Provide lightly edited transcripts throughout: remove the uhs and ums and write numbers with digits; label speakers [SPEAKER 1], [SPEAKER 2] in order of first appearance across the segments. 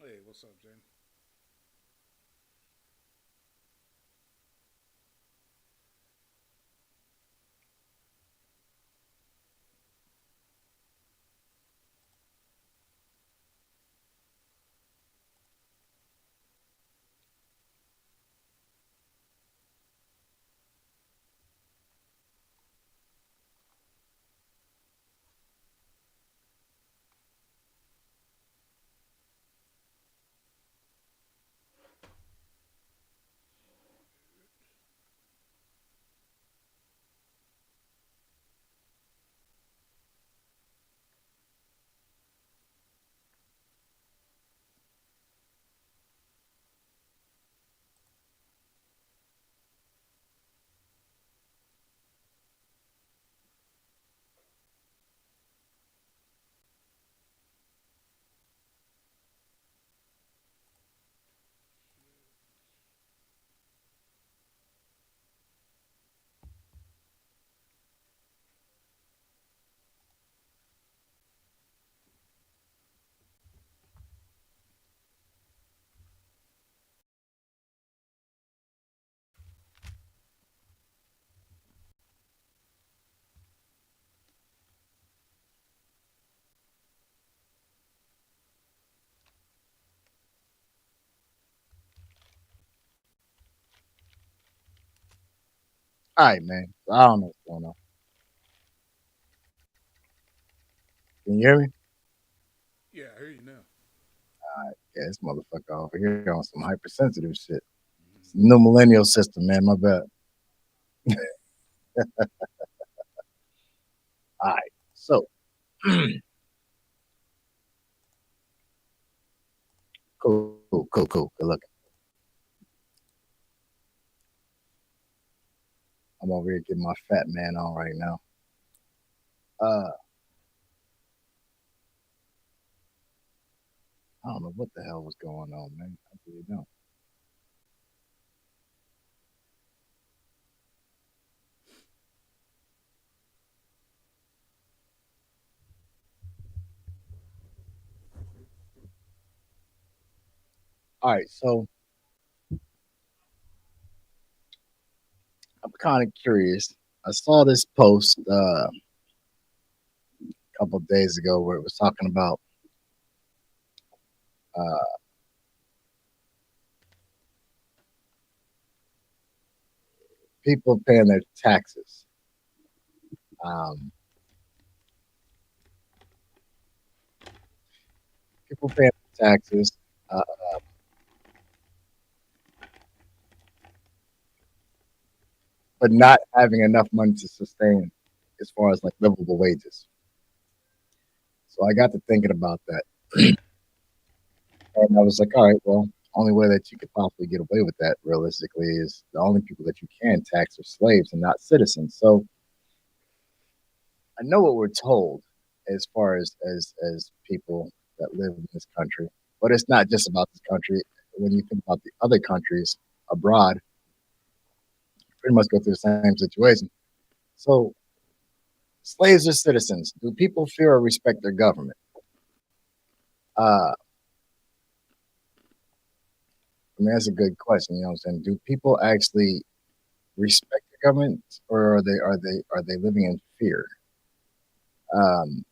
[SPEAKER 1] Hey, what's up, Jane?
[SPEAKER 2] All right, man. I don't know what's going on. Can you hear me?
[SPEAKER 1] Yeah, I hear you now.
[SPEAKER 2] Yeah, this motherfucker over here on some hypersensitive shit. It's the
[SPEAKER 1] Hmm.
[SPEAKER 2] new millennial system, man. My bad. All right. So, cool. Good luck. I'm over here getting my fat man on right now. Uh, I don't know what the hell was going on, man. I really don't. All right. So, I'm kind of curious. I saw this post a couple of days ago where it was talking about uh, people paying their taxes. Um, People paying their taxes. Uh, but not having enough money to sustain as far as like livable wages. So I got to thinking about that. And I was like, all right, well, only way that you could possibly get away with that realistically is the only people that you can tax are slaves and not citizens. So I know what we're told as far as people that live in this country, but it's not just about this country. When you think about the other countries abroad, pretty much go through the same situation. So slaves are citizens. Do people fear or respect their government? Uh, I mean, that's a good question. You know what I'm saying? Do people actually respect the government, or are they living in fear? Um,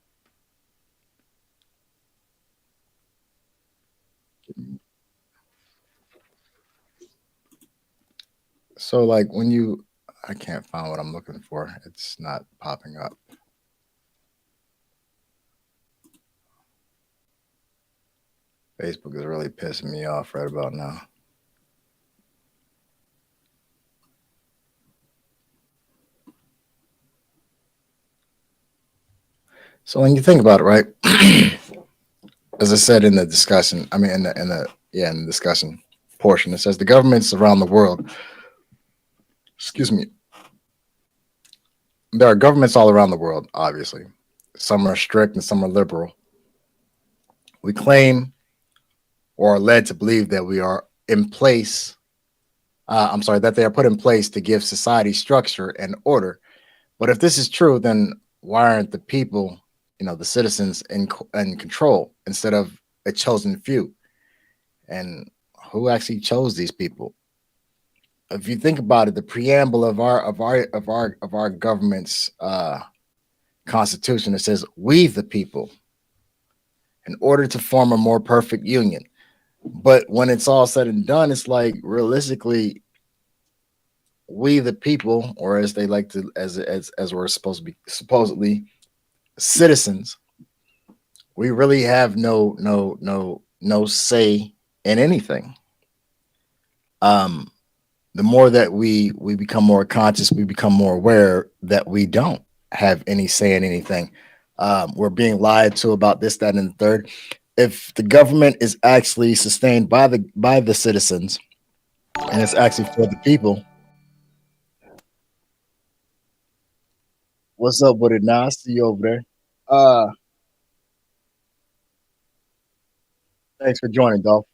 [SPEAKER 2] so like when you, I can't find what I'm looking for. It's not popping up. Facebook is really pissing me off right about now. So when you think about it, right? As I said in the discussion, I mean in the discussion portion, it says the governments around the world. Excuse me. There are governments all around the world. Obviously, some are strict and some are liberal. We claim or are led to believe that we are in place. I'm sorry, that they are put in place to give society structure and order. But if this is true, then why aren't the people, the citizens, in control instead of a chosen few? And who actually chose these people? If you think about it, the preamble of our government's constitution, it says, "We the people, in order to form a more perfect union." But when it's all said and done, it's like realistically, we the people, or as they like to, as we're supposed to be supposedly citizens, we really have no say in anything. Um, the more that we become more conscious, we become more aware that we don't have any say in anything. We're being lied to about this, that, and the third. If the government is actually sustained by the citizens and it's actually for the people, what's up with it now? I see you over there. Uh, Thanks for joining, Dolph.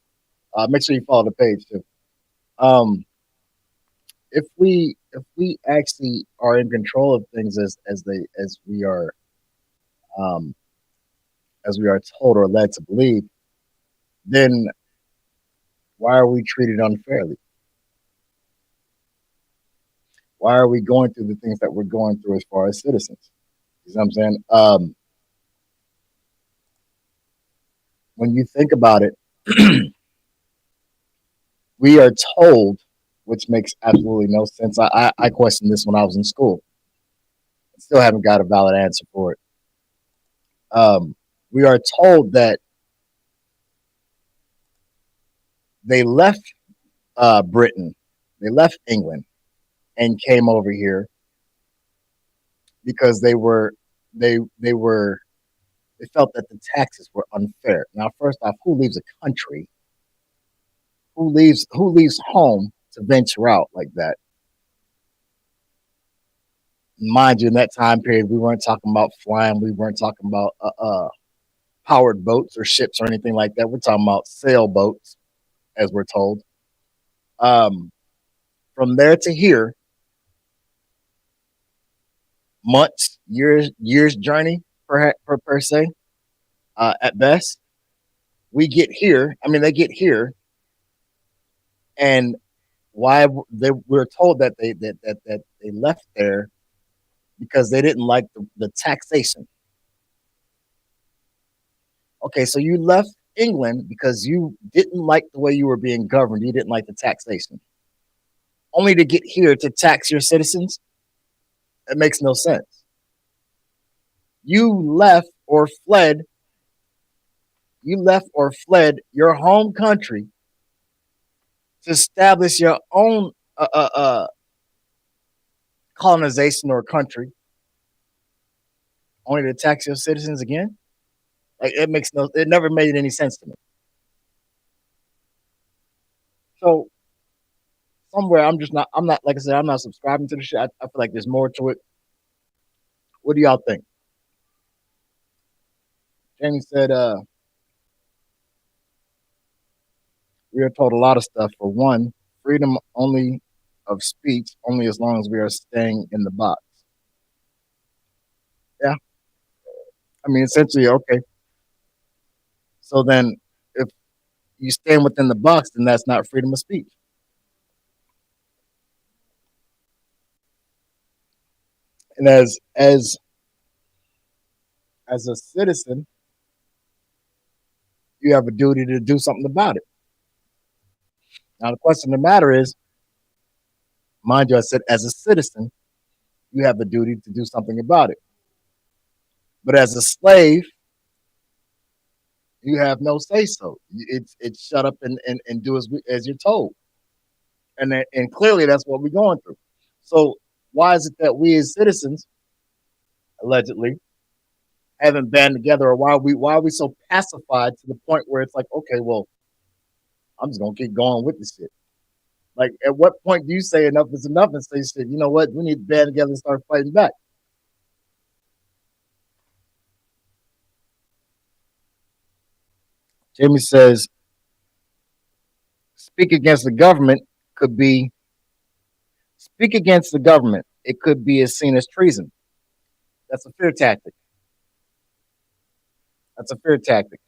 [SPEAKER 2] Make sure you follow the page too. Um, if we actually are in control of things um, as we are told or led to believe, then why are we treated unfairly? Why are we going through the things that we're going through as far as citizens? You know what I'm saying? When you think about it, we are told, which makes absolutely no sense. I questioned this when I was in school. I still haven't got a valid answer for it. We are told that they left Britain, they left England, and came over here because they felt that the taxes were unfair. Now, first off, who leaves a country? Who leaves home to venture out like that? Mind you, in that time period, we weren't talking about flying. We weren't talking about powered boats or ships or anything like that. We're talking about sailboats, as we're told. Um, from there to here, months, years journey per se, at best. We get here. I mean, they get here, and we're told that they left there because they didn't like the taxation. Okay, so you left England because you didn't like the way you were being governed. You didn't like the taxation, only to get here to tax your citizens. It makes no sense. You left or fled. You left or fled your home country to establish your own colonization or country, only to tax your citizens again. Like it makes no. It never made any sense to me. So somewhere I'm just not. I'm not like I said. I'm not subscribing to the shit. I feel like there's more to it. What do y'all think? Jamie said, "We are told a lot of stuff. For one, freedom only of speech only as long as we are staying in the box." Yeah, I mean essentially, okay. So then, if you stand within the box, then that's not freedom of speech. And as a citizen, you have a duty to do something about it. Now, the question of the matter is, mind you, I said as a citizen, you have the duty to do something about it. But as a slave, you have no say so. It's shut up and do as you're told. And clearly that's what we're going through. So why is it that we as citizens, allegedly, haven't band together, or why are we so pacified to the point where it's like, okay, well, I'm just gonna keep going with this shit. Like, at what point do you say enough is enough and say, shit, you know what? We need to band together and start fighting back. Jamie says, speak against the government could be speak against the government. It could be as seen as treason. That's a fear tactic. That's a fear tactic.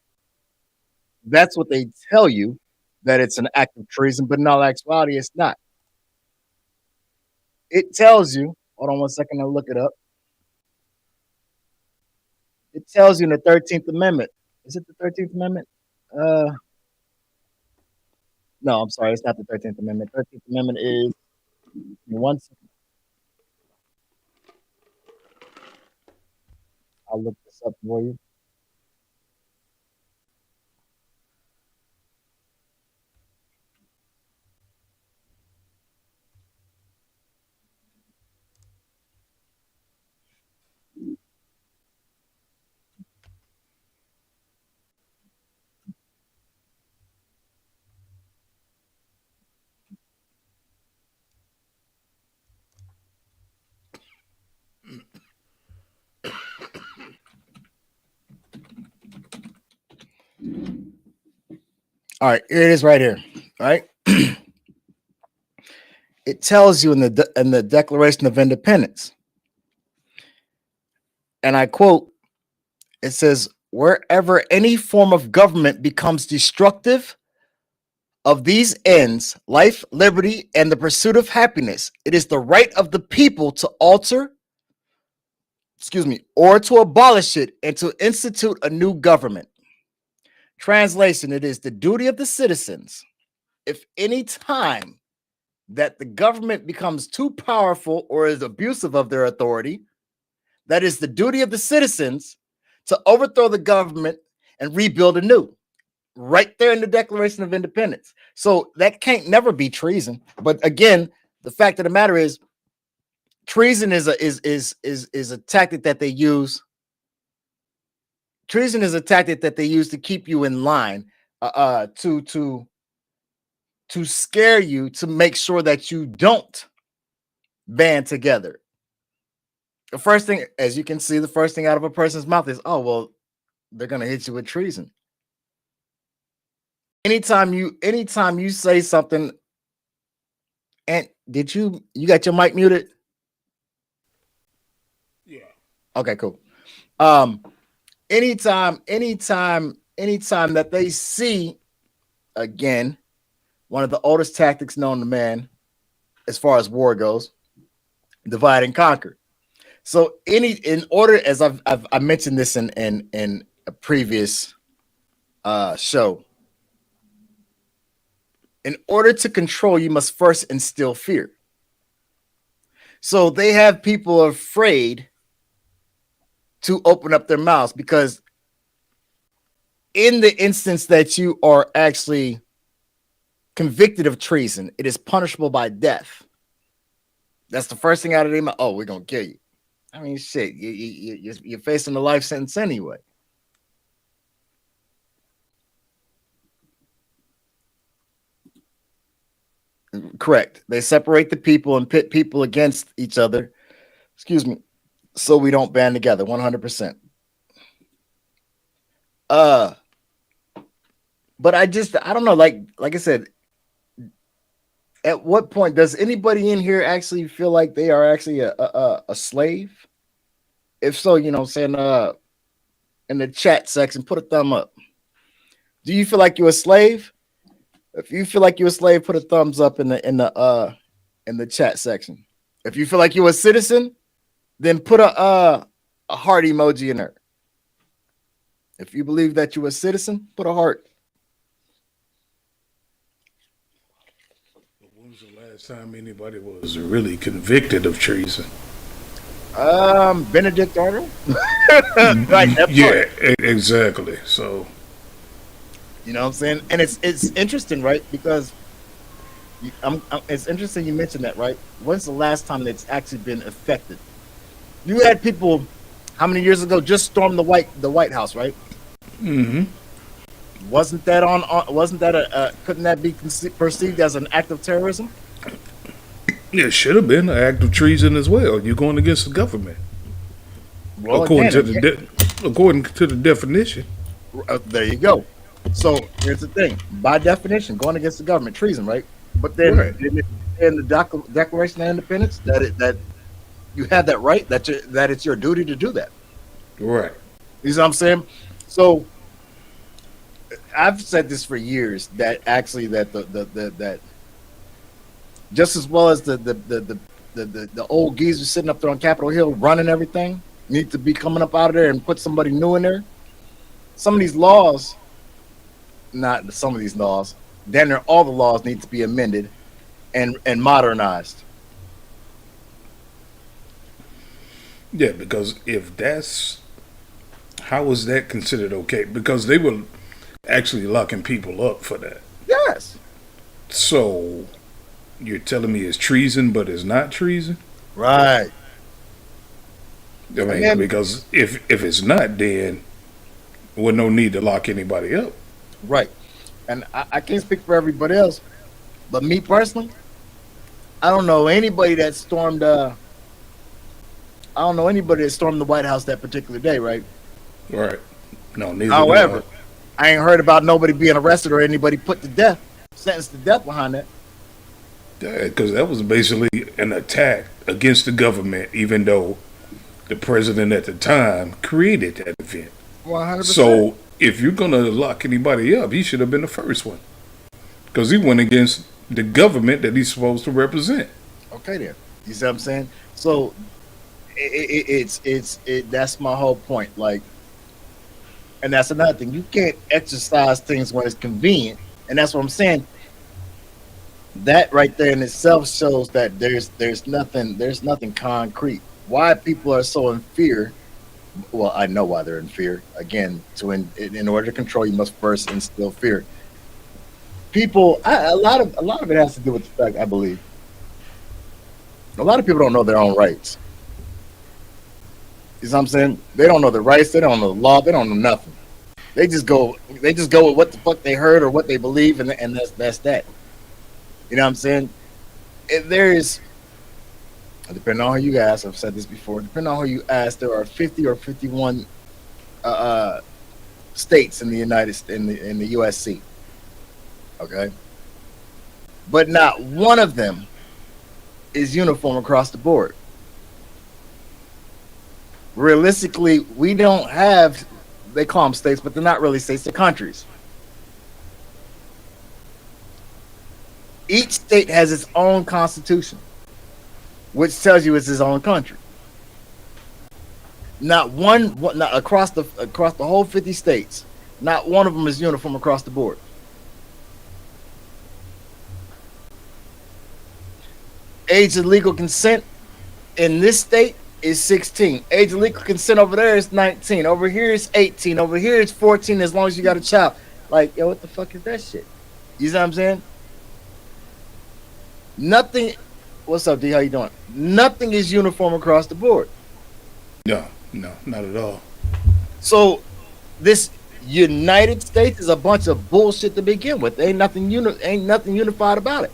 [SPEAKER 2] That's what they tell you. that it's an act of treason, but in all actuality, it's not. It tells you, hold on one second, I'll look it up. It tells you in the 13th Amendment. Is it the 13th Amendment? Uh, no, I'm sorry, it's not the 13th Amendment. 13th Amendment is one second. I'll look this up for you. All right, here it is right here. All right. It tells you in the Declaration of Independence, and I quote, it says, wherever any form of government becomes destructive of these ends, life, liberty, and the pursuit of happiness, it is the right of the people to alter, or to abolish it and to institute a new government. Translation, it is the duty of the citizens, if any time that the government becomes too powerful or is abusive of their authority, that is the duty of the citizens to overthrow the government and rebuild anew. Right there in the Declaration of Independence. So that can't never be treason. But again, the fact of the matter is, treason is a tactic that they use. Treason is a tactic that they use to keep you in line, to scare you, to make sure that you don't band together. The first thing, as you can see, the first thing out of a person's mouth is, "Oh, well, they're gonna hit you with treason." Anytime you say something, and you got your mic muted?
[SPEAKER 1] Yeah.
[SPEAKER 2] Okay, cool. Anytime that they see, again, one of the oldest tactics known to man as far as war goes, divide and conquer. So in order, as I mentioned this in a previous show, in order to control, you must first instill fear. So they have people afraid to open up their mouths, because in the instance that you are actually convicted of treason, it is punishable by death. That's the first thing out of their mouth. Oh, we're gonna kill you. I mean, shit, you're facing a life sentence anyway. Correct. They separate the people and pit people against each other. Excuse me. So we don't band together. 100%. But I don't know. Like I said, at what point does anybody in here actually feel like they are actually a slave? If so, saying in the chat section, put a thumb up. Do you feel like you're a slave? If you feel like you're a slave, put a thumbs up in the chat section. If you feel like you're a citizen, then put a heart emoji in there. If you believe that you're a citizen, put a heart.
[SPEAKER 1] When was the last time anybody was really convicted of treason?
[SPEAKER 2] Benedict Arnold. Right,
[SPEAKER 1] yeah, exactly. So,
[SPEAKER 2] you know what I'm saying? And it's interesting, right? Because it's interesting you mentioned that, right? When's the last time that's actually been effective? You had people, how many years ago, just stormed the White House, right?
[SPEAKER 1] mm-hmm.
[SPEAKER 2] Wasn't that couldn't that be perceived as an act of terrorism?
[SPEAKER 1] It should have been an act of treason as well. You're going against the government.
[SPEAKER 2] Well,
[SPEAKER 1] according to the definition.
[SPEAKER 2] There you go. So here's the thing: by definition, going against the government, treason, right? But then in the Declaration of Independence, that you have that right, that it's your duty to do that.
[SPEAKER 1] Right.
[SPEAKER 2] You know what I'm saying? So I've said this for years that actually that that just as well as the old geezer sitting up there on Capitol Hill running everything need to be coming up out of there and put somebody new in there. Some of these laws, not some of these laws, then all the laws need to be amended and modernized.
[SPEAKER 1] Yeah, because if that's how is that considered okay? Because they were actually locking people up for that.
[SPEAKER 2] Yes.
[SPEAKER 1] So you're telling me it's treason, but it's not treason?
[SPEAKER 2] Right.
[SPEAKER 1] I mean,
[SPEAKER 2] then,
[SPEAKER 1] because if it's not, then with no need to lock anybody up.
[SPEAKER 2] Right. And I can't speak for everybody else, but me personally, I don't know anybody that stormed. I don't know anybody that stormed the White House that particular day. Right.
[SPEAKER 1] Right. No, neither.
[SPEAKER 2] However, I ain't heard about nobody being arrested or anybody put to death, sentenced to death behind that.
[SPEAKER 1] Yeah, because that was basically an attack against the government, even though the president at the time created that event.
[SPEAKER 2] 100%.
[SPEAKER 1] So if you're gonna lock anybody up, he should have been the first one, because he went against the government that he's supposed to represent.
[SPEAKER 2] Okay, then. You see what I'm saying? So it's that's my whole point. Like, and that's another thing. You can't exercise things when it's convenient, and that's what I'm saying. That right there in itself shows that there's nothing concrete. Why people are so in fear? Well, I know why they're in fear. Again, in order to control, you must first instill fear. People, a lot of it has to do with the fact, I believe, a lot of people don't know their own rights. You know what I'm saying? They don't know the rights. They don't know the law. They don't know nothing. They just go with what the fuck they heard or what they believe, and that's that. You know what I'm saying? There's, depending on who you ask, I've said this before, depending on who you ask, there are 50 or 51 states in the in the USC. Okay? But not one of them is uniform across the board. Realistically, we don't have, they call them states, but they're not really states, they're countries. Each state has its own constitution, which tells you it's its own country. Not across the whole 50 states, not one of them is uniform across the board. Age of legal consent in this state is 16. Age of legal consent over there is 19. Over here is 18. Over here is 14 as long as you got a child. Like, yo, what the fuck is that shit? You know what I'm saying? Nothing. What's up, D? How you doing? Nothing is uniform across the board.
[SPEAKER 1] No, not at all.
[SPEAKER 2] So this United States is a bunch of bullshit to begin with. Ain't nothing unified about it.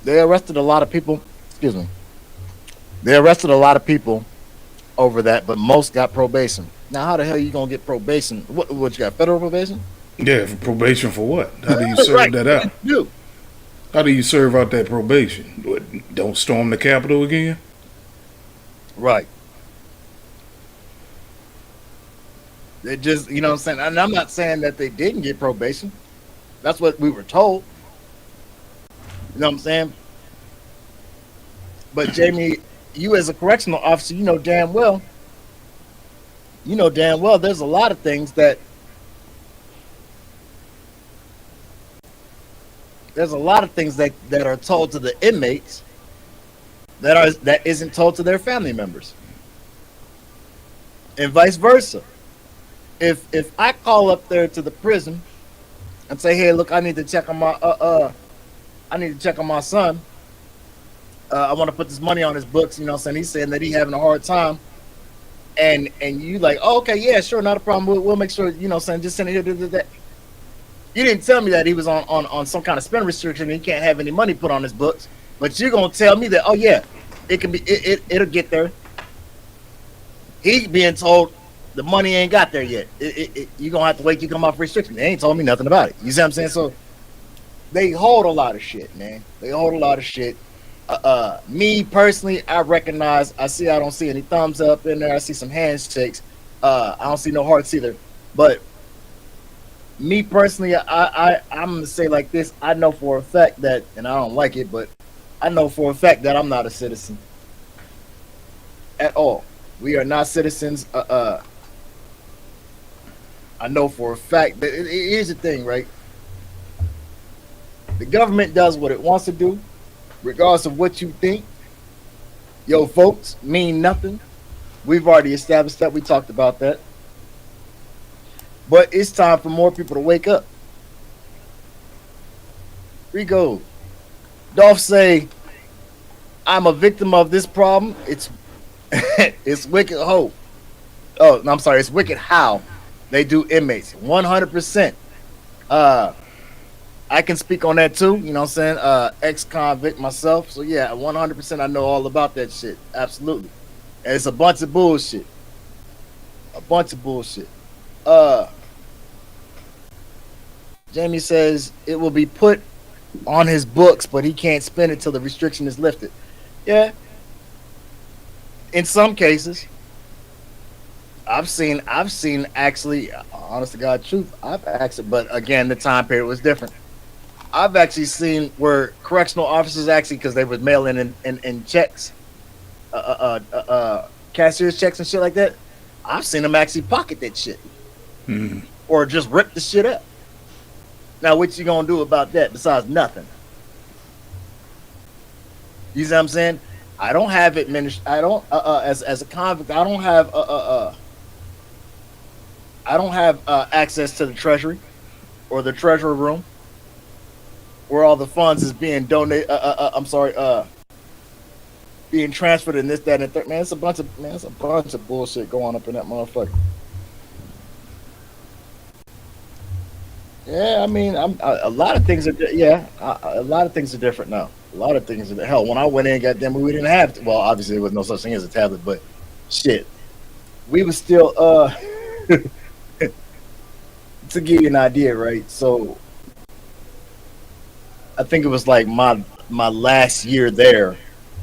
[SPEAKER 2] They arrested a lot of people. Excuse me. They arrested a lot of people over that, but most got probation. Now, how the hell are you gonna get probation? What you got? Federal probation?
[SPEAKER 1] Yeah, for probation for what? How do you serve
[SPEAKER 2] Right.
[SPEAKER 1] that out?
[SPEAKER 2] You.
[SPEAKER 1] How do you serve out that probation? What, don't storm the Capitol again?
[SPEAKER 2] Right. They just, you know what I'm saying? And I'm not saying that they didn't get probation. That's what we were told. You know what I'm saying? But Jamie, you as a correctional officer, you know damn well there's a lot of things that are told to the inmates that isn't told to their family members. And vice versa. If I call up there to the prison and say, "Hey, look, I need to check on my son. I want to put this money on his books," you know what I'm saying? He's saying that he's having a hard time. And you like, "Oh, okay, yeah, sure, not a problem. We'll make sure, you know what I'm saying, just send it here." You didn't tell me that he was on some kind of spend restriction and he can't have any money put on his books. But you're gonna tell me that, "Oh yeah, it can be it'll get there." He's being told the money ain't got there yet. You're gonna have to wait till you come off restriction. They ain't told me nothing about it. You see what I'm saying? So they hold a lot of shit, man. They hold a lot of shit. Me personally, I recognize. I don't see any thumbs up in there. I see some handshakes. I don't see no hearts either. But me personally, I'm gonna say like this. I know for a fact that, and I don't like it, but I know for a fact that I'm not a citizen at all. We are not citizens. I know for a fact that here's the thing, right? The government does what it wants to do, regardless of what you think. Yo, folks mean nothing. We've already established that. We talked about that. But it's time for more people to wake up. Rico, Dolph say, I'm a victim of this problem. It's it's wicked hope. Oh, no, I'm sorry. It's wicked how they do inmates. 100%. I can speak on that too. You know what I'm saying? Ex-convict myself. So yeah, 100% I know all about that shit. Absolutely. And it's a bunch of bullshit. A bunch of bullshit. Jamie says it will be put on his books, but he can't spend it till the restriction is lifted. Yeah. In some cases, I've seen actually, honest to God truth, but again, the time period was different. I've actually seen where correctional officers actually, because they would mail in checks, cashier's checks and shit like that. I've seen them actually pocket that shit, or just rip the shit up. Now, what you gonna do about that besides nothing? You see what I'm saying? I don't have I don't as a convict. I don't have access to the treasury or the treasury room where all the funds is being donated. Being transferred in this, that, and third. Man, it's a bunch of bullshit going up in that motherfucker. Yeah, I mean, a lot of things are a lot of things are different now. A lot of things are hell. When I went in, goddamn, we didn't have well, obviously there was no such thing as a tablet, but shit, we was still to give you an idea, right? So I think it was like my last year there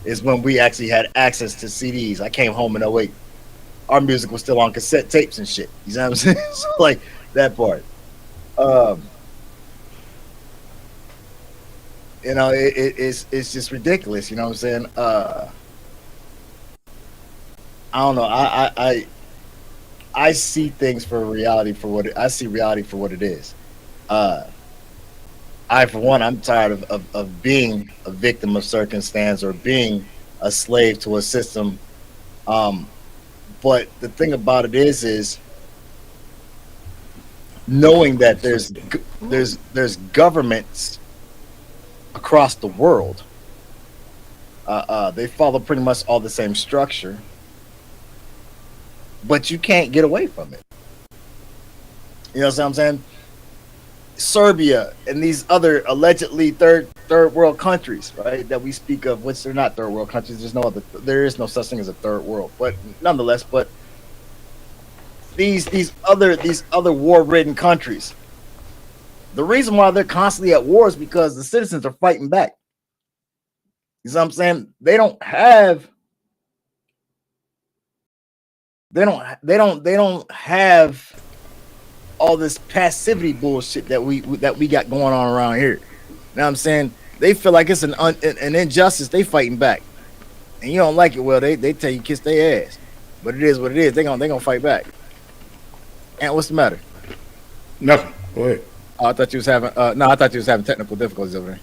[SPEAKER 2] is when we actually had access to CDs. I came home in 08. Our music was still on cassette tapes and shit. You know what I'm saying? So like that part. You know, it's just ridiculous. You know what I'm saying? I don't know. I see things for reality for what I see reality for what it is. I, for one, I'm tired of being a victim of circumstance or being a slave to a system. But the thing about it is knowing that there's governments across the world. They follow pretty much all the same structure, but you can't get away from it. You know what I'm saying? Serbia and these other allegedly third world countries, right? That we speak of, which they're not third world countries. There is no such thing as a third world, but nonetheless, but these other war-ridden countries. The reason why they're constantly at war is because the citizens are fighting back. You know what I'm saying? They don't have all this passivity bullshit that we got going on around here. You know what I'm saying? They feel like it's an injustice. They fighting back, and you don't like it. Well, they tell you kiss their ass, but it is what it is. They gonna fight back. And what's the matter?
[SPEAKER 1] Nothing. Go ahead.
[SPEAKER 2] Oh, I thought you was having I thought you was having technical difficulties over there.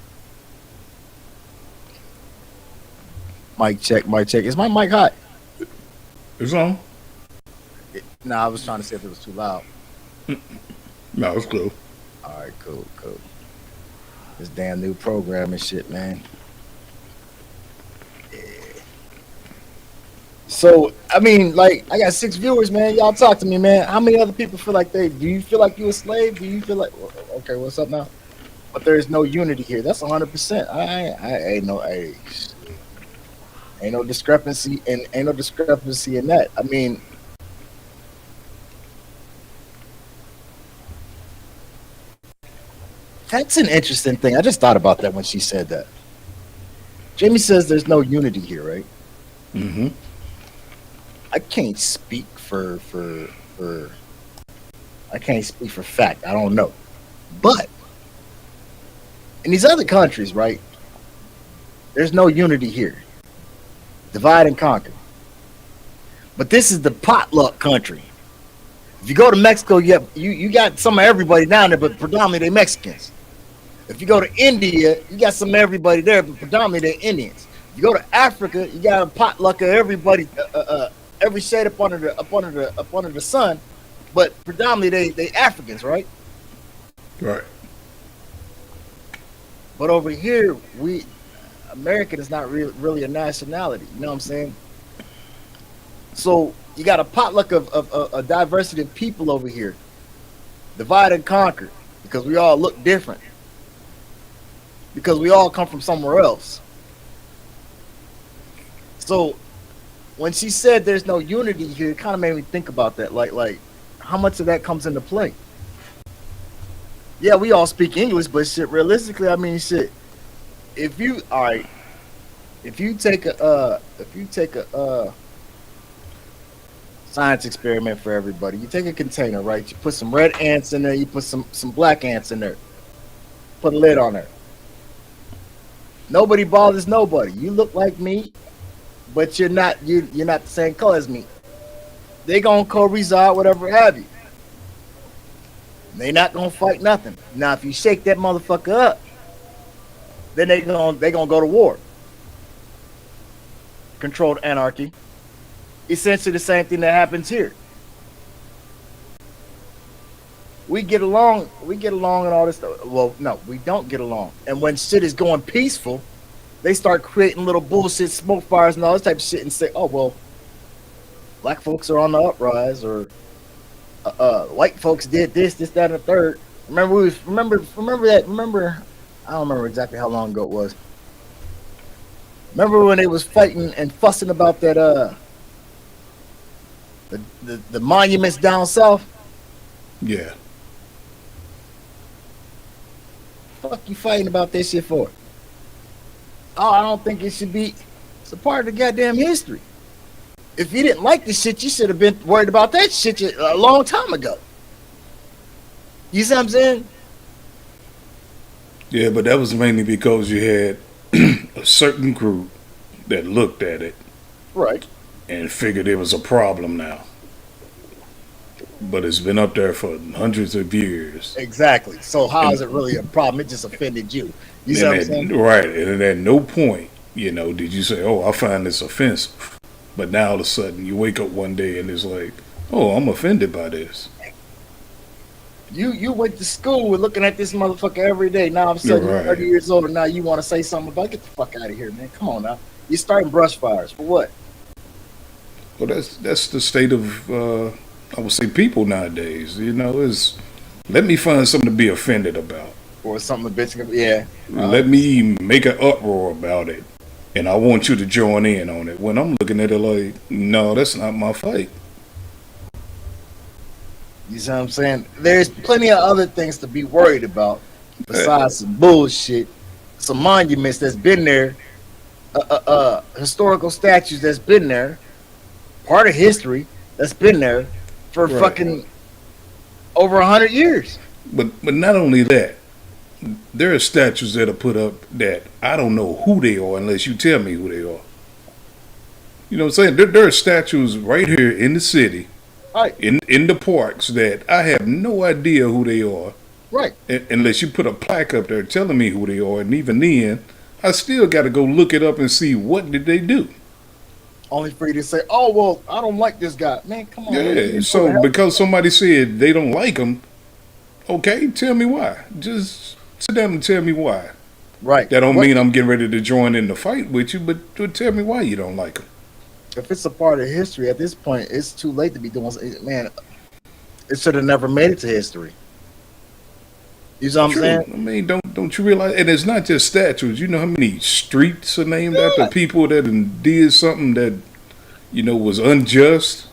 [SPEAKER 2] Mic check. Is my mic hot?
[SPEAKER 1] It's on.
[SPEAKER 2] I was trying to see if it was too loud.
[SPEAKER 1] No, it's cool.
[SPEAKER 2] All right, cool. This damn new program and shit, man. Yeah. So, I mean, like, I got 6 viewers, man. Y'all talk to me, man. How many other people feel like do you feel like you a slave? Do you feel like, okay, what's up now? But there is no unity here. That's 100%. Ain't no discrepancy in that. I mean, that's an interesting thing. I just thought about that when she said that. Jamie says there's no unity here, right?
[SPEAKER 1] Mm-hmm.
[SPEAKER 2] I can't speak for I can't speak for fact. I don't know. But in these other countries, right, there's no unity here. Divide and conquer. But this is the potluck country. If you go to Mexico, you got some of everybody down there, but predominantly they Mexicans. If you go to India, you got some of everybody there, but predominantly they're Indians. If you go to Africa, you got a potluck of everybody, every shade up under the sun, but predominantly they Africans, right?
[SPEAKER 1] Right.
[SPEAKER 2] But over here, American is not really a nationality. You know what I'm saying? So you got a potluck of a diversity of people over here. Divide and conquer, because we all look different. Because we all come from somewhere else. So when she said there's no unity here, it kind of made me think about that. Like how much of that comes into play? Yeah, we all speak English, but shit, realistically, I mean, shit. If you take a science experiment for everybody, you take a container, right? You put some red ants in there, you put some black ants in there, put a lid on there. Nobody bothers nobody. You look like me, but you're not the same color as me. They gonna co-reside, whatever have you. They not gonna fight nothing. Now, if you shake that motherfucker up, then they gonna go to war. Controlled anarchy. Essentially the same thing that happens here. We get along and all this stuff. Well, no, we don't get along. And when shit is going peaceful, they start creating little bullshit smoke fires and all this type of shit and say, oh, well, black folks are on the uprise, or white folks did this, that, and the third. Remember that, I don't remember exactly how long ago it was. Remember when they was fighting and fussing about that the monuments down south?
[SPEAKER 1] Yeah.
[SPEAKER 2] Fuck you fighting about that shit for? Oh, I don't think it should be. It's a part of the goddamn history. If you didn't like this shit, you should have been worried about that shit a long time ago. You see what I'm saying?
[SPEAKER 1] Yeah, but that was mainly because you had a certain group that looked at it,
[SPEAKER 2] right,
[SPEAKER 1] and figured it was a problem now. But it's been up there for hundreds of years.
[SPEAKER 2] Exactly. So how is it really a problem? It just offended you. You see what I'm saying?
[SPEAKER 1] Right. And at no point, did you say, oh, I find this offensive. But now all of a sudden you wake up one day and it's like, oh, I'm offended by this.
[SPEAKER 2] You went to school and looking at this motherfucker every day. Now all of a sudden you're 30 years old and now you want to say something about, get the fuck out of here, man. Come on now. You're starting brush fires. For what?
[SPEAKER 1] Well, that's the state of, I would say, people nowadays. Is let me find something to be offended about.
[SPEAKER 2] Or something to bitch about. Yeah.
[SPEAKER 1] Let me make an uproar about it. And I want you to join in on it. When I'm looking at it like, no, that's not my fight.
[SPEAKER 2] You see what I'm saying? There's plenty of other things to be worried about besides some bullshit, some monuments that's been there, historical statues that's been there, part of history that's been there for fucking over 100 years.
[SPEAKER 1] But not only that, there are statues that are put up that I don't know who they are unless you tell me who they are. You know what I'm saying? There are statues right here in the city,
[SPEAKER 2] right,
[SPEAKER 1] in the parks that I have no idea who they are.
[SPEAKER 2] Right.
[SPEAKER 1] Unless you put a plaque up there telling me who they are, and even then, I still got to go look it up and see what did they do.
[SPEAKER 2] Only for you to say, oh, well, I don't like this guy. Man, come on.
[SPEAKER 1] Yeah, so because somebody said they don't like him, okay, tell me why. Just sit down and tell me why.
[SPEAKER 2] Right.
[SPEAKER 1] That don't mean I'm getting ready to join in the fight with you, but tell me why you don't like him.
[SPEAKER 2] If it's a part of history, at this point, it's too late to be doing something. Man, it should have never made it to history. You know what I'm saying?
[SPEAKER 1] I mean, don't you realize? And it's not just statues. You know how many streets are named after people that did something that, was unjust?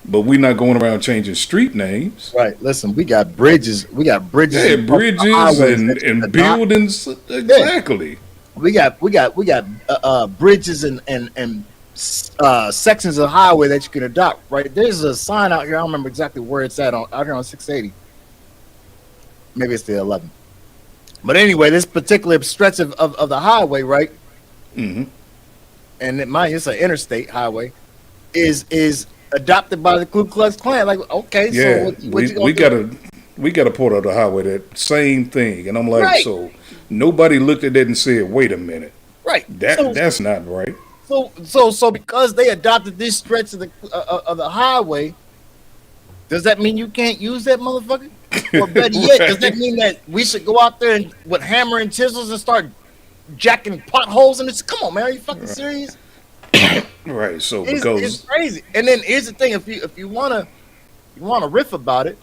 [SPEAKER 1] But we're not going around changing street names.
[SPEAKER 2] Right. Listen, we got bridges.
[SPEAKER 1] Yeah, bridges and buildings. Exactly.
[SPEAKER 2] We got bridges and sections of highway that you can adopt. Right, there's a sign out here. I don't remember exactly where it's at out here on 680. Maybe it's the 11. But anyway, this particular stretch of the highway, right?
[SPEAKER 1] Mm-hmm.
[SPEAKER 2] And it's an interstate highway, is adopted by the Ku Klux Klan. Like, okay, so
[SPEAKER 1] Yeah,
[SPEAKER 2] what you
[SPEAKER 1] we
[SPEAKER 2] gonna do?
[SPEAKER 1] got a port of the highway that same thing, and I'm like,
[SPEAKER 2] Right,
[SPEAKER 1] so nobody looked at that and said, wait a minute,
[SPEAKER 2] right.
[SPEAKER 1] that's not right.
[SPEAKER 2] So because they adopted this stretch of the highway, does that mean you can't use that motherfucker? Or better yet, does that mean that we should go out there and with hammer and chisels and start jacking potholes in this? Come on, man, are you fucking serious?
[SPEAKER 1] Right. So
[SPEAKER 2] It's
[SPEAKER 1] because
[SPEAKER 2] crazy. And then here's the thing: if you wanna riff about it,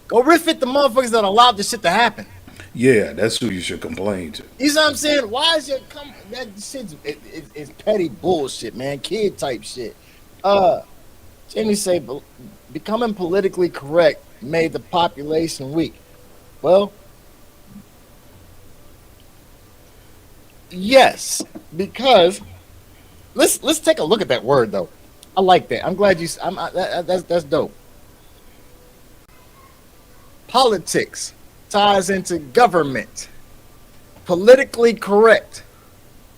[SPEAKER 2] go riff at the motherfuckers that allowed this shit to happen.
[SPEAKER 1] yeah, that's who you should complain to.
[SPEAKER 2] You know what I'm saying? Why is it come that shit's it's petty bullshit, man, kid type shit. Jamie say becoming politically correct made the population weak. Well, yes, because let's take a look at that word though. I like that. I'm glad you. That's dope. Politics ties into government. Politically correct.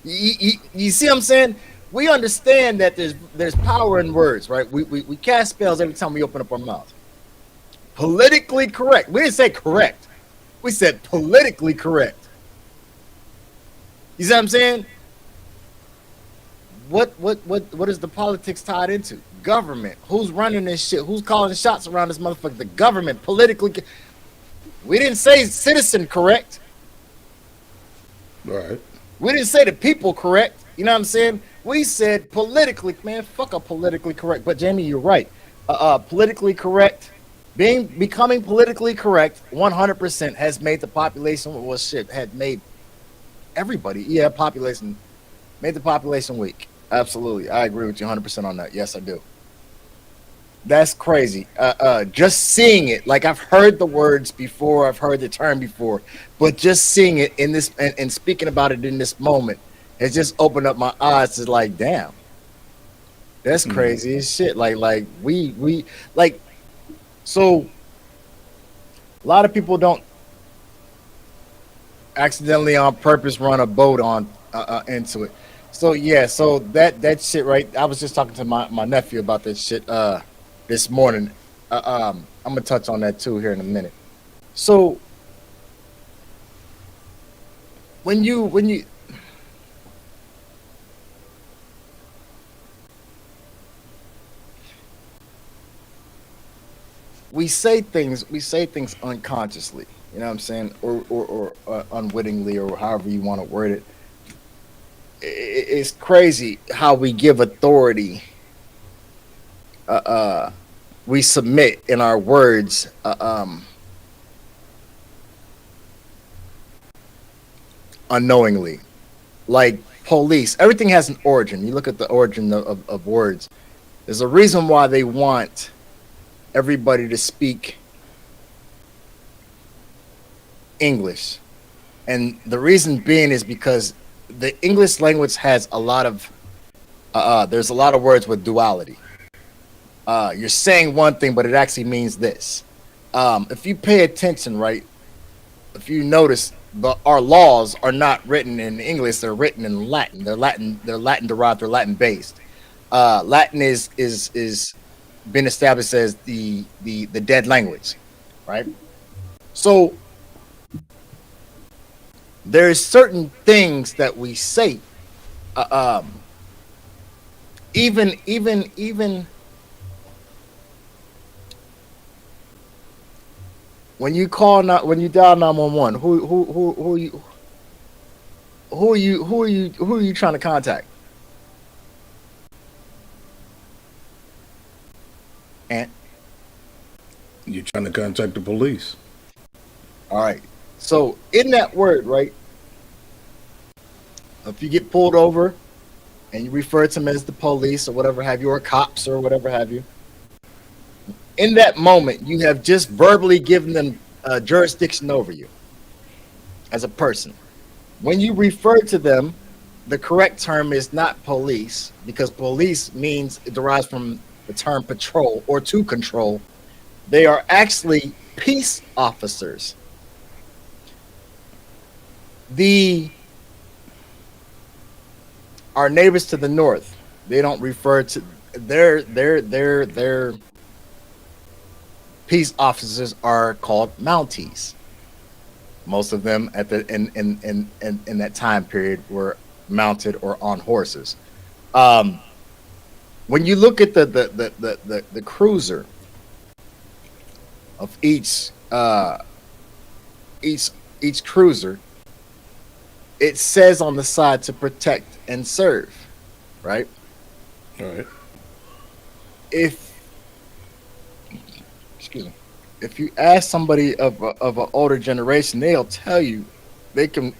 [SPEAKER 2] You see what I'm saying? We understand that there's power in words, right? We cast spells every time we open up our mouth. Politically correct. We didn't say correct. We said politically correct. You see what I'm saying? What is the politics tied into? Government. Who's running this shit? Who's calling the shots around this motherfucker? The government. Politically. We didn't say citizen correct.
[SPEAKER 1] Right.
[SPEAKER 2] We didn't say the people correct. You know what I'm saying? We said politically, man, fuck a politically correct. But Jamie, you're right. Politically correct, becoming politically correct 100% has made the population, well, shit, had made everybody, population, made the population weak. Absolutely. I agree with you 100% on that. Yes, I do. That's crazy. Just seeing it, like I've heard the words before, I've heard the term before, but just seeing it in this and speaking about it in this moment has just opened up my eyes to like, damn, that's crazy as shit. Like we like, so a lot of people don't accidentally on purpose run a boat on into it. So yeah, so that shit, right? I was just talking to my nephew about that shit this morning. I'm gonna touch on that too here in a minute. So when you we say things unconsciously, you know what I'm saying, or unwittingly, or however you want to word it. It's crazy how we give authority. We submit in our words. Unknowingly, like police. Everything has an origin. You look at the origin of words. There's a reason why they want everybody to speak English. And the reason being is because the English language has a lot of there's a lot of words with duality. You're saying one thing, but it actually means this. If you pay attention, right? If you notice, our laws are not written in English; they're written in Latin. They're Latin. They're Latin derived. They're Latin based. Latin is been established as the dead language, right? So there's certain things that we say, even when you when you dial 911, who are you trying to contact? And
[SPEAKER 1] You're trying to contact the police.
[SPEAKER 2] all right, so in that word, right? If you get pulled over and you refer to them as the police or whatever have you, or cops or whatever have you, in that moment, you have just verbally given them jurisdiction over you as a person. when you refer to them, the correct term is not police, because police means it derives from the term patrol or to control. They are actually peace officers. The Our neighbors to the north, they don't refer to their peace officers are called Mounties. Most of them at the in that time period were mounted or on horses. Um, when you look at the cruiser of each each cruiser, it says on the side to protect and serve, right?
[SPEAKER 1] All right.
[SPEAKER 2] If excuse me, if you ask somebody of an older generation, they'll tell you they can.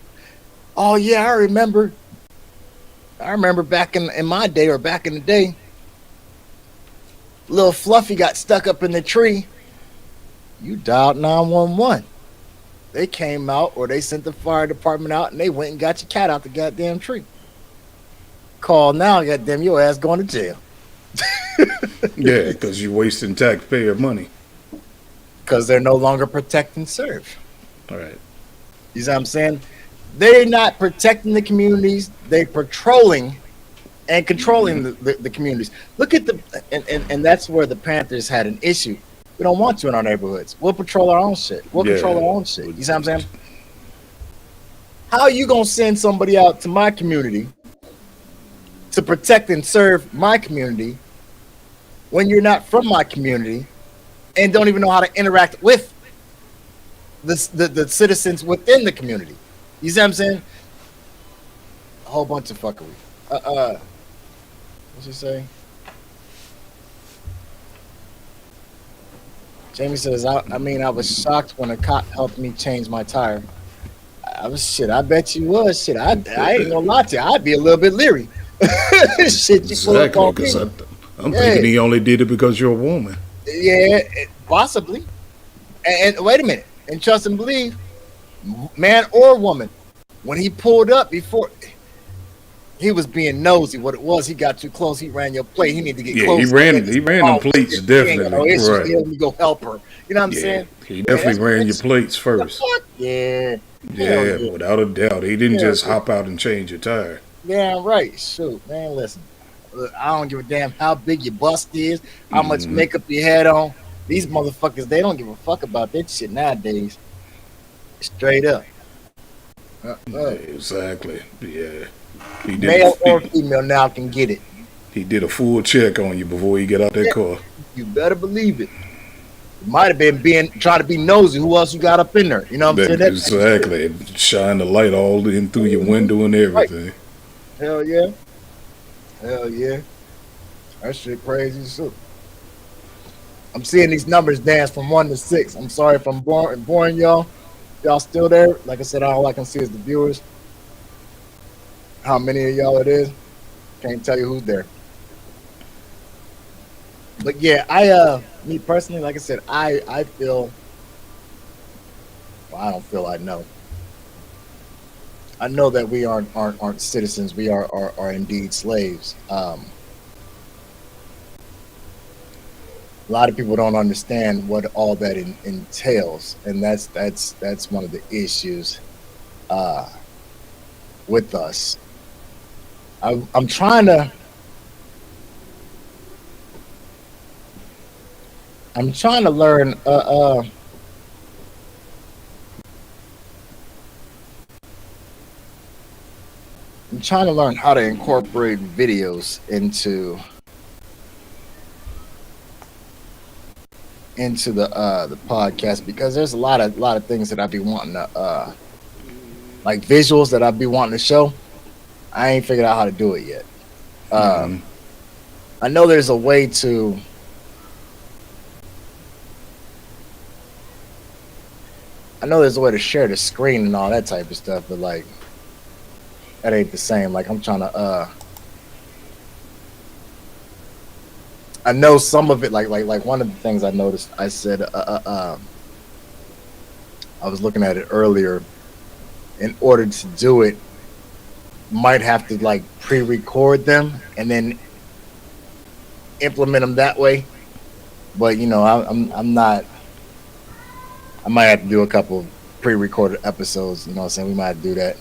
[SPEAKER 2] Oh yeah, I remember. I remember back in my day or back in the day, little Fluffy got stuck up in the tree. You dialed 911. They came out or they sent the fire department out and they went and got your cat out the goddamn tree. Call now, goddamn your ass going to jail.
[SPEAKER 1] Yeah, because you're wasting taxpayer money.
[SPEAKER 2] Because they're no longer protect and serve.
[SPEAKER 1] All right.
[SPEAKER 2] You see what I'm saying? They're not protecting the communities, they're patrolling and controlling the communities. Look at and that's where the Panthers had an issue. We don't want you in our neighborhoods. We'll patrol our own shit. We'll control our own shit. You see what I'm saying? How are you gonna send somebody out to my community to protect and serve my community when you're not from my community and don't even know how to interact with the citizens within the community? You see what I'm saying? A whole bunch of fuckery. What's he say? Jamie says, I mean, I was shocked when a cop helped me change my tire. I was shit. I bet you was shit. I ain't gonna lie to you. I'd be a little bit leery. Shit, you pull up
[SPEAKER 1] Exactly,
[SPEAKER 2] on
[SPEAKER 1] because
[SPEAKER 2] me.
[SPEAKER 1] I'm thinking he only did it because you're a woman.
[SPEAKER 2] Yeah, possibly. And wait a minute. And trust and believe, man or woman, when he pulled up before, he was being nosy. What it was, he got too close. He ran your plate. He needed to get
[SPEAKER 1] Yeah,
[SPEAKER 2] close.
[SPEAKER 1] he ran them plates, definitely.
[SPEAKER 2] No issues.
[SPEAKER 1] Right.
[SPEAKER 2] Let me go help her. You know what I'm saying?
[SPEAKER 1] He definitely ran your plates first.
[SPEAKER 2] Yeah.
[SPEAKER 1] Yeah, without a doubt. He didn't just hop out and change your tire.
[SPEAKER 2] Yeah, right. Shoot, man, listen. Look, I don't give a damn how big your bust is, how much makeup you had on. These motherfuckers, they don't give a fuck about that shit nowadays. Straight up.
[SPEAKER 1] Exactly. Yeah. He did
[SPEAKER 2] Male or female now can get it.
[SPEAKER 1] He did a full check on you before you get out that car.
[SPEAKER 2] You better believe it. It might have been trying to be nosy. Who else you got up in there? You know what I'm saying?
[SPEAKER 1] Exactly. And shine the light all in through your window and everything.
[SPEAKER 2] Right. Hell yeah. Hell yeah. That shit crazy too. I'm seeing these numbers dance from 1 to 6. I'm sorry if I'm boring y'all. Y'all still there? Like I said, all I can see is the viewers. How many of y'all it is? Can't tell you who's there. But yeah, me personally, like I said, I feel. Well, I don't feel. I know. I know that we aren't citizens. We are indeed slaves. A lot of people don't understand what all that entails, and that's one of the issues with us. I'm trying to learn. I'm trying to learn how to incorporate videos into the podcast, because there's a lot of things that I'd be wanting to like visuals that I'd be wanting to show. I ain't figured out how to do it yet. I know there's a way to share the screen and all that type of stuff, but like that ain't the same. Like I'm trying to I know some of it, like one of the things I noticed, I said I was looking at it earlier in order to do it, might have to like pre-record them and then implement them that way. But you know, I'm not. I might have to do a couple of pre-recorded episodes. You know what I'm saying? We might have to do that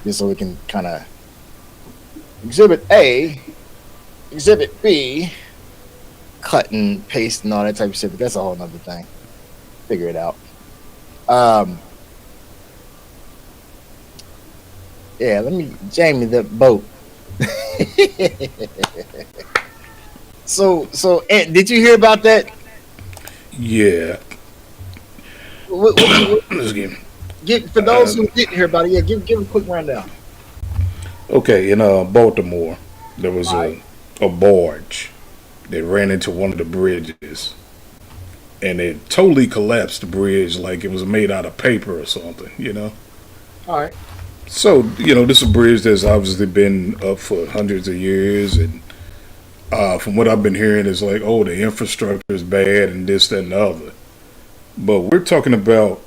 [SPEAKER 2] just so we can kind of exhibit A, exhibit B, cut and paste and all that type of shit. But that's a whole nother thing. Figure it out. Yeah, let me Jamie the boat. So did you hear about that?
[SPEAKER 1] Yeah.
[SPEAKER 2] What,
[SPEAKER 1] Let's get-
[SPEAKER 2] for those who didn't hear about it, yeah, give a quick rundown.
[SPEAKER 1] Okay, in Baltimore, there was
[SPEAKER 2] Right.
[SPEAKER 1] a barge that ran into one of the bridges, and it totally collapsed the bridge like it was made out of paper or something, you know?
[SPEAKER 2] All right.
[SPEAKER 1] So, you know, this is a bridge that's obviously been up for hundreds of years, and from what I've been hearing, it's like, oh, the infrastructure is bad and this, that, and the other. But we're talking about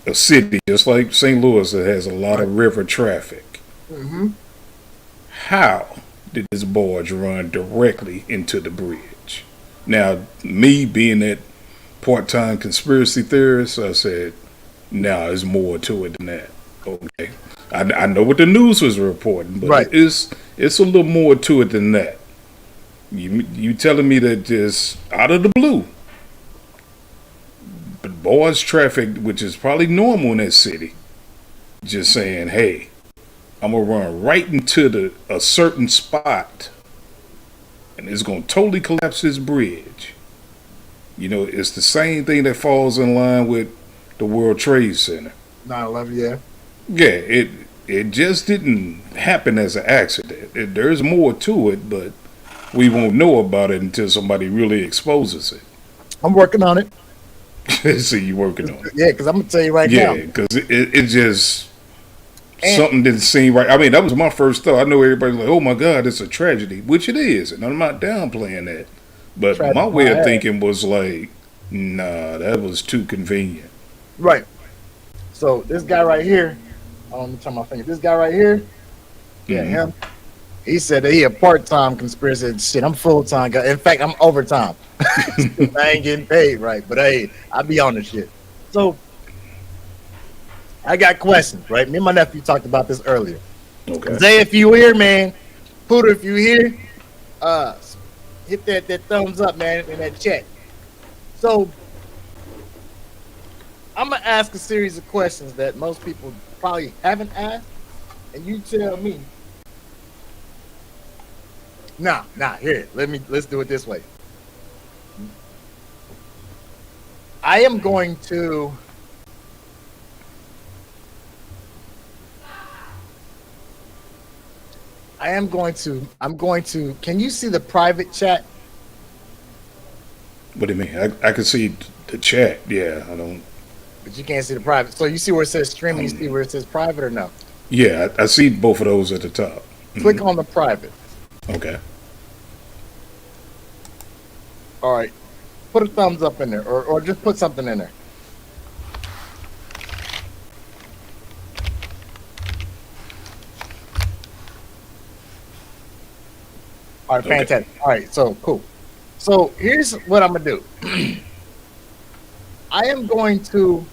[SPEAKER 1] a city just like St. Louis that has a lot of river traffic.
[SPEAKER 2] Mm-hmm.
[SPEAKER 1] How did this barge run directly into the bridge? Now, me being that part-time conspiracy theorist, I said, nah, there's more to it than that. Okay, I know what the news was reporting, but
[SPEAKER 2] Right.
[SPEAKER 1] it's a little more to it than that. You telling me that just out of the blue, but barge traffic, which is probably normal in that city, just saying, hey, I'm gonna run right into a certain spot, and it's gonna totally collapse this bridge. You know, it's the same thing that falls in line with the World Trade Center.
[SPEAKER 2] 9/11, yeah.
[SPEAKER 1] Yeah, it just didn't happen as an accident. There's more to it, but we won't know about it until somebody really exposes
[SPEAKER 2] I'm working on it.
[SPEAKER 1] it. See, you working on it.
[SPEAKER 2] Yeah, because I'm gonna tell you right
[SPEAKER 1] Yeah,
[SPEAKER 2] now.
[SPEAKER 1] because it just
[SPEAKER 2] And-
[SPEAKER 1] something didn't seem right. I mean, that was my first thought. I know everybody's like, "Oh my God, it's a tragedy," which it is, and I'm not downplaying that. But
[SPEAKER 2] Tragedy,
[SPEAKER 1] my way of
[SPEAKER 2] yeah.
[SPEAKER 1] thinking was like, "Nah, that was too convenient."
[SPEAKER 2] Right. So this guy right here, let me turn my finger. This guy right here, yeah,
[SPEAKER 1] Mhm.
[SPEAKER 2] him. He said that he a part-time conspiracy. Shit, I'm full-time guy. In fact, I'm overtime. I ain't getting paid right, but hey, I be on this shit. So I got questions, right? Me and my nephew talked about this earlier.
[SPEAKER 1] Okay.
[SPEAKER 2] Zay, if you here, man, Pooter, if you here, hit that thumbs up, man, in that chat. So I'm gonna ask a series of questions that most people probably haven't asked, and you tell me. Nah, here. Let's do it this way. I am going to I'm going to can you see the private chat?
[SPEAKER 1] What do you mean? I can see the chat. Yeah, I don't.
[SPEAKER 2] But you can't see the private. So you see where it says streaming, you see where it says private or no?
[SPEAKER 1] Yeah, I see both of those at the top.
[SPEAKER 2] Click on the private.
[SPEAKER 1] Okay.
[SPEAKER 2] All right. Put a thumbs up in there or just put something in there. All right,
[SPEAKER 1] Okay.
[SPEAKER 2] fantastic. All right, so cool. So here's what I'm gonna do. I am going to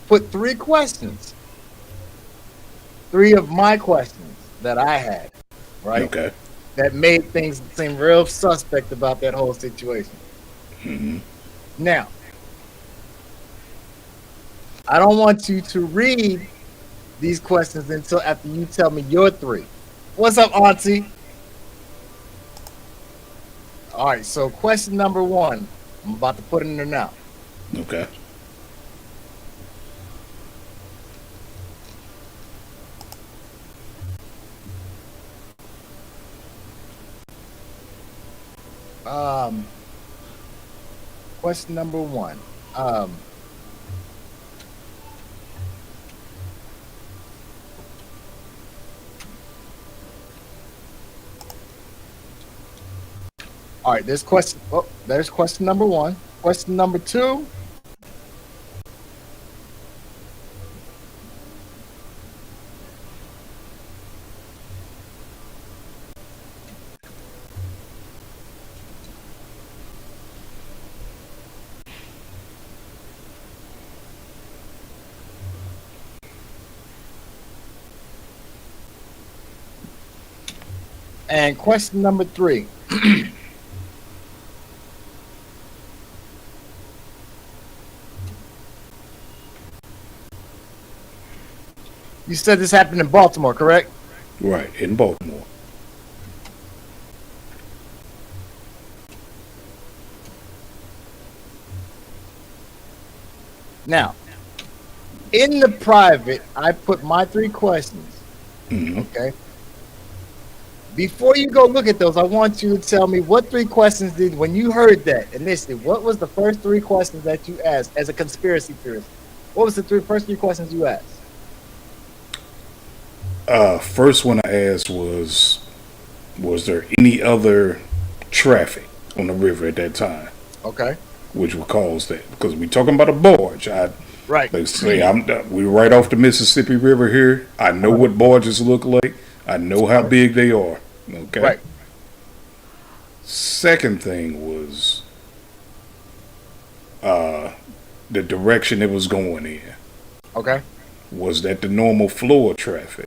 [SPEAKER 2] put 3 questions, 3 of my questions that I had, right?
[SPEAKER 1] Okay.
[SPEAKER 2] That made things seem real suspect about that whole situation.
[SPEAKER 1] hmm
[SPEAKER 2] Now, I don't want you to read these questions until after you tell me your 3. What's up, Auntie? All right, so question number 1. I'm about to put it in there now.
[SPEAKER 1] Okay.
[SPEAKER 2] Question number 1. All right, there's question. Oh, there's question number 1. Question number 2. And question number 3. You said this happened in Baltimore, correct?
[SPEAKER 1] Right, in Baltimore.
[SPEAKER 2] Now, in the private, I put my 3 questions.
[SPEAKER 1] Mhm.
[SPEAKER 2] Okay. Before you go look at those, I want you to tell me what 3 questions did when you heard that initially. What was the first 3 questions that you asked as a conspiracy theorist? What was the first 3 questions you asked?
[SPEAKER 1] First one I asked was there any other traffic on the river at that time,
[SPEAKER 2] Okay.
[SPEAKER 1] which would cause that? Because we talking about a barge.
[SPEAKER 2] Right.
[SPEAKER 1] They say we're right off the Mississippi River here. I know what barges look like. I know how big they are. Okay.
[SPEAKER 2] Right.
[SPEAKER 1] Second thing was the direction it was going in.
[SPEAKER 2] Okay.
[SPEAKER 1] Was that the normal flow of traffic?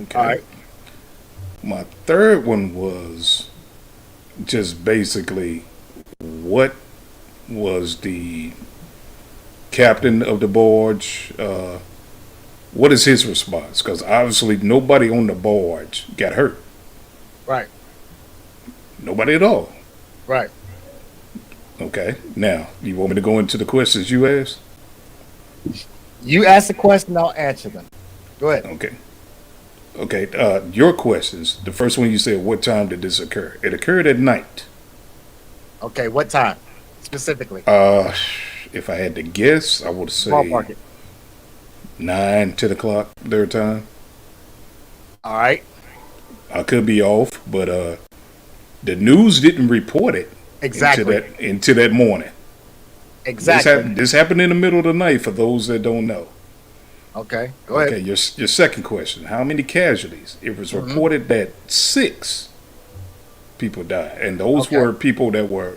[SPEAKER 1] Okay.
[SPEAKER 2] All right.
[SPEAKER 1] My third one was just basically what was the captain of the barge? What is his response? Because obviously nobody on the barge got hurt.
[SPEAKER 2] Right.
[SPEAKER 1] Nobody at all.
[SPEAKER 2] Right.
[SPEAKER 1] Okay. Now, you want me to go into the questions you asked?
[SPEAKER 2] You ask the question, I'll answer them. Go ahead.
[SPEAKER 1] Okay. Okay. Your questions. The first one you said, what time did this occur? It occurred at night.
[SPEAKER 2] Okay. What time specifically?
[SPEAKER 1] If I had to guess, I would say
[SPEAKER 2] Ballpark it.
[SPEAKER 1] 9, 10 o'clock their time.
[SPEAKER 2] All right.
[SPEAKER 1] I could be off, but the news didn't report it
[SPEAKER 2] Exactly.
[SPEAKER 1] into that morning.
[SPEAKER 2] Exactly.
[SPEAKER 1] This happened in the middle of the night for those that don't know.
[SPEAKER 2] Okay. Go ahead.
[SPEAKER 1] Okay, your second question. How many casualties? It was reported that 6 people died. And those were people that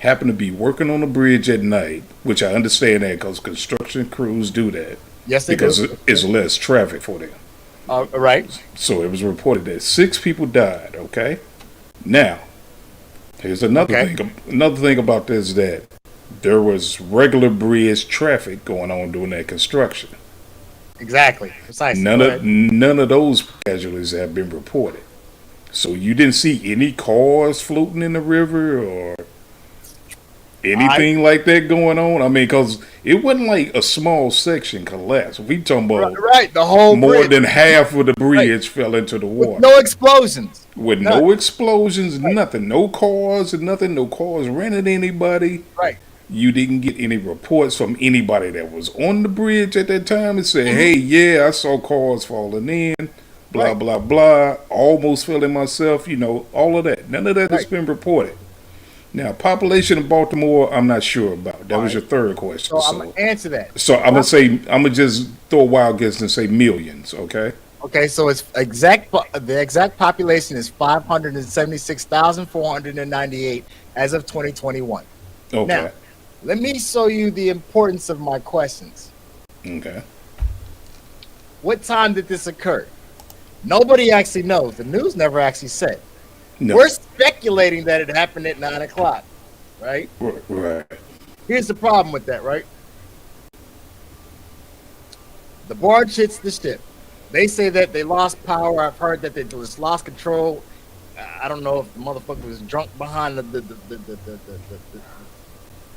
[SPEAKER 1] happened to be working on the bridge at night, which I understand that because construction crews do that.
[SPEAKER 2] Yes, they
[SPEAKER 1] because
[SPEAKER 2] do.
[SPEAKER 1] it's less traffic for them.
[SPEAKER 2] Right.
[SPEAKER 1] So it was reported that 6 people died, okay? Now, here's another thing. Another thing about this, that there was regular bridge traffic going on during that construction.
[SPEAKER 2] Exactly. Precisely.
[SPEAKER 1] None of those casualties have been reported. So you didn't see any cars floating in the river or anything like that going on? I mean, because it wasn't like a small section collapsed. We talking about
[SPEAKER 2] the whole
[SPEAKER 1] more
[SPEAKER 2] bridge.
[SPEAKER 1] than half of the bridge fell into the water.
[SPEAKER 2] With no explosions.
[SPEAKER 1] With no explosions, nothing. No cars and nothing. No cars ran at anybody.
[SPEAKER 2] Right.
[SPEAKER 1] You didn't get any reports from anybody that was on the bridge at that time and said, hey, yeah, I saw cars falling in, blah, blah, blah. Almost fell in myself, all of that. None of that has been reported. Now, population of Baltimore, I'm not sure about. That was your third question.
[SPEAKER 2] So I'm going to answer that.
[SPEAKER 1] So I'm going to just throw a wild guess and say millions, okay?
[SPEAKER 2] Okay, so the exact population is 576,498 as of 2021.
[SPEAKER 1] Okay.
[SPEAKER 2] Now, let me show you the importance of my questions.
[SPEAKER 1] Okay.
[SPEAKER 2] What time did this occur? Nobody actually knows. The news never actually said.
[SPEAKER 1] No.
[SPEAKER 2] We're speculating that it happened at 9 o'clock, right?
[SPEAKER 1] Right.
[SPEAKER 2] Here's the problem with that, right? The barge hits the ship. They say that they lost power. I've heard that they just lost control. I don't know if the motherfucker was drunk behind the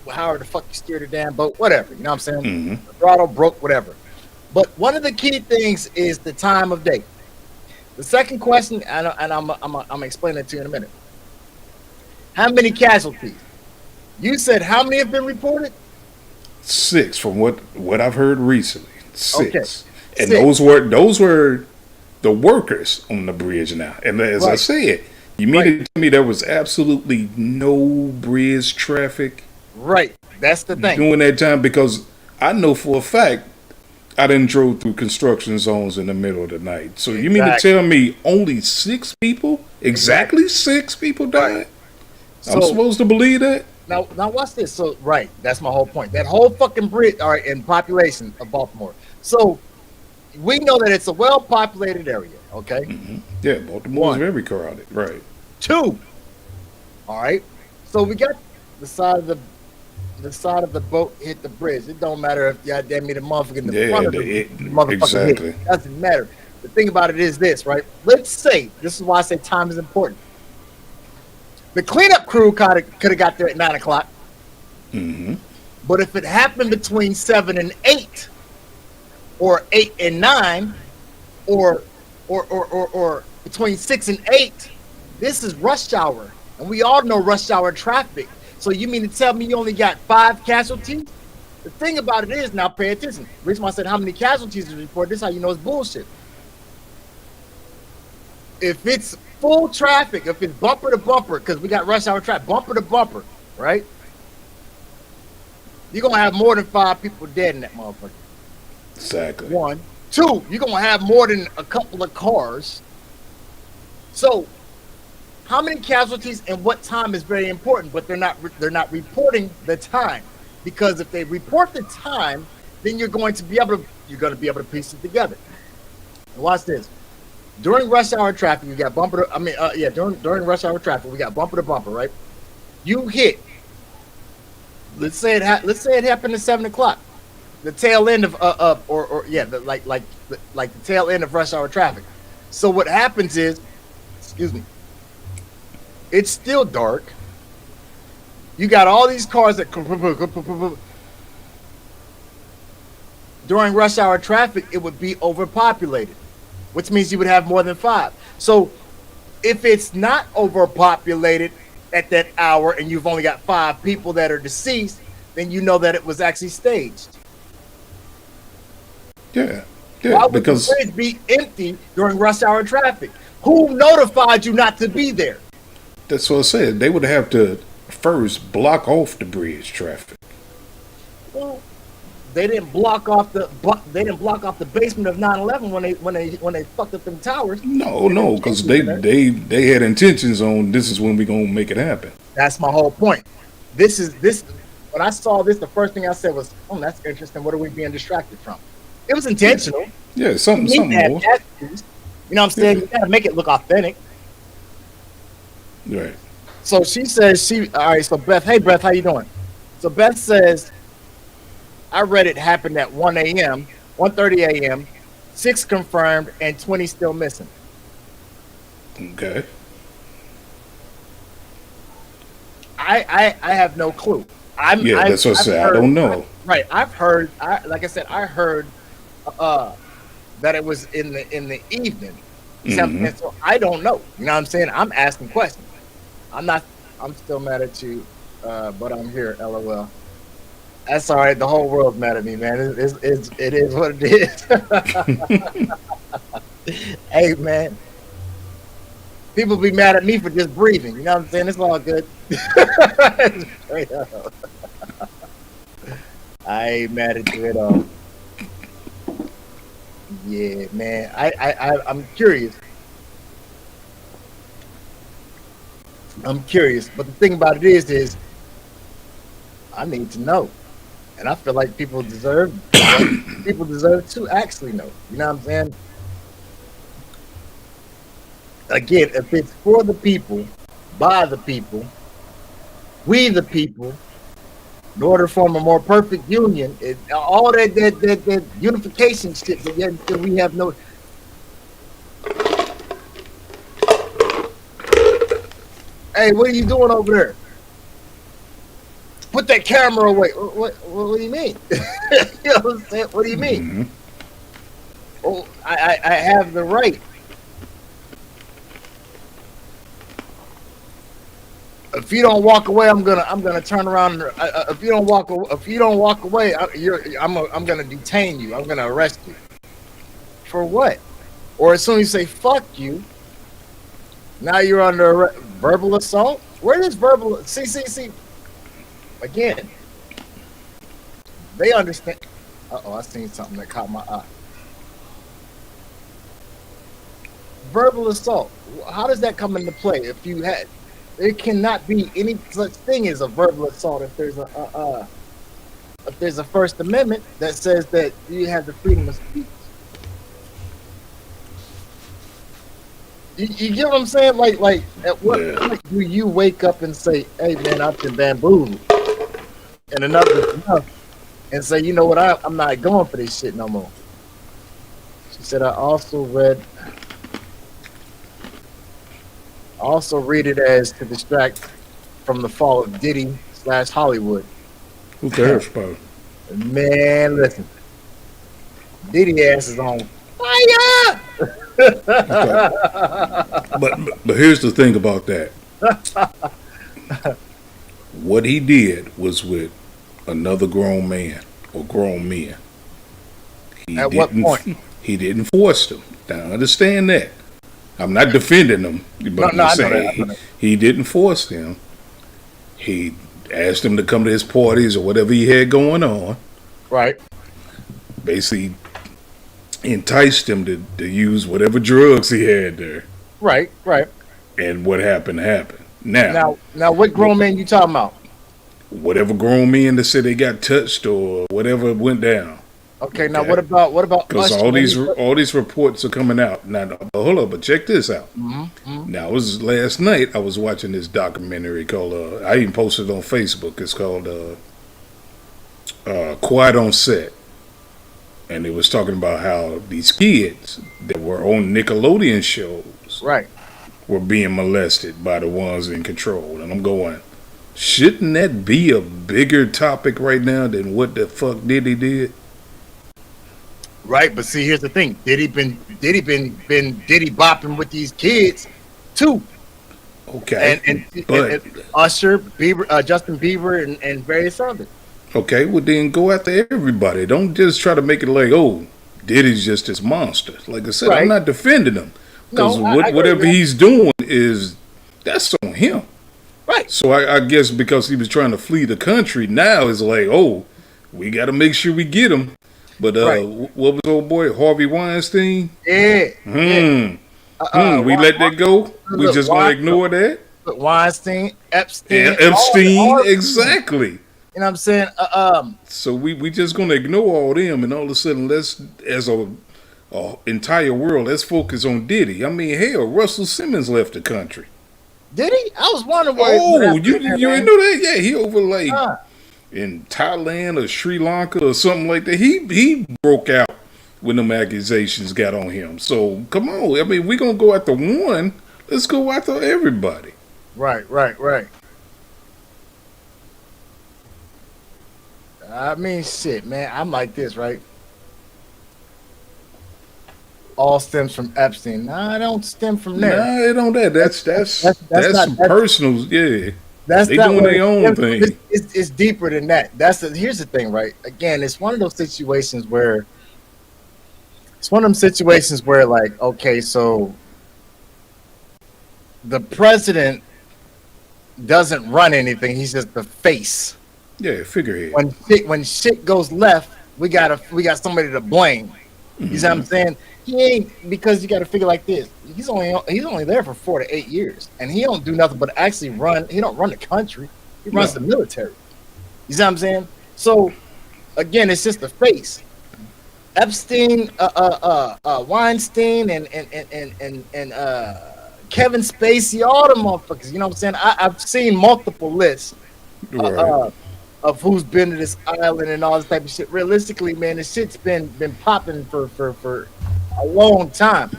[SPEAKER 2] however the fuck you steered a damn boat, whatever. You know what I'm saying?
[SPEAKER 1] Mm-hmm.
[SPEAKER 2] The throttle broke, whatever. But one of the key things is the time of day. The second question, and I'm explaining it to you in a minute. How many casualties? You said how many have been reported?
[SPEAKER 1] 6, from what I've heard recently. 6.
[SPEAKER 2] Okay.
[SPEAKER 1] And
[SPEAKER 2] 6.
[SPEAKER 1] those were the workers on the bridge now. And as I said, you mean to tell me there was absolutely no bridge traffic?
[SPEAKER 2] Right. That's the thing.
[SPEAKER 1] During that time, because I know for a fact I done drove through construction zones in the middle of the night. So you mean to tell me only 6 people? Exactly 6 people died? I'm supposed to believe that?
[SPEAKER 2] Now watch this. So that's my whole point. That whole fucking bridge, all right, in population of Baltimore. So we know that it's a well-populated area. Okay.
[SPEAKER 1] Yeah, Baltimore's
[SPEAKER 2] One.
[SPEAKER 1] very crowded. Right.
[SPEAKER 2] Two. All right. So we got the side of the boat hit the bridge. It don't matter if goddamn me the motherfucker in the
[SPEAKER 1] Yeah,
[SPEAKER 2] front of the motherfucker
[SPEAKER 1] exactly.
[SPEAKER 2] hit. Doesn't matter. The thing about it is this, right? Let's say this is why I say time is important. The cleanup crew could have got there at 9 o'clock.
[SPEAKER 1] Mm-hmm.
[SPEAKER 2] But if it happened between 7 and 8, or 8 and 9, or between 6 and 8, this is rush hour, and we all know rush hour traffic. So you mean to tell me you only got 5 casualties? The thing about it is, now pay attention. The reason why I said how many casualties is reported, this is how you know it's bullshit. If it's full traffic, if it's bumper to bumper, because we got rush hour traffic, bumper to bumper, right? You're gonna have more than 5 people dead in that motherfucker.
[SPEAKER 1] Exactly.
[SPEAKER 2] 1. 2, you're gonna have more than a couple of cars. So, how many casualties and what time is very important, but they're not reporting the time, because if they report the time, then you're going to be able to piece it together. And watch this. During rush hour traffic, you got bumper. During rush hour traffic, we got bumper to bumper, right? You hit. Let's say it happened at 7 o'clock, the tail end of the tail end of rush hour traffic. So what happens is, excuse me, it's still dark. You got all these cars that during rush hour traffic, it would be overpopulated, which means you would have more than 5. So if it's not overpopulated at that hour and you've only got 5 people that are deceased, then you know that it was actually staged.
[SPEAKER 1] Yeah.
[SPEAKER 2] Why
[SPEAKER 1] Yeah.
[SPEAKER 2] would
[SPEAKER 1] Because
[SPEAKER 2] the bridge be empty during rush hour traffic? Who notified you not to be there?
[SPEAKER 1] that's what I said. They would have to first block off the bridge traffic.
[SPEAKER 2] Well, they didn't block off the basement of 9/11 when they fucked up them towers.
[SPEAKER 1] No, because they had intentions on this is when we gonna make it happen.
[SPEAKER 2] That's my whole point. When I saw this, the first thing I said was, "Oh, that's interesting. What are we being distracted from?" It was intentional.
[SPEAKER 1] Yeah, something
[SPEAKER 2] You need to have
[SPEAKER 1] more.
[SPEAKER 2] attitudes. You know what I'm saying? You gotta make it look authentic.
[SPEAKER 1] Right.
[SPEAKER 2] So she says all right, so Beth, hey Beth, how you doing? So Beth says, I read it happened at 1 a.m., 1:30 a.m., 6 confirmed, and 20 still missing.
[SPEAKER 1] Okay.
[SPEAKER 2] I have no clue.
[SPEAKER 1] That's what I said. I don't know.
[SPEAKER 2] Right. I've heard, like I said, I heard that it was in the evening.
[SPEAKER 1] Mhm.
[SPEAKER 2] And so I don't know. You know what I'm saying? I'm asking questions. I'm still mad at you, but I'm here, LOL. That's all right. The whole world's mad at me, man. It is what it is. Hey, man. People be mad at me for just breathing. You know what I'm saying? It's all good. Straight up. I ain't mad at you at all. Yeah, man. I'm curious. I'm curious, but the thing about it is I need to know, and I feel like people deserve to actually know. You know what I'm saying? Again, if it's for the people, by the people, we the people, in order to form a more perfect union, all that unification shit, but yet until we have no. Hey, what are you doing over there? Put that camera away. What do you mean? You know what I'm saying? What do you mean?
[SPEAKER 1] Mhm.
[SPEAKER 2] Oh, I have the right. If you don't walk away, I'm gonna turn around. If you don't walk away, I'm gonna detain you. I'm gonna arrest you. For what? Or as soon as you say "fuck you," now you're under verbal assault. Where does verbal? See. Again, they understand. I seen something that caught my eye. Verbal assault. How does that come into play? If you had, there cannot be any such thing as a verbal assault if there's a First Amendment that says that you have the freedom of speech. You get what I'm saying? Like, at what
[SPEAKER 1] Yeah.
[SPEAKER 2] point do you wake up and say, "Hey, man, I've been bamboozled," and enough is enough, and say, "You know what? I'm not going for this shit no more." She said, I also read it as to distract from the fall of Diddy / Hollywood.
[SPEAKER 1] Who cares about it?
[SPEAKER 2] Man, listen, Diddy ass is on fire.
[SPEAKER 1] But here's the thing about that. What he did was with another grown man or grown men. He
[SPEAKER 2] At what
[SPEAKER 1] didn't.
[SPEAKER 2] point?
[SPEAKER 1] He didn't force them. Now understand that. I'm not defending him, but I'm
[SPEAKER 2] No,
[SPEAKER 1] just
[SPEAKER 2] I know that.
[SPEAKER 1] saying he didn't force them. He asked them to come to his parties or whatever he had going on.
[SPEAKER 2] Right,
[SPEAKER 1] Basically, enticed him to use whatever drugs he had there.
[SPEAKER 2] right.
[SPEAKER 1] And what happened happened. Now,
[SPEAKER 2] Now, what grown man you talking about?
[SPEAKER 1] whatever grown men that said they got touched or whatever went down.
[SPEAKER 2] Okay, now
[SPEAKER 1] Okay.
[SPEAKER 2] what about
[SPEAKER 1] Because
[SPEAKER 2] Usher?
[SPEAKER 1] all these reports are coming out now. Hold up, but check this out. Now, it was last night. I was watching this documentary called. I even posted it on Facebook. It's called "Quiet on Set," and it was talking about how these kids that were on Nickelodeon shows
[SPEAKER 2] Right.
[SPEAKER 1] were being molested by the ones in control. And I'm going, shouldn't that be a bigger topic right now than what the fuck Diddy did?
[SPEAKER 2] Right, but see, here's the thing: Diddy been Diddy bopping with these kids too,
[SPEAKER 1] Okay,
[SPEAKER 2] and
[SPEAKER 1] but
[SPEAKER 2] Usher, Bieber, Justin Bieber, and various others.
[SPEAKER 1] okay, well then go after everybody. Don't just try to make it like, oh, Diddy's just this monster. Like I said,
[SPEAKER 2] Right.
[SPEAKER 1] I'm not defending him because
[SPEAKER 2] No, I agree
[SPEAKER 1] whatever
[SPEAKER 2] with that.
[SPEAKER 1] he's doing is that's on him.
[SPEAKER 2] Right,
[SPEAKER 1] So I guess because he was trying to flee the country, now it's like, oh, we got to make sure we get him. But
[SPEAKER 2] Right.
[SPEAKER 1] what was old boy Harvey Weinstein?
[SPEAKER 2] yeah, yeah.
[SPEAKER 1] We let that go. We
[SPEAKER 2] look,
[SPEAKER 1] just gonna ignore that.
[SPEAKER 2] Weinstein, Epstein,
[SPEAKER 1] And Epstein,
[SPEAKER 2] all-
[SPEAKER 1] exactly.
[SPEAKER 2] You know what I'm saying?
[SPEAKER 1] So we just gonna ignore all them, and all of a sudden, let's as a entire world, let's focus on Diddy. I mean, hell, Russell Simmons left the country.
[SPEAKER 2] Did he? I was wondering why.
[SPEAKER 1] Oh, you didn't know that? Yeah, he over like
[SPEAKER 2] Huh.
[SPEAKER 1] in Thailand or Sri Lanka or something like that. He broke out when them accusations got on him. So come on, I mean, we gonna go after one. Let's go after everybody.
[SPEAKER 2] Right. I mean, shit, man. I'm like this, right? All stems from Epstein. Nah, I don't stem from there.
[SPEAKER 1] Nah, it don't that. That's
[SPEAKER 2] not-
[SPEAKER 1] some
[SPEAKER 2] that's-
[SPEAKER 1] personal. Yeah,
[SPEAKER 2] That's
[SPEAKER 1] they
[SPEAKER 2] not
[SPEAKER 1] doing
[SPEAKER 2] what
[SPEAKER 1] their
[SPEAKER 2] it-
[SPEAKER 1] own
[SPEAKER 2] it's-
[SPEAKER 1] thing.
[SPEAKER 2] It's deeper than that. Here's the thing, right? Again, it's one of those situations where like, okay, so the president doesn't run anything. He's just the face.
[SPEAKER 1] Yeah, figurehead.
[SPEAKER 2] When shit goes left, we got somebody to blame. You see what I'm saying? He ain't, because you got to figure like this. He's only there for 4 to 8 years, and he don't do nothing but actually run. He don't run the country. He runs
[SPEAKER 1] No.
[SPEAKER 2] the military. You see what I'm saying? So again, it's just the face. Epstein, Weinstein, and Kevin Spacey, all the motherfuckers. You know what I'm saying? I've seen multiple lists
[SPEAKER 1] Right.
[SPEAKER 2] of who's been to this island and all this type of shit. Realistically, man, this shit's been popping for a long time.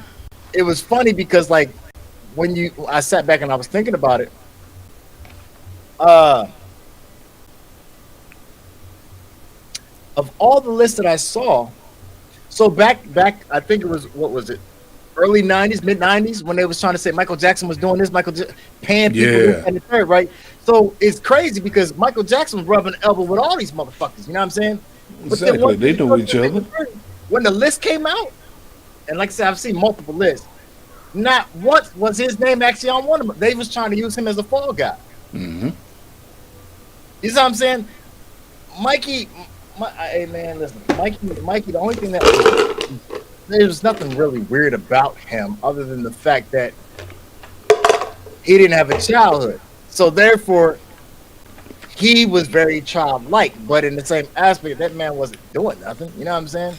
[SPEAKER 2] It was funny because like when I sat back and I was thinking about it. Of all the lists that I saw, so back I think it was, what was it, early 90s, mid 90s, when they was trying to say Michael Jackson was doing this, paying people
[SPEAKER 1] Yeah.
[SPEAKER 2] and the third, right? So it's crazy because Michael Jackson was rubbing elbow with all these motherfuckers. You know what I'm saying? But then
[SPEAKER 1] Exactly. They know each other.
[SPEAKER 2] When the list came out, and like I said, I've seen multiple lists. Not once was his name actually on one of them. They was trying to use him as a fall guy.
[SPEAKER 1] Mm-hmm.
[SPEAKER 2] You see what I'm saying? Hey man, listen, Mikey. The only thing there was nothing really weird about him other than the fact that he didn't have a childhood, so therefore he was very childlike. But in the same aspect, that man wasn't doing nothing. You know what I'm saying?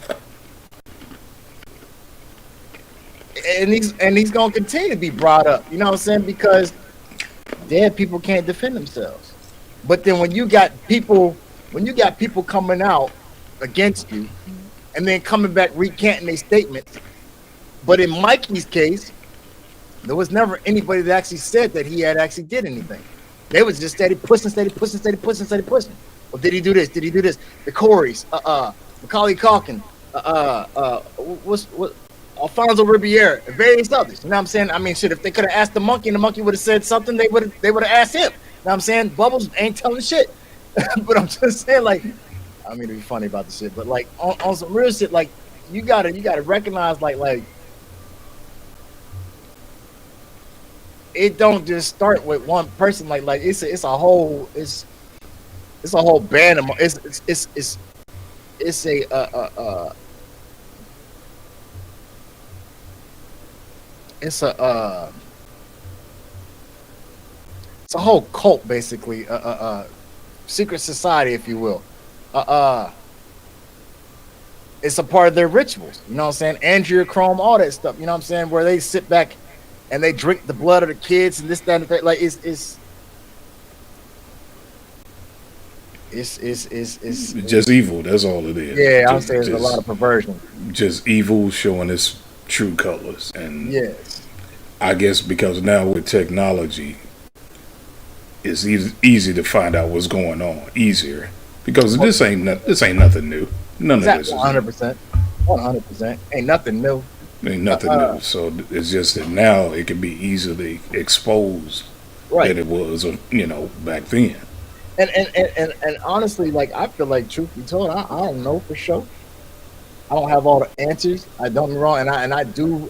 [SPEAKER 2] and he's gonna continue to be brought up. You know what I'm saying? Because dead people can't defend themselves. But then when you got people coming out against you, and then coming back recanting their statements. But in Mikey's case, there was never anybody that actually said that he had actually did anything. They was just steady pushing. Well, did he do this? Did he do this? The Coreys, Macaulay Culkin, what Alfonso Ribeiro, and various others. You know what I'm saying? I mean, shit, if they could have asked the monkey and the monkey would have said something, they would have asked him. You know what I'm saying? Bubbles ain't telling shit. But I'm just saying, like, I mean to be funny about the shit, but like on some real shit, like you gotta recognize like it don't just start with one person. Like it's a whole band of it's a whole cult basically, secret society, if you will. It's a part of their rituals, you know what I'm saying? Angiochrome, all that stuff, you know what I'm saying? Where they sit back and they drink the blood of the kids and this, that, and that. Like it's
[SPEAKER 1] just evil. That's all it is.
[SPEAKER 2] Yeah, I'm saying there's a lot of perversion.
[SPEAKER 1] Just evil showing its true colors, and
[SPEAKER 2] yes,
[SPEAKER 1] I guess because now with technology, it's easy to find out what's going on easier. Because this ain't nothing new. None of this is
[SPEAKER 2] 100%. Ain't nothing new.
[SPEAKER 1] Ain't nothing new. So it's just that now it can be easily exposed than it was, back then.
[SPEAKER 2] And honestly, like I feel like, truth be told, I don't know for sure. I don't have all the answers. I don't get me wrong, and I do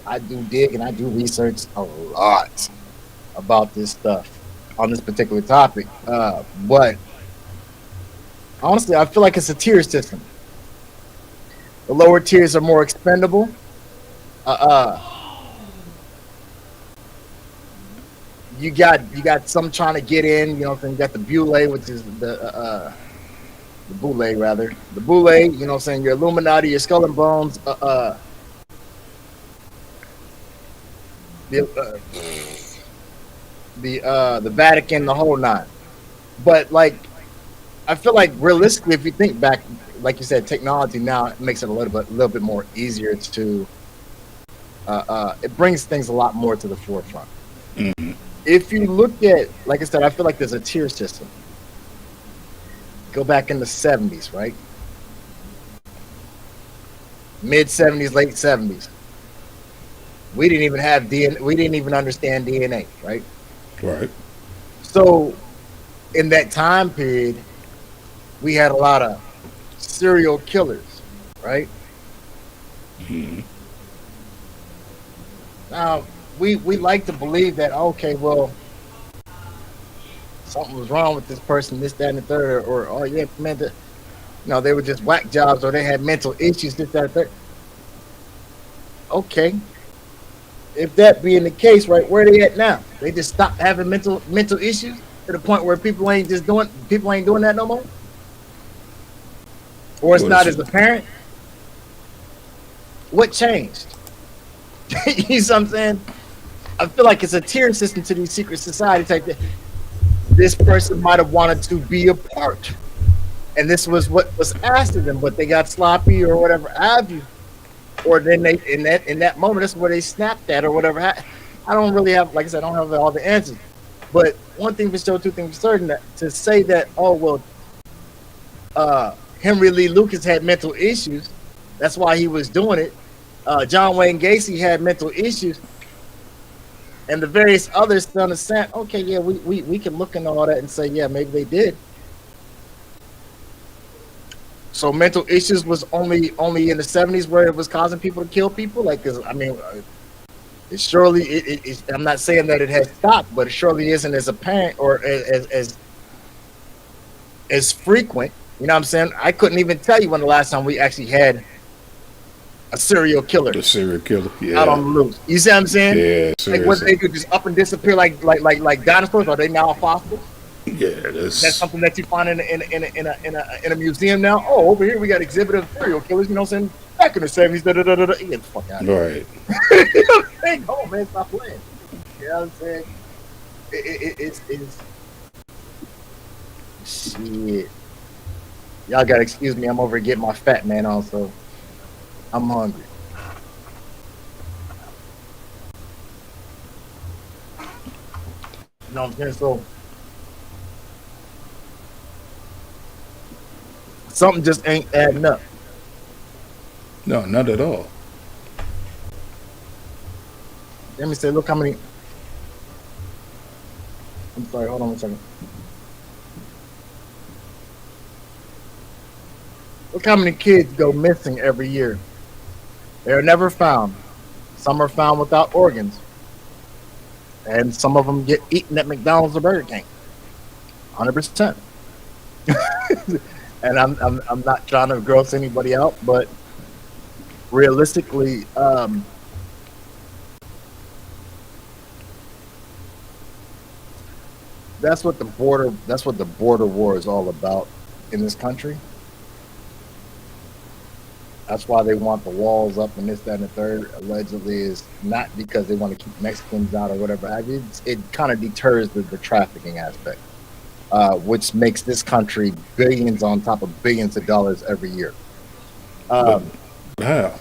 [SPEAKER 2] dig and I do research a lot about this stuff on this particular topic. But honestly, I feel like it's a tier system. The lower tiers are more expendable. You got some trying to get in. You know, you got the Boule, which is the Boule rather. The Boule. You know what I'm saying? Your Illuminati, your Skull and Bones. The Vatican, the whole nine. But like, I feel like realistically, if you think back, like you said, technology now makes it a little bit more easier to. It brings things a lot more to the forefront.
[SPEAKER 1] Mm-hmm.
[SPEAKER 2] If you look at, like I said, I feel like there's a tier system. Go back in the 70s, right? Mid 70s, late 70s. We didn't even have DNA. We didn't even understand DNA, right?
[SPEAKER 1] Right.
[SPEAKER 2] So, in that time period, we had a lot of serial killers, right?
[SPEAKER 1] Mm-hmm.
[SPEAKER 2] Now, we like to believe that, okay, well, something was wrong with this person, this, that, and the third, or oh yeah, man, they were just whack jobs, or they had mental issues, this, that, and the third. Okay. If that being the case, right, where are they at now? They just stopped having mental issues to the point where people ain't doing that no more? Or it's not as apparent? What changed? You know what I'm saying? I feel like it's a tier system to these secret society type thing. This person might have wanted to be a part, and this was what was asked of them, but they got sloppy or whatever have you, or then they in that moment that's where they snapped at or whatever. I don't really have, like I said, I don't have all the answers. But one thing for sure, two things for certain, that to say that Henry Lee Lucas had mental issues, that's why he was doing it. John Wayne Gacy had mental issues, and the various others to understand, okay, yeah, we can look into all that and say, yeah, maybe they did. So mental issues was only in the 70s where it was causing people to kill people? Like, cause I mean, it surely, I'm not saying that it has stopped, but it surely isn't as apparent or as frequent. You know what I'm saying? I couldn't even tell you when the last time we actually had a serial killer.
[SPEAKER 1] The serial killer, yeah.
[SPEAKER 2] Out on the loose. You see what I'm saying?
[SPEAKER 1] Yeah, seriously.
[SPEAKER 2] Like, what they could just up and disappear like dinosaurs? Are they now fossils?
[SPEAKER 1] Yeah,
[SPEAKER 2] that's something that you find in a museum now. Oh, over here we got exhibit of serial killers. You know what I'm saying? back in the 70s. Da, da, da, da, da. Get the fuck out of here.
[SPEAKER 1] Right.
[SPEAKER 2] You know what I'm saying? Come on, man, stop playing. You know what I'm saying? It's shit. Y'all gotta excuse me. I'm over here getting my fat man on, so I'm hungry. You know what I'm saying? So something just ain't adding up.
[SPEAKER 1] No, not at all.
[SPEAKER 2] Let me say, look how many. I'm sorry, hold on a second. Look how many kids go missing every year. They're never found. Some are found without organs. And some of them get eaten at McDonald's or Burger King. 100%. And I'm not trying to gross anybody out, but realistically, that's what the border war is all about in this country. That's why they want the walls up and this, that, and the third. Allegedly, is not because they want to keep Mexicans out or whatever have you. It kind of deters the trafficking aspect, which makes this country billions on top of billions of dollars every year.
[SPEAKER 1] But how?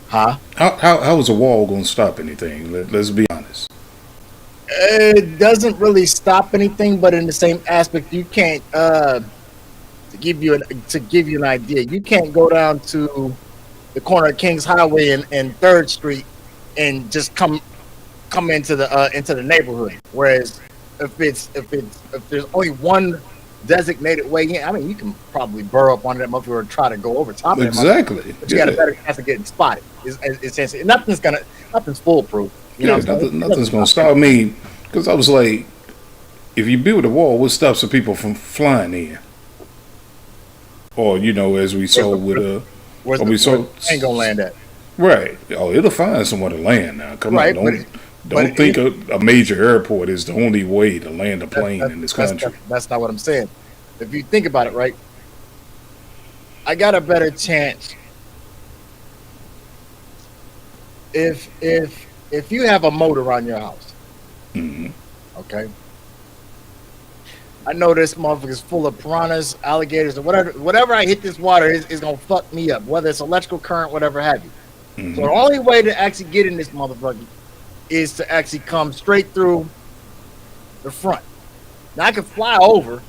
[SPEAKER 2] Huh?
[SPEAKER 1] How is a wall going to stop anything? Let's be honest.
[SPEAKER 2] It doesn't really stop anything, but in the same aspect, you can't. To give you an idea, you can't go down to the corner of Kings Highway and Third Street and just come into the neighborhood. Whereas if there's only one designated way in, I mean, you can probably burrow up under that motherfucker or try to go over top of it.
[SPEAKER 1] Exactly.
[SPEAKER 2] But you got a better chance of getting spotted. Essentially, nothing's foolproof. You know,
[SPEAKER 1] nothing's going to stop me. Because I was like, if you build a wall, what stops the people from flying in? Or, you know, as we saw with
[SPEAKER 2] where's the plane gonna land at?
[SPEAKER 1] Right. Oh, it'll find somewhere to land now. Come on, don't think a major airport is the only way to land a plane in this country.
[SPEAKER 2] That's not what I'm saying. If you think about it, right? I got a better chance if you have a moat around your house.
[SPEAKER 1] Mm-hmm.
[SPEAKER 2] Okay. I know this motherfucker is full of piranhas, alligators, or whatever I hit this water is gonna fuck me up, whether it's electrical current, whatever have you.
[SPEAKER 1] Mm-hmm.
[SPEAKER 2] So the only way to actually get in this motherfucker is to actually come straight through the front. Now I can fly over,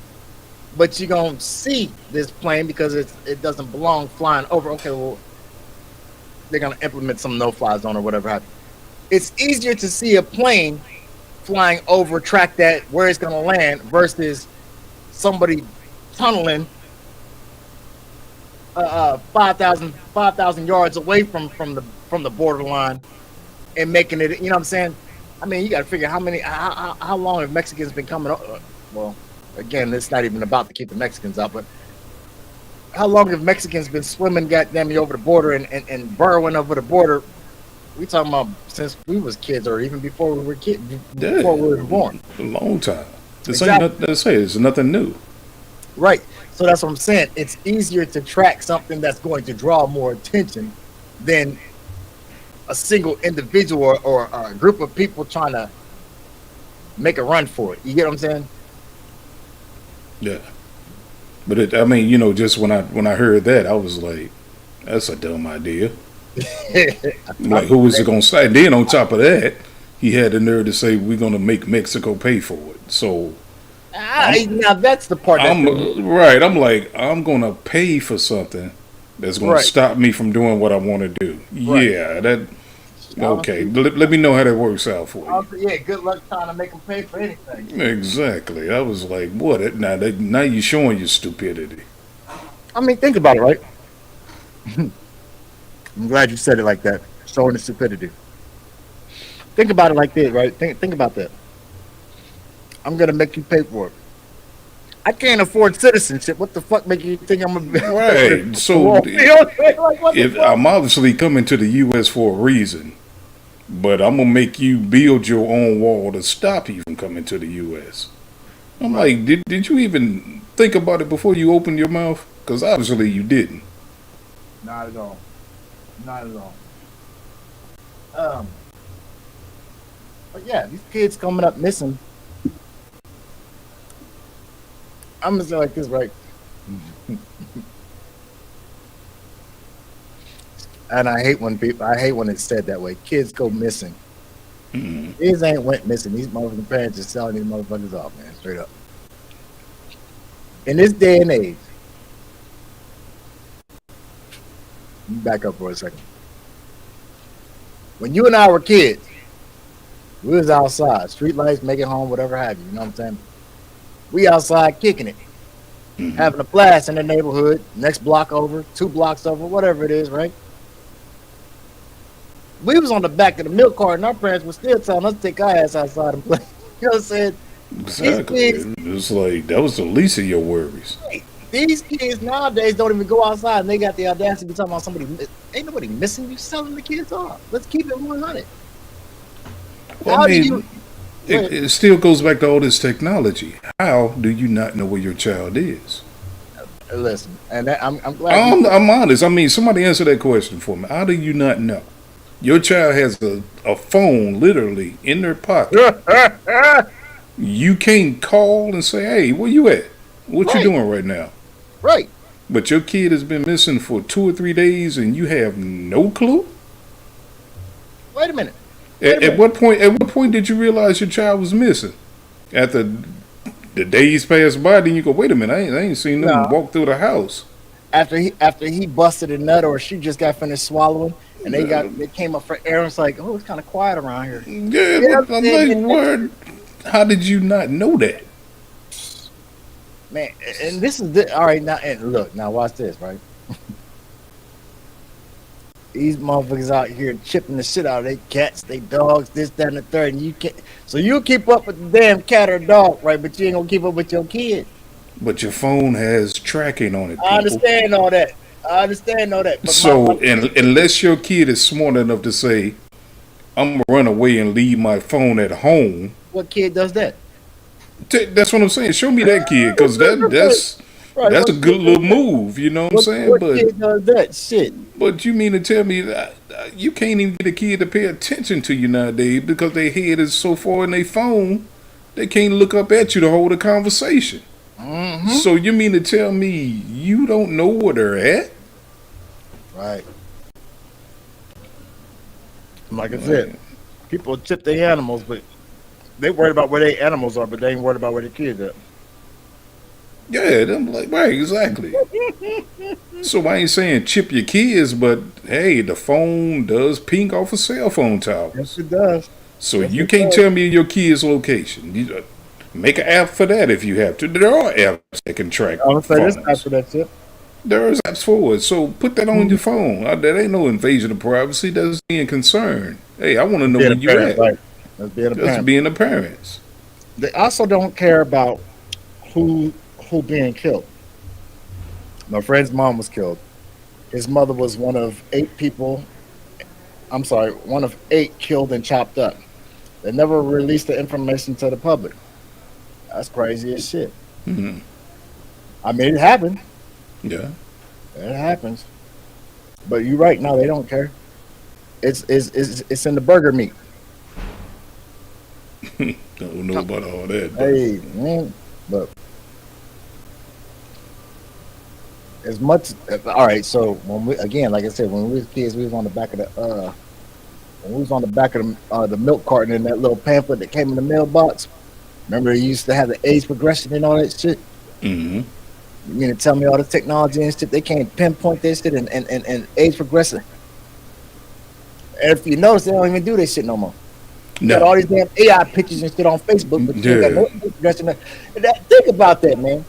[SPEAKER 2] but you're gonna see this plane because it doesn't belong flying over. Okay, well, they're gonna implement some no-fly zone or whatever have you. It's easier to see a plane flying over, track that where it's gonna land versus somebody tunneling 5,000 yards away from the borderline and making it. You know what I'm saying? I mean, you got to figure how long have Mexicans been coming? Well, again, it's not even about to keep the Mexicans out, but how long have Mexicans been swimming goddamn me over the border and burrowing over the border? We talking about since we was kids, or even before we were kids, before we were born.
[SPEAKER 1] A long time. This
[SPEAKER 2] Exactly.
[SPEAKER 1] ain't nothing to say. It's nothing new.
[SPEAKER 2] Right. So that's what I'm saying. It's easier to track something that's going to draw more attention than a single individual or a group of people trying to make a run for it. You get what I'm saying?
[SPEAKER 1] Yeah. But I mean, you know, just when I heard that, I was like, that's a dumb idea. Like, who is it going to stop? And then on top of that, he had the nerve to say we're going to make Mexico pay for it. So
[SPEAKER 2] now that's the part.
[SPEAKER 1] Right. I'm like, I'm going to pay for something that's going to stop me from doing what I want to do. Right. Yeah. That. Okay. Let me know how that works out for you.
[SPEAKER 2] Yeah. Good luck trying to make them pay for anything.
[SPEAKER 1] Exactly. I was like, what? Now you're showing your stupidity.
[SPEAKER 2] I mean, think about it, right? I'm glad you said it like that. Showing the stupidity. Think about it like this, right? Think about that. I'm gonna make you pay for it. I can't afford citizenship. What the fuck make you think I'm gonna
[SPEAKER 1] right? So if I'm obviously coming to the U.S. for a reason, but I'm gonna make you build your own wall to stop you from coming to the U.S. I'm like, did you even think about it before you opened your mouth? Because obviously you didn't.
[SPEAKER 2] Not at all. Not at all. Um, but yeah, these kids coming up missing. I'm gonna say like this, right? And I hate when it's said that way. Kids go missing.
[SPEAKER 1] Mm-hmm.
[SPEAKER 2] Kids ain't went missing. These motherfucking parents are selling these motherfuckers off, man. Straight up. In this day and age, let me back up for a second. When you and I were kids, we was outside, street lights, making home, whatever have you. You know what I'm saying? We outside kicking it,
[SPEAKER 1] Mm-hmm.
[SPEAKER 2] having a blast in the neighborhood. Next block over, 2 blocks over, whatever it is, right? We was on the back of the milk cart, and our parents were still telling us to take our ass outside and play. You know what I'm saying?
[SPEAKER 1] Exactly. It's like that was the least of your worries.
[SPEAKER 2] These kids nowadays don't even go outside, and they got the audacity to be talking about somebody. Ain't nobody missing you, selling the kids off. Let's keep it 100.
[SPEAKER 1] Well,
[SPEAKER 2] How
[SPEAKER 1] I
[SPEAKER 2] do
[SPEAKER 1] mean,
[SPEAKER 2] you?
[SPEAKER 1] it still goes back to all this technology. How do you not know where your child is?
[SPEAKER 2] Listen, and I'm glad.
[SPEAKER 1] I'm honest. I mean, somebody answer that question for me. How do you not know? Your child has a phone literally in their pocket. You can't call and say, "Hey, where you at? What you
[SPEAKER 2] Right.
[SPEAKER 1] doing right now?"
[SPEAKER 2] Right.
[SPEAKER 1] But your kid has been missing for 2 or 3 days, and you have no clue.
[SPEAKER 2] Wait a minute.
[SPEAKER 1] At what point? At what point did you realize your child was missing? After the days passed by, then you go, "Wait a minute, I ain't seen them
[SPEAKER 2] No.
[SPEAKER 1] walk through the house."
[SPEAKER 2] After he busted a nut, or she just got finished swallowing, and they came up for air, and it's like, oh, it's kind of quiet around here.
[SPEAKER 1] Yeah,
[SPEAKER 2] Yeah,
[SPEAKER 1] but I'm like, word. How did you not know that?
[SPEAKER 2] man. And this is all right now. And look, now watch this, right? These motherfuckers out here chipping the shit out of their cats, they dogs, this, that, and the third. And you can't. So you keep up with the damn cat or dog, right? But you ain't gonna keep up with your kid.
[SPEAKER 1] But your phone has tracking on it,
[SPEAKER 2] I
[SPEAKER 1] people.
[SPEAKER 2] understand all that. But
[SPEAKER 1] So, unless your kid is smart enough to say, "I'm gonna run away and leave my phone at home,"
[SPEAKER 2] what kid does that?
[SPEAKER 1] that's what I'm saying. Show me that kid, because that's
[SPEAKER 2] Right,
[SPEAKER 1] that's a
[SPEAKER 2] what
[SPEAKER 1] good
[SPEAKER 2] kid
[SPEAKER 1] little
[SPEAKER 2] does that?
[SPEAKER 1] move. You know what I'm
[SPEAKER 2] What,
[SPEAKER 1] saying?
[SPEAKER 2] what
[SPEAKER 1] But
[SPEAKER 2] kid does that? Shit.
[SPEAKER 1] but you mean to tell me that you can't even get a kid to pay attention to you nowadays because their head is so far in their phone, they can't look up at you to hold a conversation.
[SPEAKER 2] Mm-hmm.
[SPEAKER 1] So you mean to tell me you don't know where they're at?
[SPEAKER 2] Right. Like I said, people tip their animals, but they worried about where their animals are, but they ain't worried about where their kids are.
[SPEAKER 1] Yeah, I'm like, right, exactly. So I ain't saying chip your kids, but hey, the phone does ping off of cell phone
[SPEAKER 2] Yes,
[SPEAKER 1] towers.
[SPEAKER 2] it does.
[SPEAKER 1] So
[SPEAKER 2] Yes,
[SPEAKER 1] you
[SPEAKER 2] it
[SPEAKER 1] can't
[SPEAKER 2] does.
[SPEAKER 1] tell me your kid's location. You make an app for that if you have to. There are apps that can track
[SPEAKER 2] I'm gonna say this
[SPEAKER 1] phones.
[SPEAKER 2] after that tip.
[SPEAKER 1] There's apps for it. So put that on your phone. That ain't no invasion of privacy. That's being concerned. Hey, I want to know
[SPEAKER 2] Being
[SPEAKER 1] where
[SPEAKER 2] a
[SPEAKER 1] you
[SPEAKER 2] parent,
[SPEAKER 1] at.
[SPEAKER 2] right? That's being a
[SPEAKER 1] Just
[SPEAKER 2] parent.
[SPEAKER 1] being the parents.
[SPEAKER 2] They also don't care about who being killed. My friend's mom was killed. His mother was one of 8 people. I'm sorry, one of 8 killed and chopped up. They never released the information to the public. That's crazy as shit.
[SPEAKER 1] Hmm.
[SPEAKER 2] I mean, it happened.
[SPEAKER 1] Yeah.
[SPEAKER 2] It happens. But you're right. No, they don't care. It's in the burger meat.
[SPEAKER 1] Don't know about all that. But
[SPEAKER 2] Hey, man. But as much. All right. So when we again, like I said, when we was kids, we was on the back of the when we was on the back of the milk carton in that little pamphlet that came in the mailbox. Remember, you used to have the age progression and all that shit.
[SPEAKER 1] hmm
[SPEAKER 2] You mean to tell me all the technology and shit, they can't pinpoint this shit and age progression. And if you notice, they don't even do this shit no more. You got all
[SPEAKER 1] no.
[SPEAKER 2] these damn AI pictures and shit on Facebook, but you ain't got
[SPEAKER 1] Yeah.
[SPEAKER 2] no age progression. Think about that, man.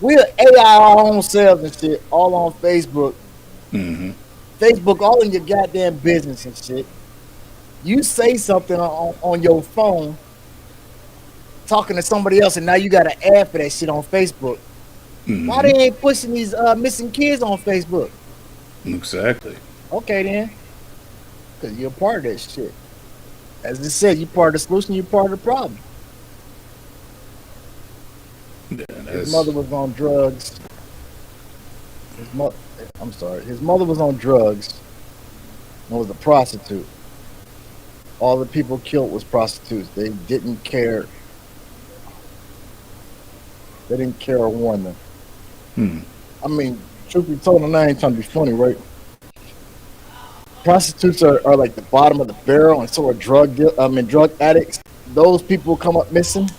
[SPEAKER 2] We're AI our own selves and shit, all on Facebook.
[SPEAKER 1] hmm
[SPEAKER 2] Facebook, all in your goddamn business and shit. You say something on your phone, talking to somebody else, and now you got an ad for that shit on Facebook. Why they
[SPEAKER 1] hmm
[SPEAKER 2] ain't pushing these missing kids on Facebook?
[SPEAKER 1] Exactly.
[SPEAKER 2] Okay, then. Because you're a part of that shit. As I said, you're part of the solution, you're part of the problem.
[SPEAKER 1] Yeah,
[SPEAKER 2] His mother was on drugs. I'm sorry. His mother was on drugs. It was a prostitute. All the people killed was prostitutes. They didn't care. They didn't care or warn them.
[SPEAKER 1] Hmm.
[SPEAKER 2] I mean, truth be told, and I ain't trying to be funny, right? Prostitutes are like the bottom of the barrel, and so are drug addicts. Those people come up missing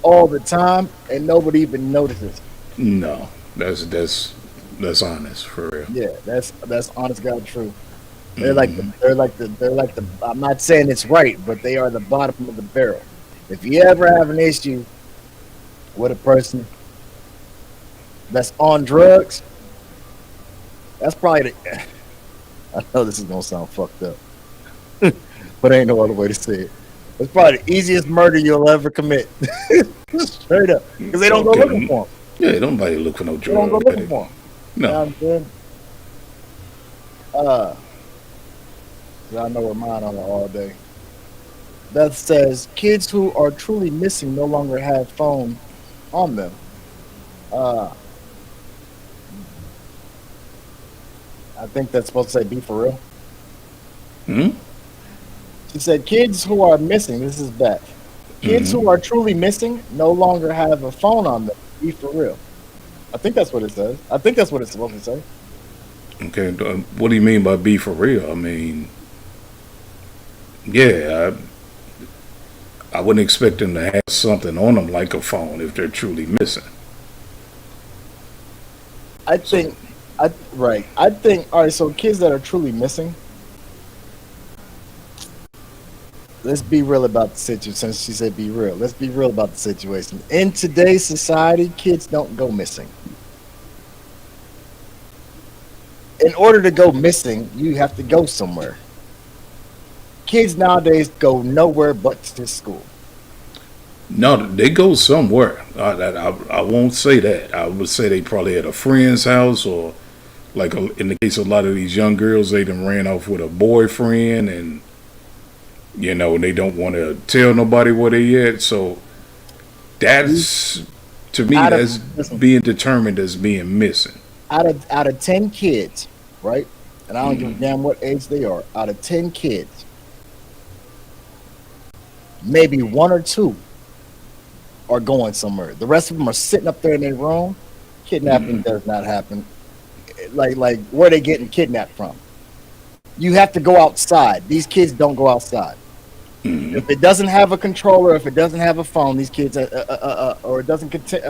[SPEAKER 2] all the time, and nobody even notices.
[SPEAKER 1] No, that's honest for real.
[SPEAKER 2] Yeah, that's honest God truth.
[SPEAKER 1] Hmm.
[SPEAKER 2] They're like the. I'm not saying it's right, but they are the bottom of the barrel. If you ever have an issue with a person that's on drugs, that's probably the. I know this is gonna sound fucked up, but ain't no other way to say it. It's probably the easiest murder you'll ever commit, straight up, because they don't go looking
[SPEAKER 1] Okay.
[SPEAKER 2] for them.
[SPEAKER 1] Yeah, nobody look for no
[SPEAKER 2] They don't go
[SPEAKER 1] drug
[SPEAKER 2] looking
[SPEAKER 1] addict.
[SPEAKER 2] for them. You know
[SPEAKER 1] No.
[SPEAKER 2] what I'm saying? Uh, 'Cause I know we're mine on it all day. That says kids who are truly missing no longer have phone on them. Uh, I think that's supposed to say be for real.
[SPEAKER 1] Hmm.
[SPEAKER 2] She said kids who are missing. This is Beth. Kids
[SPEAKER 1] Hmm.
[SPEAKER 2] who are truly missing no longer have a phone on them. Be for real. I think that's what it says. I think that's what it's supposed to say.
[SPEAKER 1] Okay. What do you mean by be for real? I mean, yeah, I wouldn't expect them to have something on them like a phone if they're truly missing.
[SPEAKER 2] I
[SPEAKER 1] So,
[SPEAKER 2] think. I right. I think. All right. So kids that are truly missing. Let's be real about the situation. Since she said be real, let's be real about the situation. In today's society, kids don't go missing. In order to go missing, you have to go somewhere. Kids nowadays go nowhere but to school.
[SPEAKER 1] no, they go somewhere. I won't say that. I would say they probably at a friend's house or like in the case of a lot of these young girls, they done ran off with a boyfriend and they don't want to tell nobody where they at. So
[SPEAKER 2] You
[SPEAKER 1] that's to me
[SPEAKER 2] out of
[SPEAKER 1] that's
[SPEAKER 2] listen,
[SPEAKER 1] being determined as being missing.
[SPEAKER 2] out of 10 kids, right? And I don't give a damn what age they are. Out of 10 kids, maybe one or two are going somewhere. The rest of them are sitting up there in their room. Kidnapping does not happen. Like where are they getting kidnapped from? You have to go outside. These kids don't go outside.
[SPEAKER 1] Hmm.
[SPEAKER 2] If it doesn't have a controller, if it doesn't have a phone, these kids, or it doesn't contain,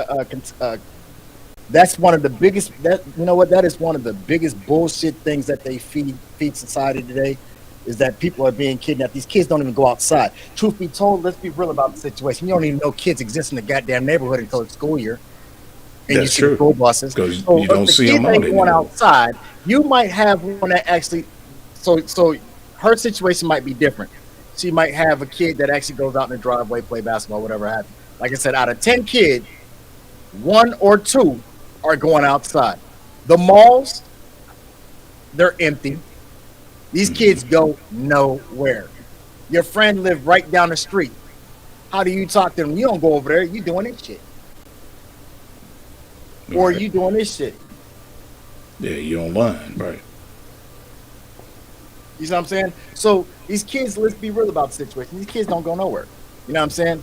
[SPEAKER 2] that's one of the biggest. That you know what? That is one of the biggest bullshit things that they feed society today. Is that people are being kidnapped? These kids don't even go outside. Truth be told, let's be real about the situation. You don't even know kids exist in the goddamn neighborhood until it's school year, and you
[SPEAKER 1] That's
[SPEAKER 2] see the
[SPEAKER 1] true
[SPEAKER 2] school buses.
[SPEAKER 1] because
[SPEAKER 2] So
[SPEAKER 1] you
[SPEAKER 2] if
[SPEAKER 1] don't
[SPEAKER 2] the
[SPEAKER 1] see
[SPEAKER 2] kids
[SPEAKER 1] them out
[SPEAKER 2] ain't going
[SPEAKER 1] anymore.
[SPEAKER 2] outside, you might have one that actually. So her situation might be different. She might have a kid that actually goes out in the driveway, play basketball, whatever happens. Like I said, out of 10 kids, one or two are going outside. The malls, they're empty. These kids go nowhere. Your friend live right down the street. How do you talk to them? You don't go over there. You doing this shit, or
[SPEAKER 1] Right?
[SPEAKER 2] you doing this shit.
[SPEAKER 1] Yeah, you online, right?
[SPEAKER 2] You know what I'm saying? So these kids, let's be real about the situation. These kids don't go nowhere. You know what I'm saying?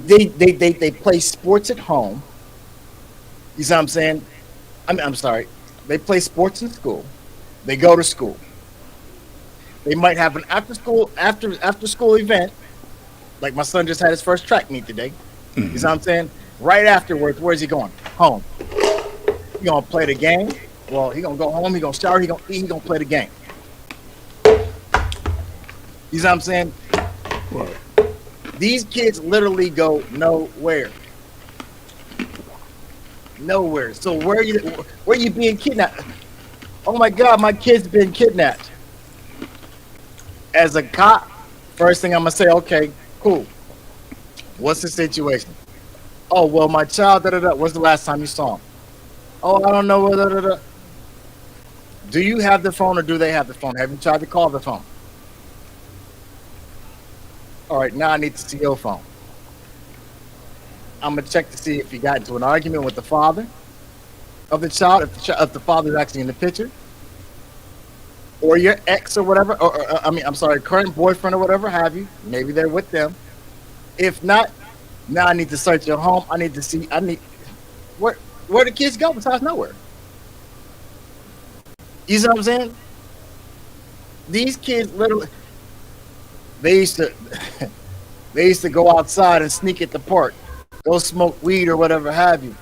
[SPEAKER 2] They play sports at home. You see what I'm saying? I'm sorry. They play sports in school. They go to school. They might have an after school event. Like my son just had his first track meet today. You see what I'm saying? Right afterwards, where's he going? Home. He gonna play the game. Well, he gonna go home. He gonna shower. He gonna eat. He gonna play the game. You see what I'm saying?
[SPEAKER 1] Right.
[SPEAKER 2] These kids literally go nowhere. Nowhere. So where you being kidnapped? Oh my God, my kid's been kidnapped. As a cop, first thing I'm gonna say, okay, cool. What's the situation? Oh well, my child. Da, da, da. When's the last time you saw him? Oh, I don't know. Da, da, da. Do you have the phone or do they have the phone? Have you tried to call the phone? All right, now I need to see your phone. I'm gonna check to see if you got into an argument with the father of the child, if the father is actually in the picture. or your ex or whatever, or I mean, I'm sorry, current boyfriend or whatever have you. Maybe they're with them. If not, now I need to search your home. I need to see. I need where the kids go besides nowhere. You see what I'm saying? These kids literally they used to they used to go outside and sneak at the park, go smoke weed or whatever have you.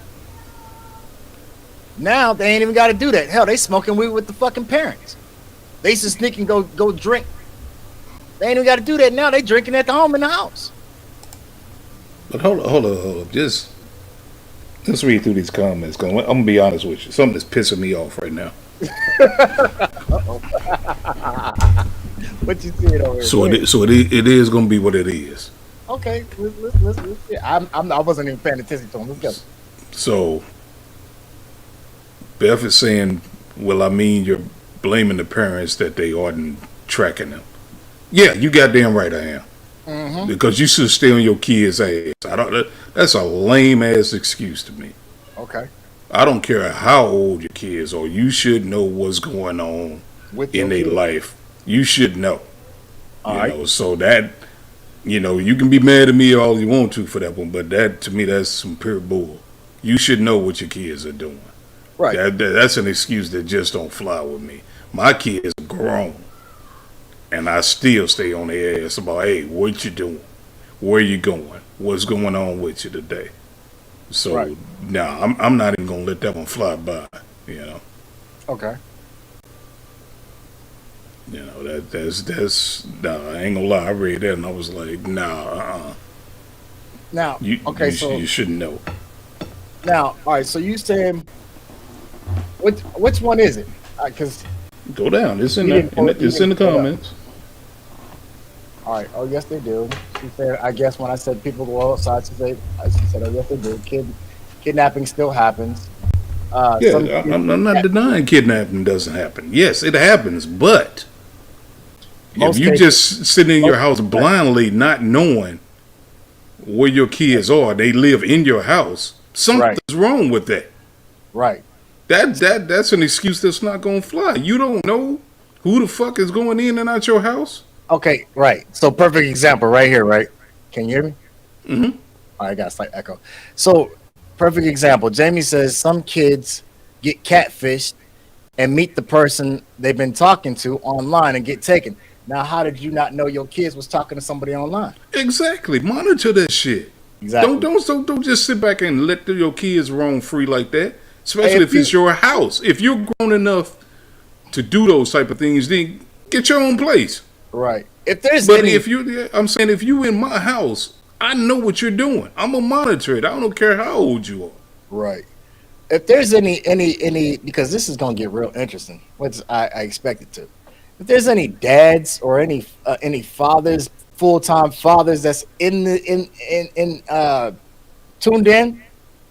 [SPEAKER 2] Now they ain't even got to do that. Hell, they smoking weed with the fucking parents. They used to sneak and go drink. They ain't even got to do that now. They drinking at the home in the house.
[SPEAKER 1] But hold on. Just let's read through these comments. I'm gonna be honest with you. Something that's pissing me off right now.
[SPEAKER 2] What you see it over here?
[SPEAKER 1] It is gonna be what it is.
[SPEAKER 2] Okay, let's yeah, I wasn't even paying attention to him. Let's go.
[SPEAKER 1] So Beth is saying, well, I mean, you're blaming the parents that they aren't tracking them. Yeah, you goddamn right I am.
[SPEAKER 2] Mm-hmm.
[SPEAKER 1] Because you should stay on your kids' ass. That's a lame ass excuse to me.
[SPEAKER 2] Okay.
[SPEAKER 1] I don't care how old your kids are. You should know what's going on
[SPEAKER 2] With
[SPEAKER 1] in
[SPEAKER 2] your
[SPEAKER 1] their
[SPEAKER 2] kids.
[SPEAKER 1] life. You should know.
[SPEAKER 2] All
[SPEAKER 1] You
[SPEAKER 2] right.
[SPEAKER 1] know, so that, you can be mad at me all you want to for that one, but that, to me, that's some pure bull. You should know what your kids are doing.
[SPEAKER 2] Right.
[SPEAKER 1] That's an excuse that just don't fly with me. My kids are grown, and I still stay on their ass about, hey, what you doing? Where you going? What's going on with you today? So,
[SPEAKER 2] Right.
[SPEAKER 1] I'm not even going to let that one fly by,
[SPEAKER 2] Okay.
[SPEAKER 1] That's I ain't gonna lie. I read that and I was like, nah,
[SPEAKER 2] Now,
[SPEAKER 1] you
[SPEAKER 2] okay,
[SPEAKER 1] you,
[SPEAKER 2] so
[SPEAKER 1] you shouldn't know.
[SPEAKER 2] now, all right. So you saying which one is it? Because
[SPEAKER 1] Go down. It's in
[SPEAKER 2] You
[SPEAKER 1] there.
[SPEAKER 2] didn't pull it- you
[SPEAKER 1] It's in the
[SPEAKER 2] didn't pull it up.
[SPEAKER 1] comments.
[SPEAKER 2] all right. Oh yes, they do. She said. I guess when I said people go outside, she said, oh yes, they do. Kidnapping still happens.
[SPEAKER 1] Yeah,
[SPEAKER 2] Some
[SPEAKER 1] I'm not denying kidnapping doesn't happen. Yes, it happens, but
[SPEAKER 2] Most
[SPEAKER 1] if you
[SPEAKER 2] cases-
[SPEAKER 1] just sitting in your house blindly, not knowing where your kids are, they live in your house. Something's wrong with that.
[SPEAKER 2] right.
[SPEAKER 1] That's an excuse that's not gonna fly. You don't know who the fuck is going in and out your house.
[SPEAKER 2] Okay, right. So perfect example right here, right? Can you hear me?
[SPEAKER 1] Mm-hmm.
[SPEAKER 2] All right, I got a slight echo. So perfect example. Jamie says some kids get catfished and meet the person they've been talking to online and get taken. Now, how did you not know your kids was talking to somebody online?
[SPEAKER 1] Exactly. Monitor that shit.
[SPEAKER 2] Exactly.
[SPEAKER 1] Don't just sit back and let your kids roam free like that. Especially
[SPEAKER 2] Hey,
[SPEAKER 1] if it's your house. If you're grown enough to do those type of things, then get your own place.
[SPEAKER 2] Right. If there's
[SPEAKER 1] But
[SPEAKER 2] any,
[SPEAKER 1] I'm saying if you in my house, I know what you're doing. I'm gonna monitor it. I don't care how old you are.
[SPEAKER 2] right. If there's any, because this is gonna get real interesting, which I expect it to. If there's any dads or any fathers, full time fathers that's in tuned in,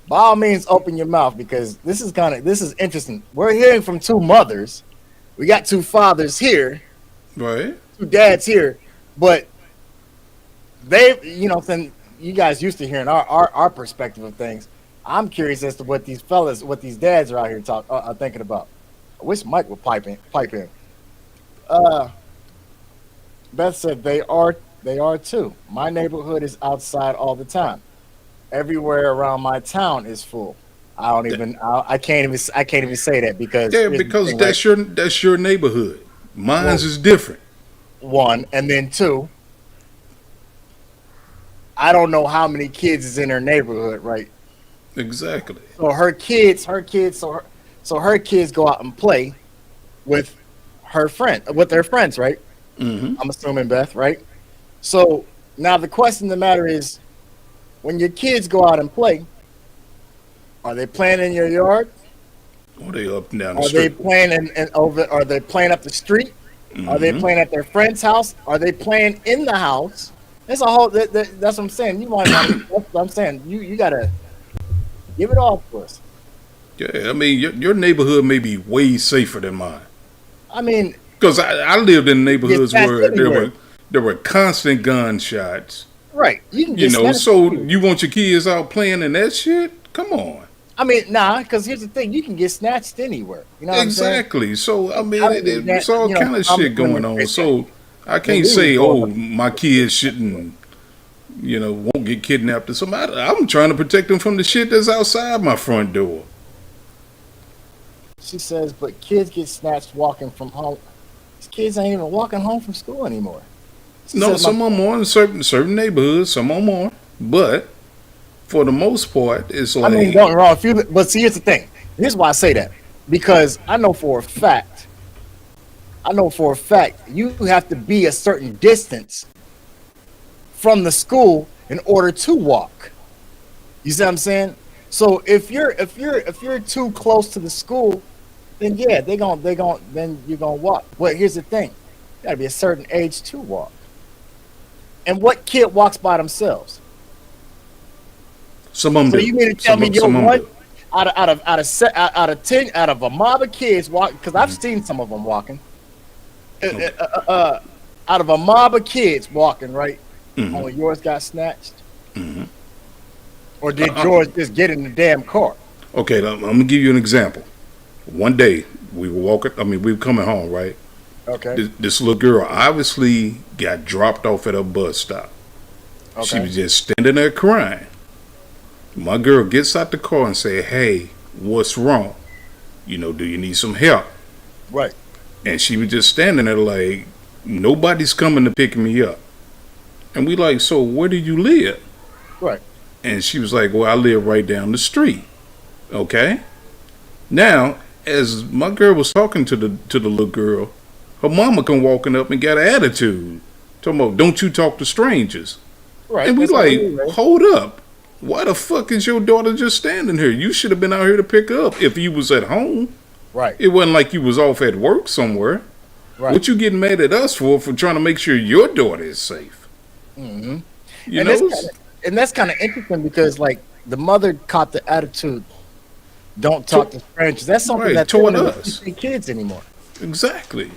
[SPEAKER 2] by all means, open your mouth because this is interesting. We're hearing from two mothers. We got two fathers here,
[SPEAKER 1] Right?
[SPEAKER 2] two dads here, but they, then you guys used to hearing our perspective of things. I'm curious as to what these dads are out here are thinking about. I wish Mike would pipe in. Beth said they are too. My neighborhood is outside all the time. Everywhere around my town is full. I can't even say that because
[SPEAKER 1] Yeah,
[SPEAKER 2] here's the
[SPEAKER 1] because
[SPEAKER 2] thing,
[SPEAKER 1] that's your neighborhood. Mine's
[SPEAKER 2] Well-
[SPEAKER 1] is different.
[SPEAKER 2] one, and then two, I don't know how many kids is in her neighborhood, right?
[SPEAKER 1] Exactly.
[SPEAKER 2] So her kids go out and play with their friends, right?
[SPEAKER 1] Mm-hmm.
[SPEAKER 2] I'm assuming Beth, right? So now the question of the matter is, when your kids go out and play, are they playing in your yard?
[SPEAKER 1] Or they up and down the
[SPEAKER 2] Are they
[SPEAKER 1] street.
[SPEAKER 2] playing Are they playing up the street? Are they
[SPEAKER 1] Mhm.
[SPEAKER 2] playing at their friend's house? Are they playing in the house? That's a whole. That's what I'm saying. You might not. That's what I'm saying. You gotta give it all to us.
[SPEAKER 1] Yeah, I mean, your neighborhood may be way safer than mine.
[SPEAKER 2] I mean,
[SPEAKER 1] Because I lived in neighborhoods
[SPEAKER 2] Get
[SPEAKER 1] where
[SPEAKER 2] snatched anywhere.
[SPEAKER 1] there were constant gunshots.
[SPEAKER 2] right? You can
[SPEAKER 1] You
[SPEAKER 2] get
[SPEAKER 1] know,
[SPEAKER 2] snatched
[SPEAKER 1] so
[SPEAKER 2] too.
[SPEAKER 1] you want your kids out playing in that shit? Come on.
[SPEAKER 2] I mean, nah, because here's the thing: you can get snatched anywhere. You know what I'm saying?
[SPEAKER 1] Exactly. So I mean,
[SPEAKER 2] I mean, that
[SPEAKER 1] it's all
[SPEAKER 2] you know,
[SPEAKER 1] kind of
[SPEAKER 2] common
[SPEAKER 1] shit going on.
[SPEAKER 2] demonstrate that.
[SPEAKER 1] So I
[SPEAKER 2] They
[SPEAKER 1] can't
[SPEAKER 2] literally
[SPEAKER 1] say,
[SPEAKER 2] going
[SPEAKER 1] oh,
[SPEAKER 2] up.
[SPEAKER 1] my kids shouldn't, won't get kidnapped or something. I'm trying to protect them from the shit that's outside my front door.
[SPEAKER 2] She says, but kids get snatched walking from home. These kids ain't even walking home from school anymore. She
[SPEAKER 1] No,
[SPEAKER 2] says, my
[SPEAKER 1] some are more in certain neighborhoods, some are more, but for the most part, it's
[SPEAKER 2] I mean,
[SPEAKER 1] like
[SPEAKER 2] don't get me wrong. If you, but see, here's the thing. Here's why I say that. Because I know for a fact, you have to be a certain distance from the school in order to walk. You see what I'm saying? So if you're too close to the school, then yeah, then you're gonna walk. But here's the thing: you gotta be a certain age to walk. And what kid walks by themselves?
[SPEAKER 1] some of them
[SPEAKER 2] So you
[SPEAKER 1] do,
[SPEAKER 2] mean to tell me you're
[SPEAKER 1] some of them
[SPEAKER 2] one
[SPEAKER 1] do.
[SPEAKER 2] out of 10 out of a mob of kids walk? Because I've seen some of them walking.
[SPEAKER 1] Okay.
[SPEAKER 2] Out of a mob of kids walking, right?
[SPEAKER 1] Hmm.
[SPEAKER 2] Only yours got snatched,
[SPEAKER 1] Hmm.
[SPEAKER 2] or did yours just get in the damn car?
[SPEAKER 1] Okay, I'm gonna give you an example. One day we were walking. I mean, we were coming home, right?
[SPEAKER 2] Okay,
[SPEAKER 1] This little girl obviously got dropped off at a bus stop. She
[SPEAKER 2] okay,
[SPEAKER 1] was just standing there crying. My girl gets out the car and say, "Hey, what's wrong? Do you need some help?"
[SPEAKER 2] right,
[SPEAKER 1] And she was just standing there like, nobody's coming to pick me up. And we like, so where do you live?
[SPEAKER 2] right.
[SPEAKER 1] And she was like, well, I live right down the street. Okay. Now, as my girl was talking to the little girl, her mama come walking up and got an attitude. Talking about, don't you talk to strangers.
[SPEAKER 2] Right.
[SPEAKER 1] And we
[SPEAKER 2] That's how we
[SPEAKER 1] like,
[SPEAKER 2] do, right?
[SPEAKER 1] hold up. Why the fuck is your daughter just standing here? You should have been out here to pick her up if you was at home.
[SPEAKER 2] Right.
[SPEAKER 1] It wasn't like you was off at work somewhere.
[SPEAKER 2] Right.
[SPEAKER 1] What you getting mad at us for trying to make sure your daughter is safe?
[SPEAKER 2] Hmm.
[SPEAKER 1] You
[SPEAKER 2] And
[SPEAKER 1] know?
[SPEAKER 2] that's kind of interesting because like the mother caught the attitude, "Don't talk to strangers." That's something
[SPEAKER 1] Right,
[SPEAKER 2] that they
[SPEAKER 1] toward
[SPEAKER 2] don't even
[SPEAKER 1] us.
[SPEAKER 2] teach their kids anymore.
[SPEAKER 1] Exactly.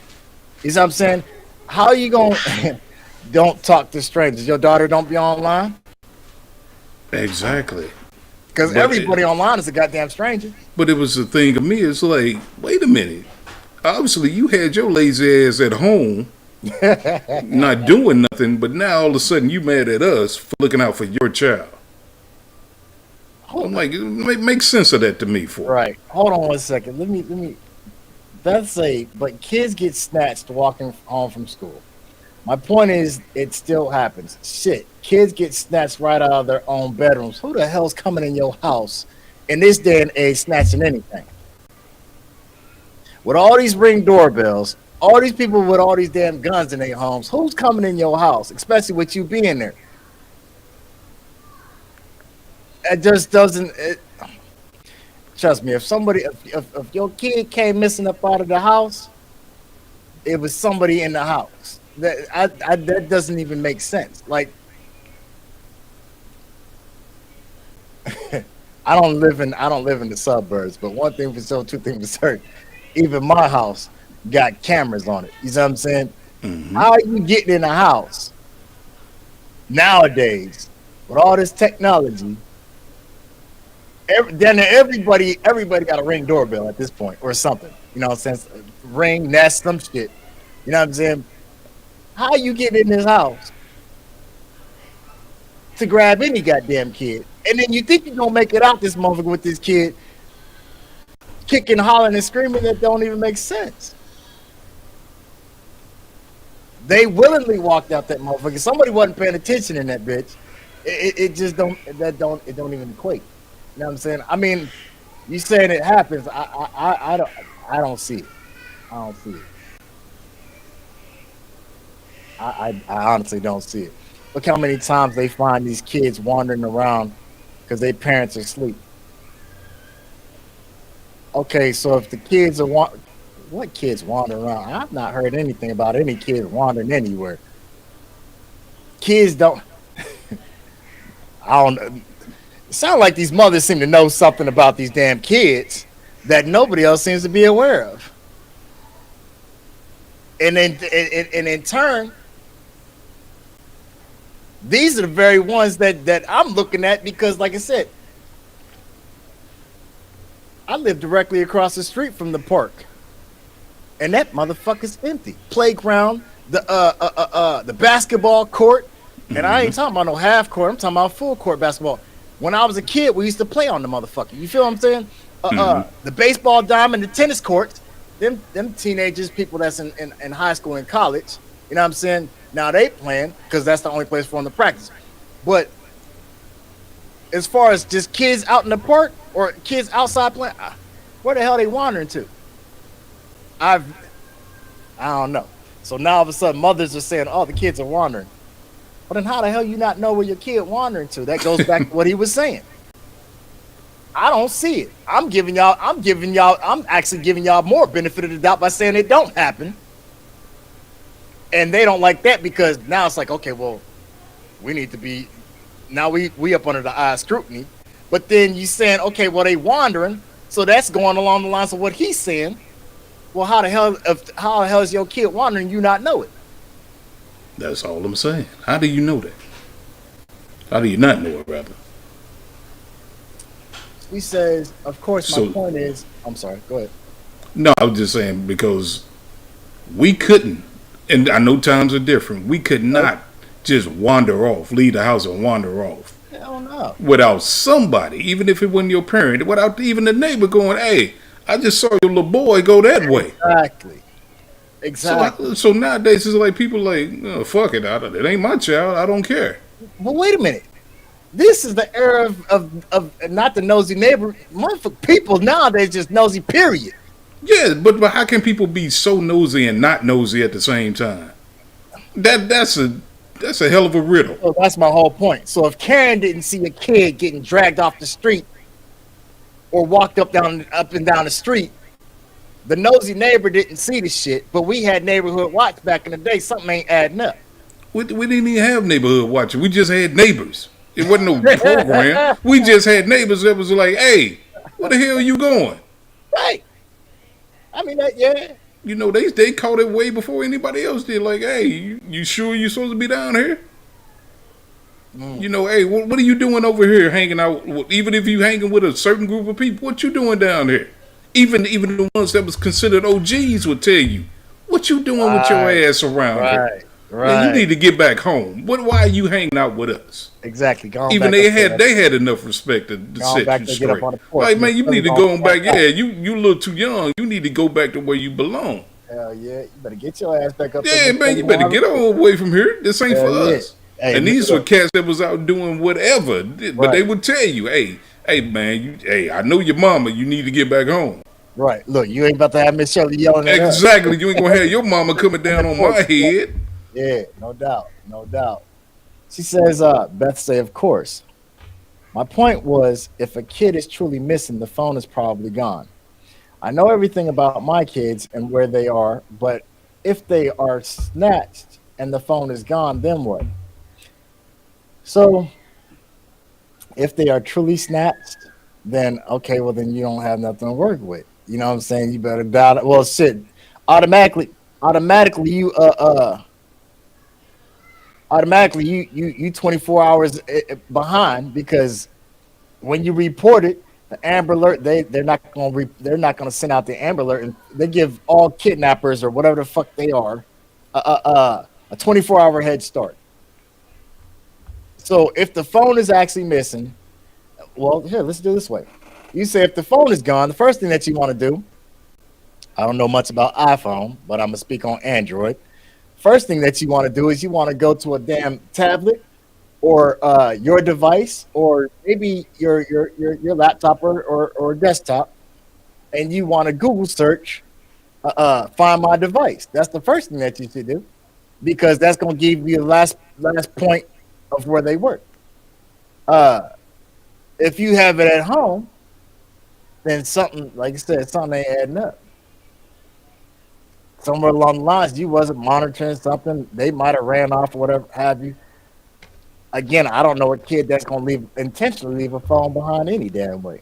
[SPEAKER 2] You see what I'm saying? How you gonna don't talk to strangers? Your daughter don't be online
[SPEAKER 1] Exactly.
[SPEAKER 2] because
[SPEAKER 1] But it,
[SPEAKER 2] everybody online is a goddamn stranger.
[SPEAKER 1] but it was the thing of me. It's like, wait a minute. Obviously, you had your lazy ass at home, not doing nothing. But now all of a sudden, you mad at us for looking out for your child. I'm like, make sense of that to me for.
[SPEAKER 2] Right. Hold on one second. Let me. That's but kids get snatched walking home from school. My point is, it still happens. Shit, kids get snatched right out of their own bedrooms. Who the hell's coming in your house in this day and age snatching anything? With all these ring doorbells, all these people with all these damn guns in their homes, who's coming in your house, especially with you being there? It just doesn't. Trust me, if your kid came missing up out of the house, it was somebody in the house. That doesn't even make sense. Like I don't live in the suburbs, but one thing for sure, two things for certain. Even my house got cameras on it. You see what I'm saying?
[SPEAKER 1] Hmm.
[SPEAKER 2] How are you getting in the house nowadays with all this technology? Then everybody got a ring doorbell at this point or something. You know what I'm saying? Ring, Nest, some shit. You know what I'm saying? How you get in this house to grab any goddamn kid? And then you think you're gonna make it out this motherfucker with this kid kicking, hollering, and screaming that don't even make sense. They willingly walked out that motherfucker. Somebody wasn't paying attention in that bitch. It just don't even equate. You know what I'm saying? I mean, you saying it happens. I don't see it. I don't see it. I honestly don't see it. Look how many times they find these kids wandering around because their parents are asleep. Okay, so if the kids are what kids wander around? I've not heard anything about any kids wandering anywhere. Kids don't. I don't. It sounds like these mothers seem to know something about these damn kids that nobody else seems to be aware of. And in turn, these are the very ones that I'm looking at because, like I said,
[SPEAKER 3] I live directly across the street from the park, and that motherfucker's empty. Playground, the basketball court, and I ain't talking about no half court. I'm talking about full court basketball. When I was a kid, we used to play on the motherfucker. You feel what I'm saying? The baseball diamond, the tennis courts. Them teenagers, people that's in high school and college. You know what I'm saying? Now they playing because that's the only place for them to practice. But as far as just kids out in the park or kids outside playing, where the hell they wandering to? I don't know. So now all of a sudden mothers are saying, "Oh, the kids are wandering." But then how the hell you not know where your kid wandering to? That goes back to what he was saying. I don't see it. I'm actually giving y'all more benefit of the doubt by saying it don't happen. And they don't like that because now it's like, okay, well, we need to be now we up under the eye of scrutiny. But then you saying, okay, well, they wandering, so that's going along the lines of what he's saying. Well, how the hell is your kid wandering? You not know it?
[SPEAKER 1] That's all I'm saying. How do you know that? How do you not know it, rather?
[SPEAKER 3] He says, of course, my point is, I'm sorry, go ahead.
[SPEAKER 1] No, I was just saying because we couldn't, and I know times are different, we could not just wander off, leave the house and wander off.
[SPEAKER 3] Hell no.
[SPEAKER 1] Without somebody, even if it wasn't your parent, without even the neighbor going, hey, I just saw your little boy go that way.
[SPEAKER 3] Exactly.
[SPEAKER 1] So nowadays it's like people like, oh, fuck it, it ain't my child, I don't care.
[SPEAKER 3] Well, wait a minute. This is the era of not the nosy neighbor. People nowadays just nosy, period.
[SPEAKER 1] Yeah, but how can people be so nosy and not nosy at the same time? That's a hell of a riddle.
[SPEAKER 3] So that's my whole point. So if Karen didn't see a kid getting dragged off the street or walked up and down the street, the nosy neighbor didn't see the shit, but we had neighborhood watch back in the day. Something ain't adding up.
[SPEAKER 1] We didn't even have neighborhood watching. We just had neighbors. It wasn't no program. We just had neighbors that was like, hey, where the hell are you going?
[SPEAKER 3] Right. I mean, yeah.
[SPEAKER 1] You know, they caught it way before anybody else did. Like, hey, you sure you're supposed to be down here? You know, hey, what are you doing over here hanging out? Even if you hanging with a certain group of people, what you doing down here? Even the ones that was considered OGs would tell you, what you doing with your ass around here?
[SPEAKER 3] Right.
[SPEAKER 1] Man, you need to get back home. Why are you hanging out with us?
[SPEAKER 3] Exactly.
[SPEAKER 1] Even they had enough respect to set you straight. Like, man, you need to go back. Yeah, you a little too young. You need to go back to where you belong.
[SPEAKER 3] Hell yeah, you better get your ass back up.
[SPEAKER 1] Yeah, man, you better get away from here. This ain't for us. Hey, and these were cats that was out doing whatever, but they would tell you, hey, man, I know your mama. You need to get back home.
[SPEAKER 3] Right. Look, you ain't about to have Miss Shirley yelling at us.
[SPEAKER 1] Exactly. You ain't gonna have your mama coming down on my head.
[SPEAKER 3] Yeah, no doubt. She says, Beth say, of course. My point was, if a kid is truly missing, the phone is probably gone. I know everything about my kids and where they are, but if they are snatched and the phone is gone, then what? So, if they are truly snatched, then okay, well then you don't have nothing to work with. You know what I'm saying? You better dial it. Well, shit, automatically you 24 hours behind, because when you report it, the Amber Alert, they're not gonna send out the Amber Alert, and they give all kidnappers or whatever the fuck they are a 24-hour head start. So if the phone is actually missing, well, here, let's do it this way. You say if the phone is gone, the first thing that you want to do, I don't know much about iPhone, but I'm gonna speak on Android. First thing that you want to do is you want to go to a damn tablet or your device, or maybe your laptop or desktop, and you want to Google search Find My Device. That's the first thing that you should do, because that's going to give you the last point of where they work. If you have it at home, then something, like I said, something ain't adding up. Somewhere along the lines, you wasn't monitoring something. They might have ran off or whatever have you. Again, I don't know a kid that's gonna intentionally leave a phone behind any damn way.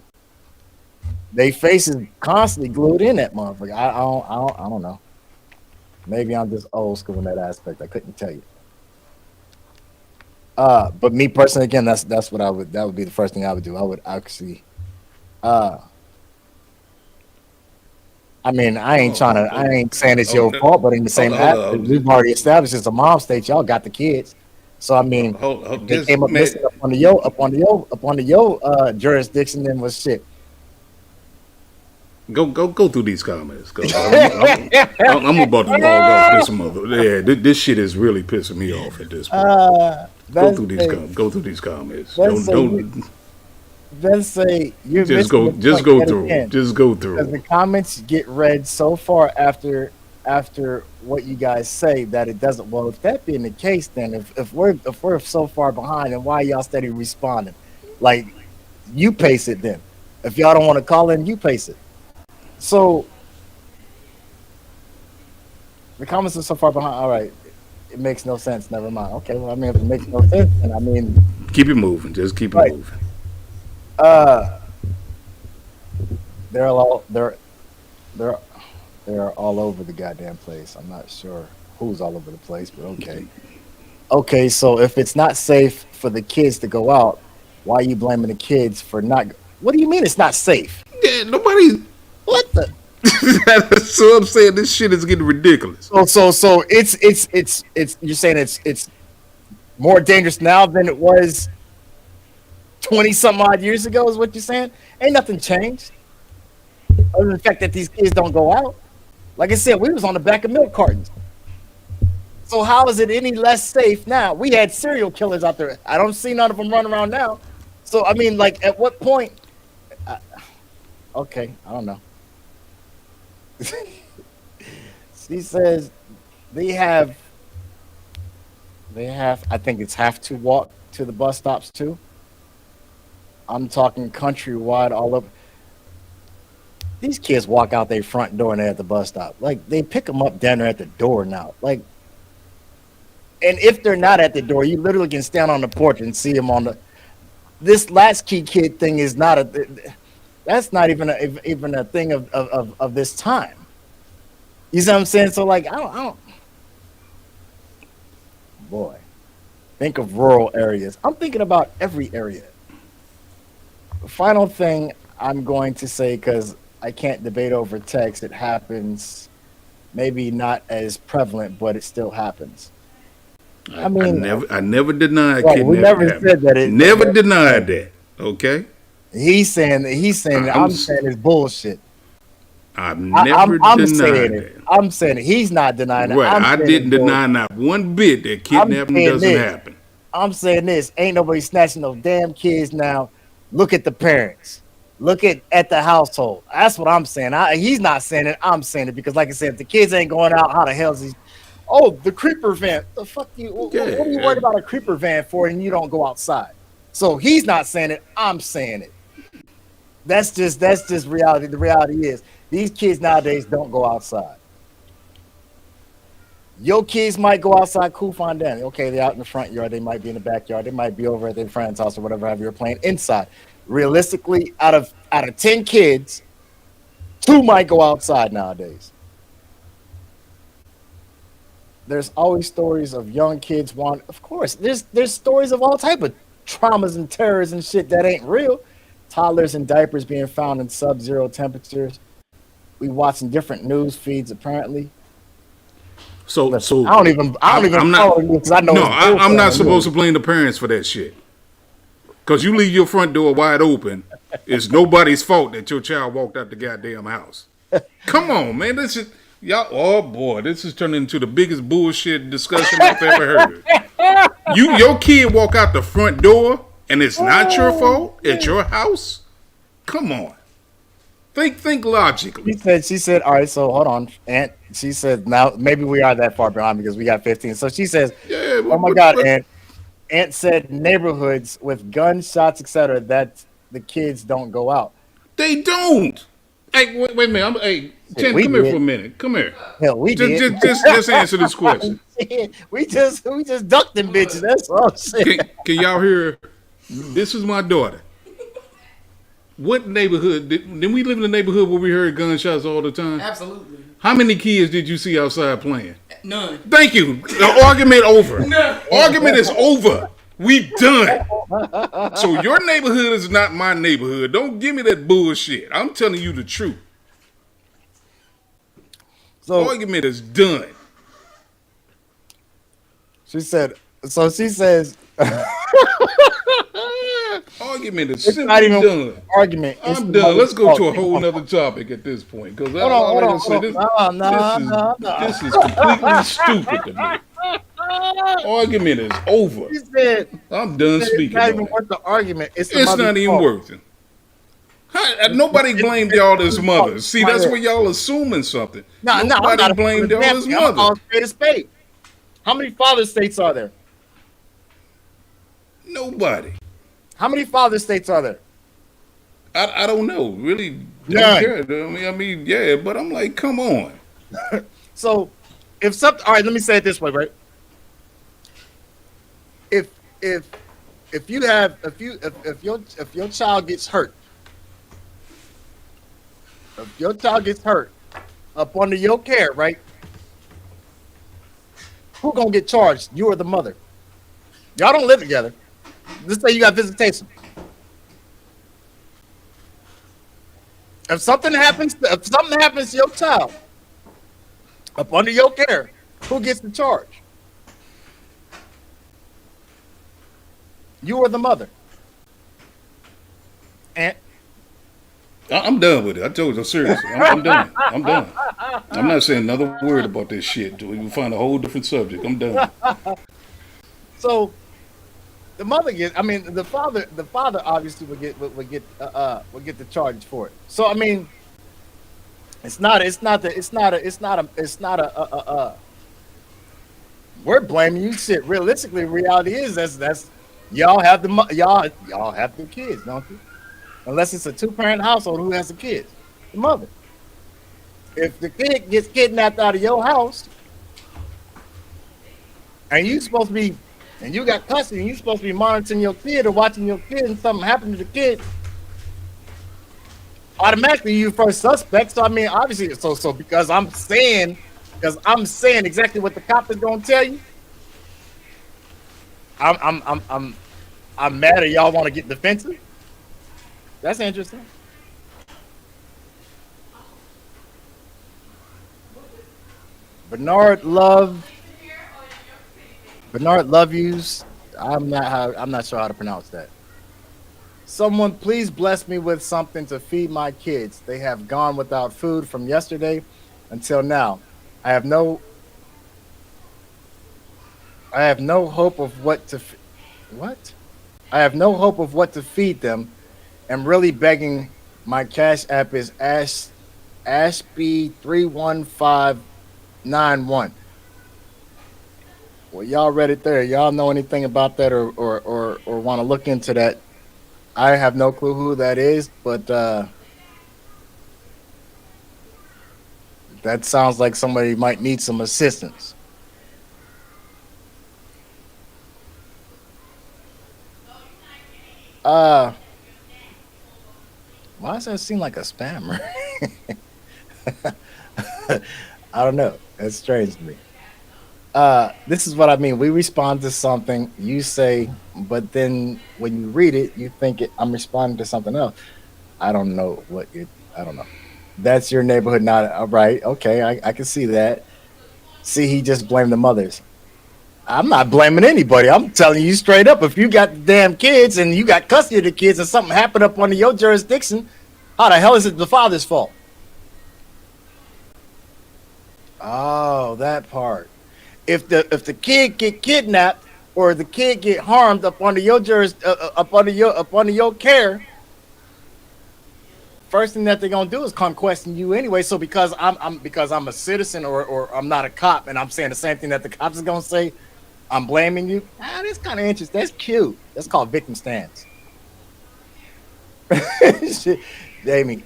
[SPEAKER 3] They faces constantly glued in that motherfucker. I don't know. Maybe I'm just old school in that aspect. I couldn't tell you. But me personally, again, that's what that would be the first thing I would do. I would actually I mean, I ain't
[SPEAKER 1] Oh,
[SPEAKER 3] I ain't saying it's
[SPEAKER 1] oh,
[SPEAKER 3] your fault, but in the same
[SPEAKER 1] hold
[SPEAKER 3] aspect, we've already established it's a mom state. Y'all got the kids, so I mean, if they
[SPEAKER 1] just
[SPEAKER 3] came up missing
[SPEAKER 1] man,
[SPEAKER 3] up on the yo jurisdiction, then was shit.
[SPEAKER 1] go through these comments, cause I'm about to log off this mother. Yeah, this shit is really pissing me off at this point.
[SPEAKER 3] Let's say,
[SPEAKER 1] Go through these comments.
[SPEAKER 3] let's say, let's say you're missing the
[SPEAKER 1] just
[SPEAKER 3] point
[SPEAKER 1] go
[SPEAKER 3] yet
[SPEAKER 1] through 'em.
[SPEAKER 3] again.
[SPEAKER 1] Just go
[SPEAKER 3] Because
[SPEAKER 1] through
[SPEAKER 3] the
[SPEAKER 1] 'em.
[SPEAKER 3] comments get read so far after what you guys say that it doesn't. Well, if that being the case, then if we're so far behind, then why y'all steady responding? Like you pace it then. If y'all don't want to call in, you pace it. So the comments are so far behind. All right, it makes no sense. Never mind. Okay, well, I mean, if it makes no sense, then I mean,
[SPEAKER 1] Keep it moving. Just keep it
[SPEAKER 3] right.
[SPEAKER 1] moving.
[SPEAKER 3] Uh, they're all they're they're all over the goddamn place. I'm not sure who's all over the place, but okay. Okay, so if it's not safe for the kids to go out, why are you blaming the kids for not? What do you mean it's not safe?
[SPEAKER 1] Yeah, nobody.
[SPEAKER 3] What the?
[SPEAKER 1] So I'm saying this shit is getting ridiculous.
[SPEAKER 3] So it's you're saying it's more dangerous now than it was 20 some odd years ago is what you're saying? Ain't nothing changed. Other than the fact that these kids don't go out. Like I said, we was on the back of milk cartons. So how is it any less safe now? We had serial killers out there. I don't see none of them running around now. So I mean, like, at what point? Okay, I don't know. She says they have. I think it's have to walk to the bus stops too. I'm talking countrywide all over. These kids walk out their front door and they're at the bus stop. Like they pick them up down there at the door now. Like, and if they're not at the door, you literally can stand on the porch and see them on the. This latchkey kid thing is not a. That's not even a thing of this time. You see what I'm saying? So like I don't. Boy, think of rural areas. I'm thinking about every area. Final thing I'm going to say, because I can't debate over text. It happens, maybe not as prevalent, but it still happens. I mean,
[SPEAKER 1] I never denied
[SPEAKER 3] right,
[SPEAKER 1] kidnapping.
[SPEAKER 3] we never said that it
[SPEAKER 1] Never denied that. Okay.
[SPEAKER 3] He's saying that I'm saying it's bullshit.
[SPEAKER 1] I've never
[SPEAKER 3] I'm
[SPEAKER 1] denied
[SPEAKER 3] saying
[SPEAKER 1] that.
[SPEAKER 3] it. I'm saying it. He's not denying it.
[SPEAKER 1] Right.
[SPEAKER 3] I'm
[SPEAKER 1] I
[SPEAKER 3] saying
[SPEAKER 1] didn't
[SPEAKER 3] it's
[SPEAKER 1] deny
[SPEAKER 3] bullshit.
[SPEAKER 1] not one bit that
[SPEAKER 3] I'm
[SPEAKER 1] kidnapping
[SPEAKER 3] saying
[SPEAKER 1] doesn't
[SPEAKER 3] this.
[SPEAKER 1] happen.
[SPEAKER 3] I'm saying this. Ain't nobody snatching those damn kids now. Look at the parents. Look at the household. That's what I'm saying. He's not saying it. I'm saying it because, like I said, if the kids ain't going out, how the hell is he? Oh, the creeper van. The fuck you? What are you worried about a creeper van for? And you don't go outside. So he's not saying it. I'm saying it. That's just reality. The reality is these kids nowadays don't go outside. Your kids might go outside, cool, fine, dandy. Okay, they're out in the front yard. They might be in the backyard. They might be over at their friend's house or whatever. Have you playing inside? Realistically, out of 10 kids, 2 might go outside nowadays. There's always stories of young kids of course, there's stories of all type of traumas and terrors and shit that ain't real. Toddlers in diapers being found in sub-zero temperatures. We watching different news feeds apparently.
[SPEAKER 1] So
[SPEAKER 3] Listen, I don't even follow you because I know.
[SPEAKER 1] No, I'm not supposed to blame the parents for that shit. Because you leave your front door wide open, it's nobody's fault that your child walked out the goddamn house. Come on, man. This is y'all. Oh boy, this is turning into the biggest bullshit discussion I've ever heard. Your kid walk out the front door and it's not your fault at your house. Come on. Think logically.
[SPEAKER 3] She said, all right, so hold on. Aunt, she said, now maybe we are that far behind because we got 15. So she says, oh my God, Aunt. Aunt said neighborhoods with gunshots, etc., that the kids don't go out.
[SPEAKER 1] They don't. Hey, wait a minute. Chen, come here for a minute. Come here.
[SPEAKER 3] Hell, we did.
[SPEAKER 1] Just answer this question.
[SPEAKER 3] we just ducked them bitches. That's all I'm saying.
[SPEAKER 1] Can y'all hear? This is my daughter. What neighborhood did we live in a neighborhood where we heard gunshots all the time?
[SPEAKER 4] Absolutely.
[SPEAKER 1] How many kids did you see outside playing?
[SPEAKER 4] None.
[SPEAKER 1] Thank you. The argument over. None. Argument is over. We done. So your neighborhood is not my neighborhood. Don't give me that bullshit. I'm telling you the truth.
[SPEAKER 3] So
[SPEAKER 1] Argument is done.
[SPEAKER 3] she said. So she says
[SPEAKER 1] Argument is
[SPEAKER 3] it's not
[SPEAKER 1] simply
[SPEAKER 3] even
[SPEAKER 1] done.
[SPEAKER 3] argument. It's
[SPEAKER 1] I'm
[SPEAKER 3] the
[SPEAKER 1] done. Let's
[SPEAKER 3] mother's
[SPEAKER 1] go
[SPEAKER 3] fault.
[SPEAKER 1] to a whole nother topic at this point. Because
[SPEAKER 3] Hold on,
[SPEAKER 1] like I
[SPEAKER 3] hold
[SPEAKER 1] said,
[SPEAKER 3] on. No.
[SPEAKER 1] this is completely stupid to me. Argument is over.
[SPEAKER 3] She said
[SPEAKER 1] I'm done
[SPEAKER 3] it's
[SPEAKER 1] speaking
[SPEAKER 3] not
[SPEAKER 1] on
[SPEAKER 3] even
[SPEAKER 1] it.
[SPEAKER 3] worth the argument. It's the
[SPEAKER 1] It's
[SPEAKER 3] mother's
[SPEAKER 1] not even
[SPEAKER 3] fault.
[SPEAKER 1] worth it. Nobody blamed y'all as mothers. See, that's where y'all assuming something.
[SPEAKER 3] No, I'm
[SPEAKER 1] Nobody
[SPEAKER 3] not
[SPEAKER 1] blamed y'all as
[SPEAKER 3] I'm gonna call
[SPEAKER 1] mothers.
[SPEAKER 3] a spade a spade. How many father states are there?
[SPEAKER 1] Nobody.
[SPEAKER 3] How many father states are there?
[SPEAKER 1] I don't know. Really don't
[SPEAKER 3] None.
[SPEAKER 1] care. I mean, yeah, but I'm like, come on.
[SPEAKER 3] So, if something, all right, let me say it this way, right? If your child gets hurt, if your child gets hurt up under your care, right? Who gonna get charged? You or the mother? Y'all don't live together. Let's say you got visitation. If something happens to your child up under your care, who gets the charge? You or the mother? And
[SPEAKER 1] I'm done with it. I told you, seriously. I'm done. I'm done. I'm not saying another word about this shit. We can find a whole different subject. I'm done.
[SPEAKER 3] so the mother gets. I mean, the father obviously would get the charge for it. So I mean, it's not a. We're blaming you. Shit. Realistically, reality is that's y'all have the kids, don't you? Unless it's a 2-parent household, who has the kids? The mother. If the kid gets kidnapped out of your house, and you got custody, and you supposed to be monitoring your kid or watching your kid, and something happened to the kid, automatically you first suspect. So I mean, obviously, so because I'm saying exactly what the cop is gonna tell you, I'm mad at y'all want to get defensive. That's interesting. Bernard Love Yous. I'm not sure how to pronounce that. Someone please bless me with something to feed my kids. They have gone without food from yesterday until now. I have no hope of what to I have no hope of what to feed them. I'm really begging. My cash app is Ashby31591. Well, y'all read it there. Y'all know anything about that or want to look into that? I have no clue who that is, but that sounds like somebody might need some assistance. Why does that seem like a spammer? I don't know. That's strange to me. This is what I mean. We respond to something, you say, but then when you read it, you think I'm responding to something else. I don't know I don't know. That's your neighborhood, not right. Okay, I can see that. See, he just blamed the mothers. I'm not blaming anybody. I'm telling you straight up. If you got the damn kids and you got custody of the kids and something happened up under your jurisdiction, how the hell is it the father's fault? Oh, that part. If the kid get kidnapped or the kid get harmed up under your up under your care, first thing that they're gonna do is come question you anyway. So because I'm a citizen or I'm not a cop and I'm saying the same thing that the cops is gonna say, I'm blaming you. That's kind of interesting. That's cute. That's called victim stance. Jamie,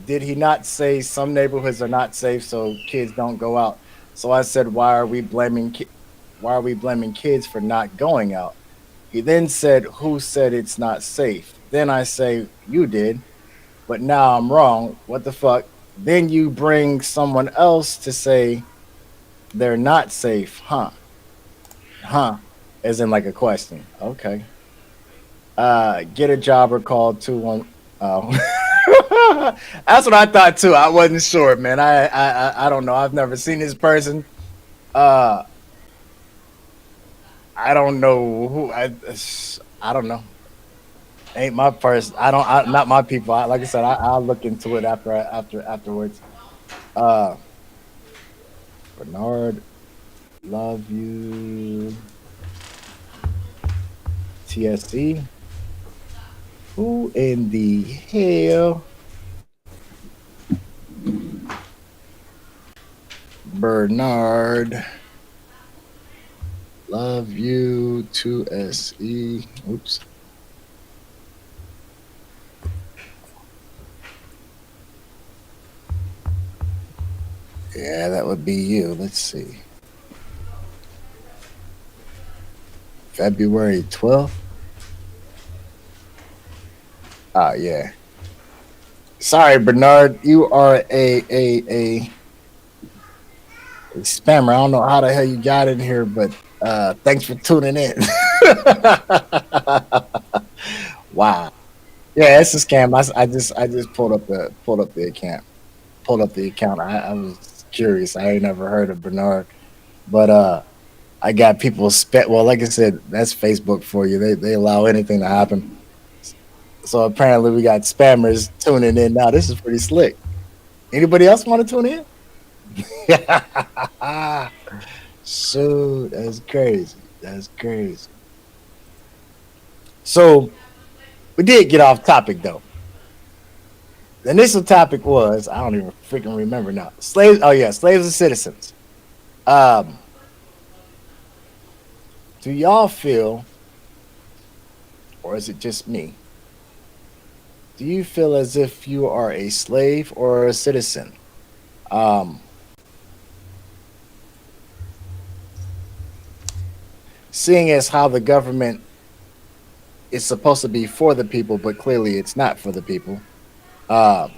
[SPEAKER 3] did he not say some neighborhoods are not safe, so kids don't go out? So I said, why are we blaming kids for not going out? He then said, who said it's not safe? Then I say, you did, but now I'm wrong. What the fuck? Then you bring someone else to say they're not safe, huh? As in like a question. Okay. Get a job or call 21. Oh. That's what I thought too. I wasn't sure, man. I don't know. I've never seen this person. Uh, I don't know who. I don't know. Ain't my person. Not my people. Like I said, I'll look into it afterwards. Uh, Bernard, love you. TSC. Who in the hell? Bernard. Love you to SE. Oops. Yeah, that would be you. Let's see. February 12th. Oh, yeah. Sorry, Bernard. You are a spammer. I don't know how the hell you got in here, but thanks for tuning in. Wow. Yeah, it's a scam. I just pulled up the account. Pulled up the account. I was curious. I ain't never heard of Bernard, but I got people well, like I said, that's Facebook for you. They allow anything to happen. So apparently we got spammers tuning in now. This is pretty slick. Anybody else want to tune in? So that's crazy. That's crazy. So we did get off topic though. The initial topic was I don't even freaking remember now. Slaves. Oh yeah, slaves and citizens. Um, do y'all feel, or is it just me? Do you feel as if you are a slave or a citizen? Um, Seeing as how the government is supposed to be for the people, but clearly it's not for the people. Uh,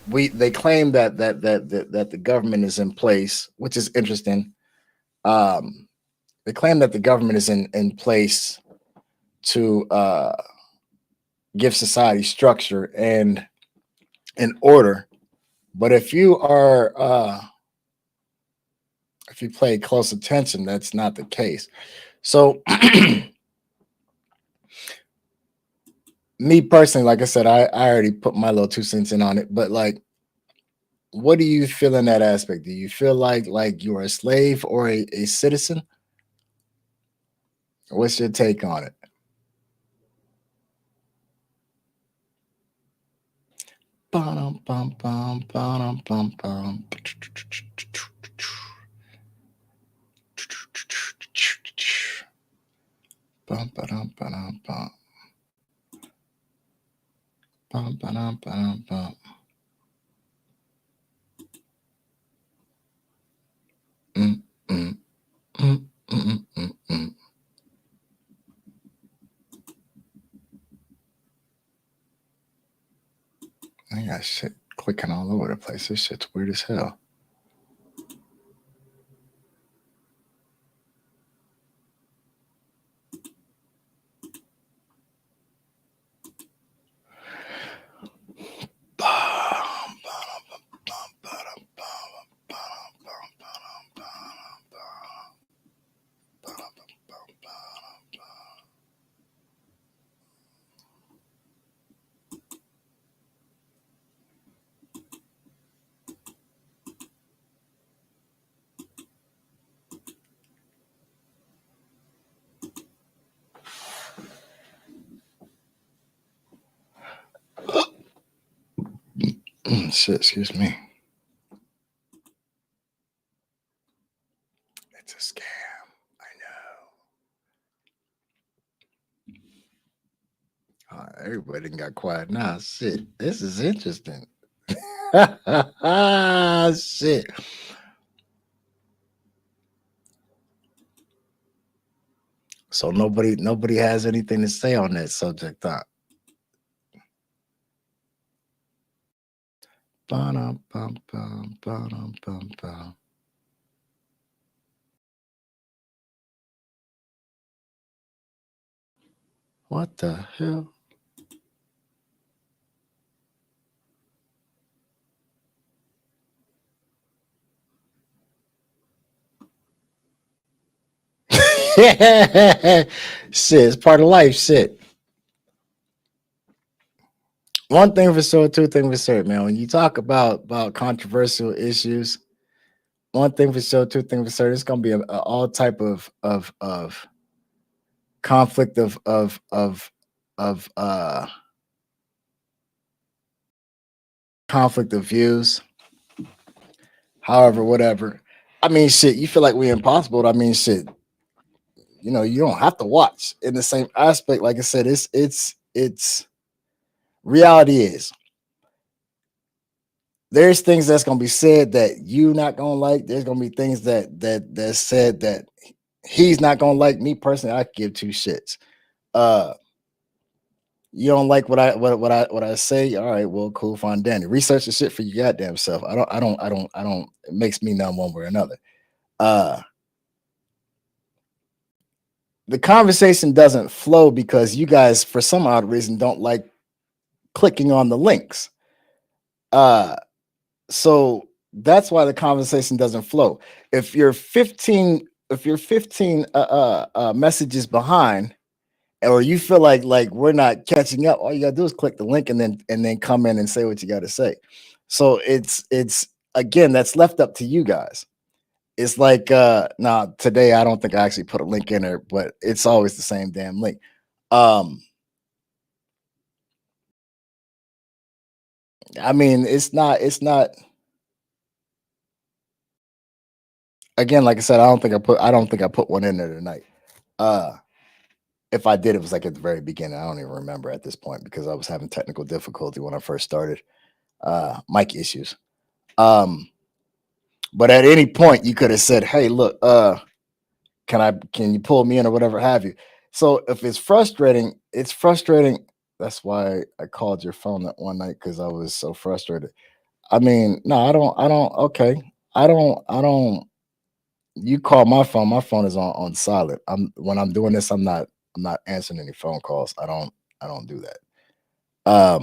[SPEAKER 3] they claim that the government is in place, which is interesting. Um, they claim that the government is in place to give society structure and an order. But if you pay close attention, that's not the case. So me personally, like I said, I already put my little 2 cents in on it, but like, what do you feel in that aspect? Do you feel like you're a slave or a citizen? What's your take on it? Ba-dum, bum, bum, ba-dum, bum, bum. Bum, ba-dum, ba-dum, bum. Bum, ba-dum, ba-dum, bum. Mm, mm, mm, mm, mm, mm. I got shit clicking all over the place. This shit's weird as hell. Shit, excuse me. It's a scam. I know. Everybody done got quiet now. Shit, this is interesting. Shit. So nobody has anything to say on that subject, huh? Ba-dum, bum, bum, ba-dum, bum, bum. What the hell? it's part of life. Shit. One thing for sure, two things for certain, man. When you talk about controversial issues, one thing for sure, two things for certain, it's gonna be all type of conflict of conflict of views. However, whatever. I mean, shit. You feel like we're impossible. I mean, shit. You know, you don't have to watch in the same aspect. Like I said, it's reality is there's things that's gonna be said that you not gonna like. There's gonna be things that's said that he's not gonna like. Me personally, I give two shits. Uh, you don't like what I say? All right, well, cool, fine, Danny. Research the shit for your goddamn self. I don't. It makes me numb one way or another. Uh, the conversation doesn't flow because you guys, for some odd reason, don't like clicking on the links. So that's why the conversation doesn't flow. If you're 15 messages behind, or you feel like we're not catching up, all you gotta do is click the link and then come in and say what you gotta say. So it's again, that's left up to you guys. It's like today I don't think I actually put a link in there, but it's always the same damn link. I mean, it's not again, like I said, I don't think I put one in there tonight. If I did, it was like at the very beginning. I don't even remember at this point because I was having technical difficulty when I first started. Mic issues. But at any point you could have said, "Hey, look, can you pull me in or whatever have you?" So if it's frustrating, it's frustrating. That's why I called your phone that one night because I was so frustrated. I mean, no, I don't. Okay, I don't. You call my phone. My phone is on silent. When I'm doing this, I'm not answering any phone calls. I don't do that.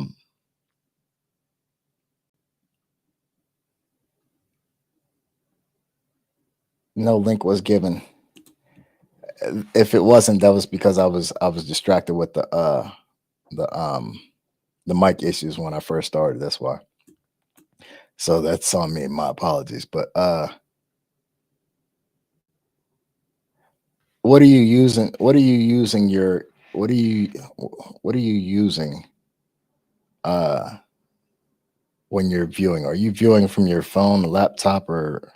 [SPEAKER 3] No link was given. If it wasn't, that was because I was distracted with the mic issues when I first started. That's why. So that's on me. My apologies. But what are you using? What are you using your? What are you using? When you're viewing, are you viewing from your phone, laptop, or?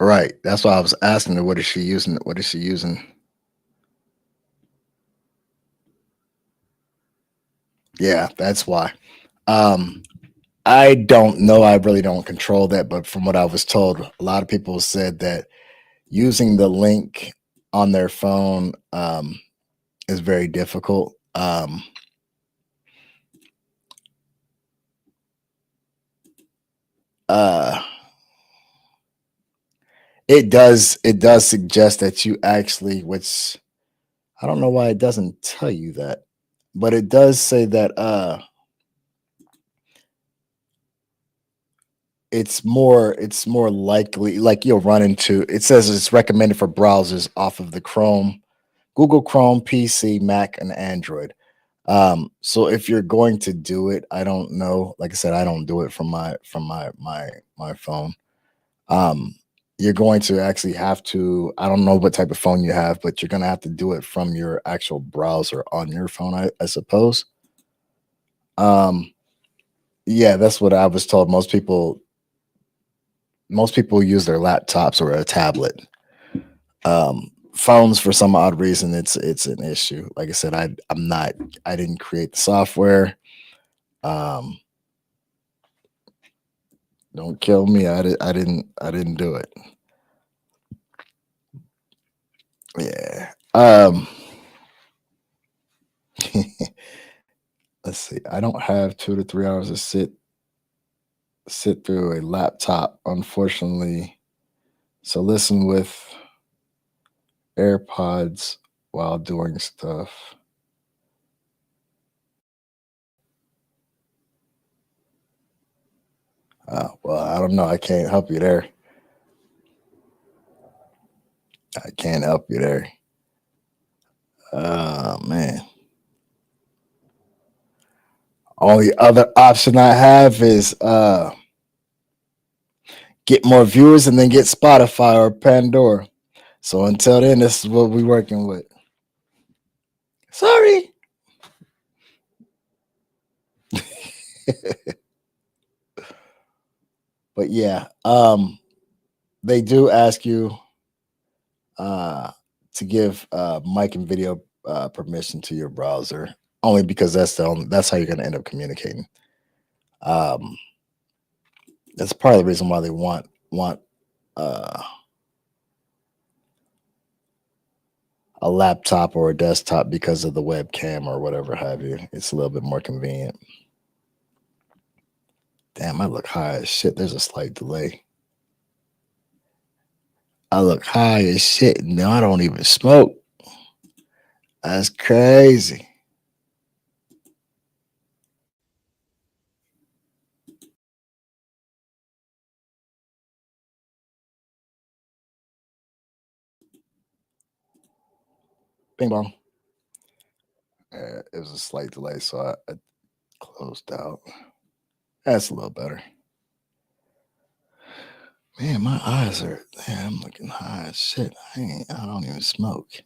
[SPEAKER 3] Right. That's why I was asking her. What is she using? What is she using? Yeah, that's why. I don't know. I really don't control that. But from what I was told, a lot of people said that using the link on their phone is very difficult. It does suggest that you actually, which I don't know why it doesn't tell you that, but it does say that it's more likely, like you'll run into, it says it's recommended for browsers off of the Google Chrome, PC, Mac, and Android. So if you're going to do it, I don't know. Like I said, I don't do it from my phone. You're going to actually have to, I don't know what type of phone you have, but you're going to have to do it from your actual browser on your phone, I suppose. Yeah, that's what I was told. Most people use their laptops or a tablet. Phones, for some odd reason, it's an issue. Like I said, I didn't create the software. Don't kill me. I didn't do it. Yeah. Let's see. I don't have 2 to 3 hours to sit through a laptop, unfortunately. So listen with AirPods
[SPEAKER 2] while doing stuff. Well, I don't know. I can't help you there. I can't help you there. Oh man. Only other option I have is get more viewers and then get Spotify or Pandora. So until then, this is what we're working with. Sorry. But yeah, they do ask you to give mic and video permission to your browser, only because that's how you're going to end up communicating. That's part of the reason why they want a laptop or a desktop, because of the webcam or whatever have you. It's a little bit more convenient. Damn, I look high as shit. There's a slight delay. I look high as shit. No, I don't even smoke. That's crazy. Bing bong. It was a slight delay, so I closed out. That's a little better. Man, my eyes are. Man, I'm looking high as shit. I don't even smoke.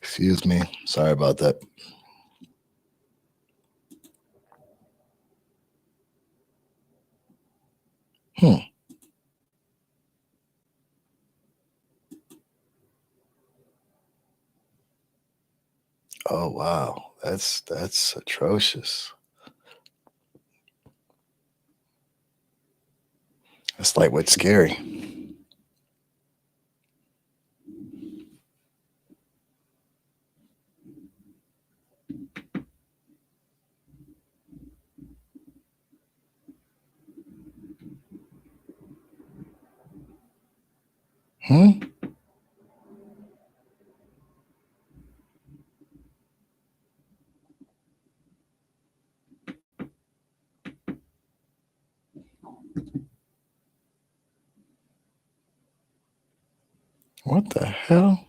[SPEAKER 2] Excuse me. Sorry about that. Oh wow, that's atrocious. That's like what's scary. What the hell?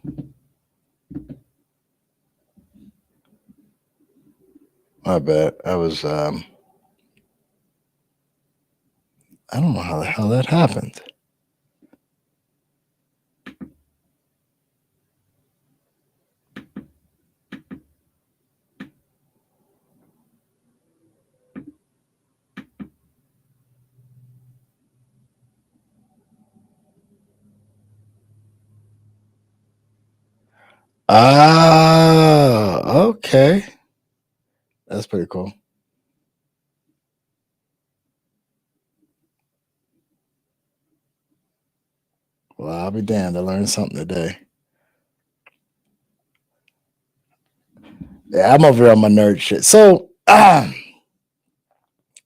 [SPEAKER 2] My bad. I don't know how the hell that happened. Ah, okay. That's pretty cool. Well, I'll be damned. I learned something today. Yeah, I'm over here on my nerd shit. So,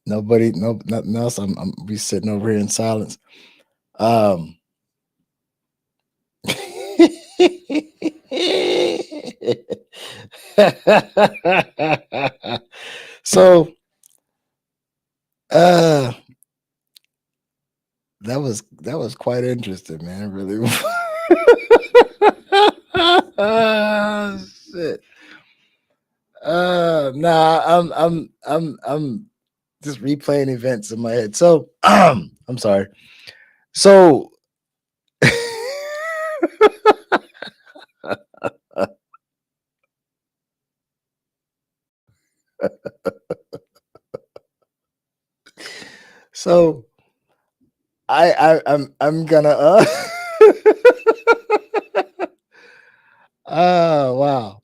[SPEAKER 2] nothing else. I'm be sitting over here in silence. So, that was quite interesting, man. Really. Shit. Nah, I'm just replaying events in my head. So, I'm sorry. So, so I'm gonna oh wow.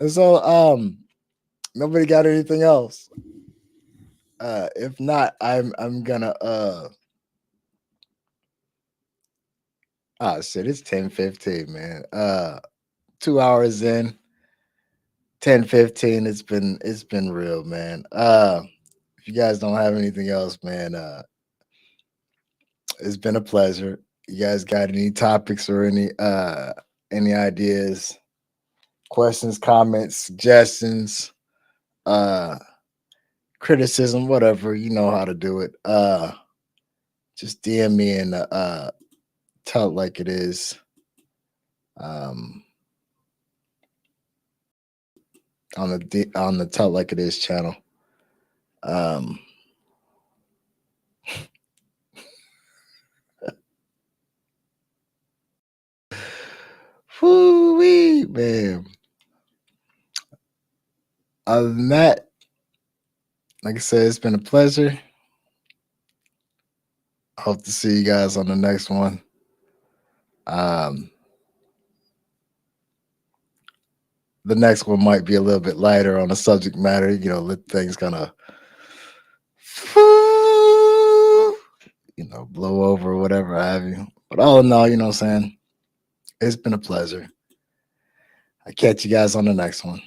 [SPEAKER 2] So nobody got anything else. If not, I'm gonna shit, it's 10:15, man. 2 hours in, 10:15. It's been real, man. If you guys don't have anything else, man, It's been a pleasure. You guys got any topics or any ideas, questions, comments, suggestions, uh criticism, whatever, you know how to do it. Just DM me and tell it like it is. Um on the Tell It Like It Is channel. Um Whoo-wee, man. Other than that, like I said, it's been a pleasure. I hope to see you guys on the next one. The next one might be a little bit lighter on the subject matter, let things kind of blow over or whatever have you. But all in all, you know what I'm saying? It's been a pleasure. I catch you guys on the next one.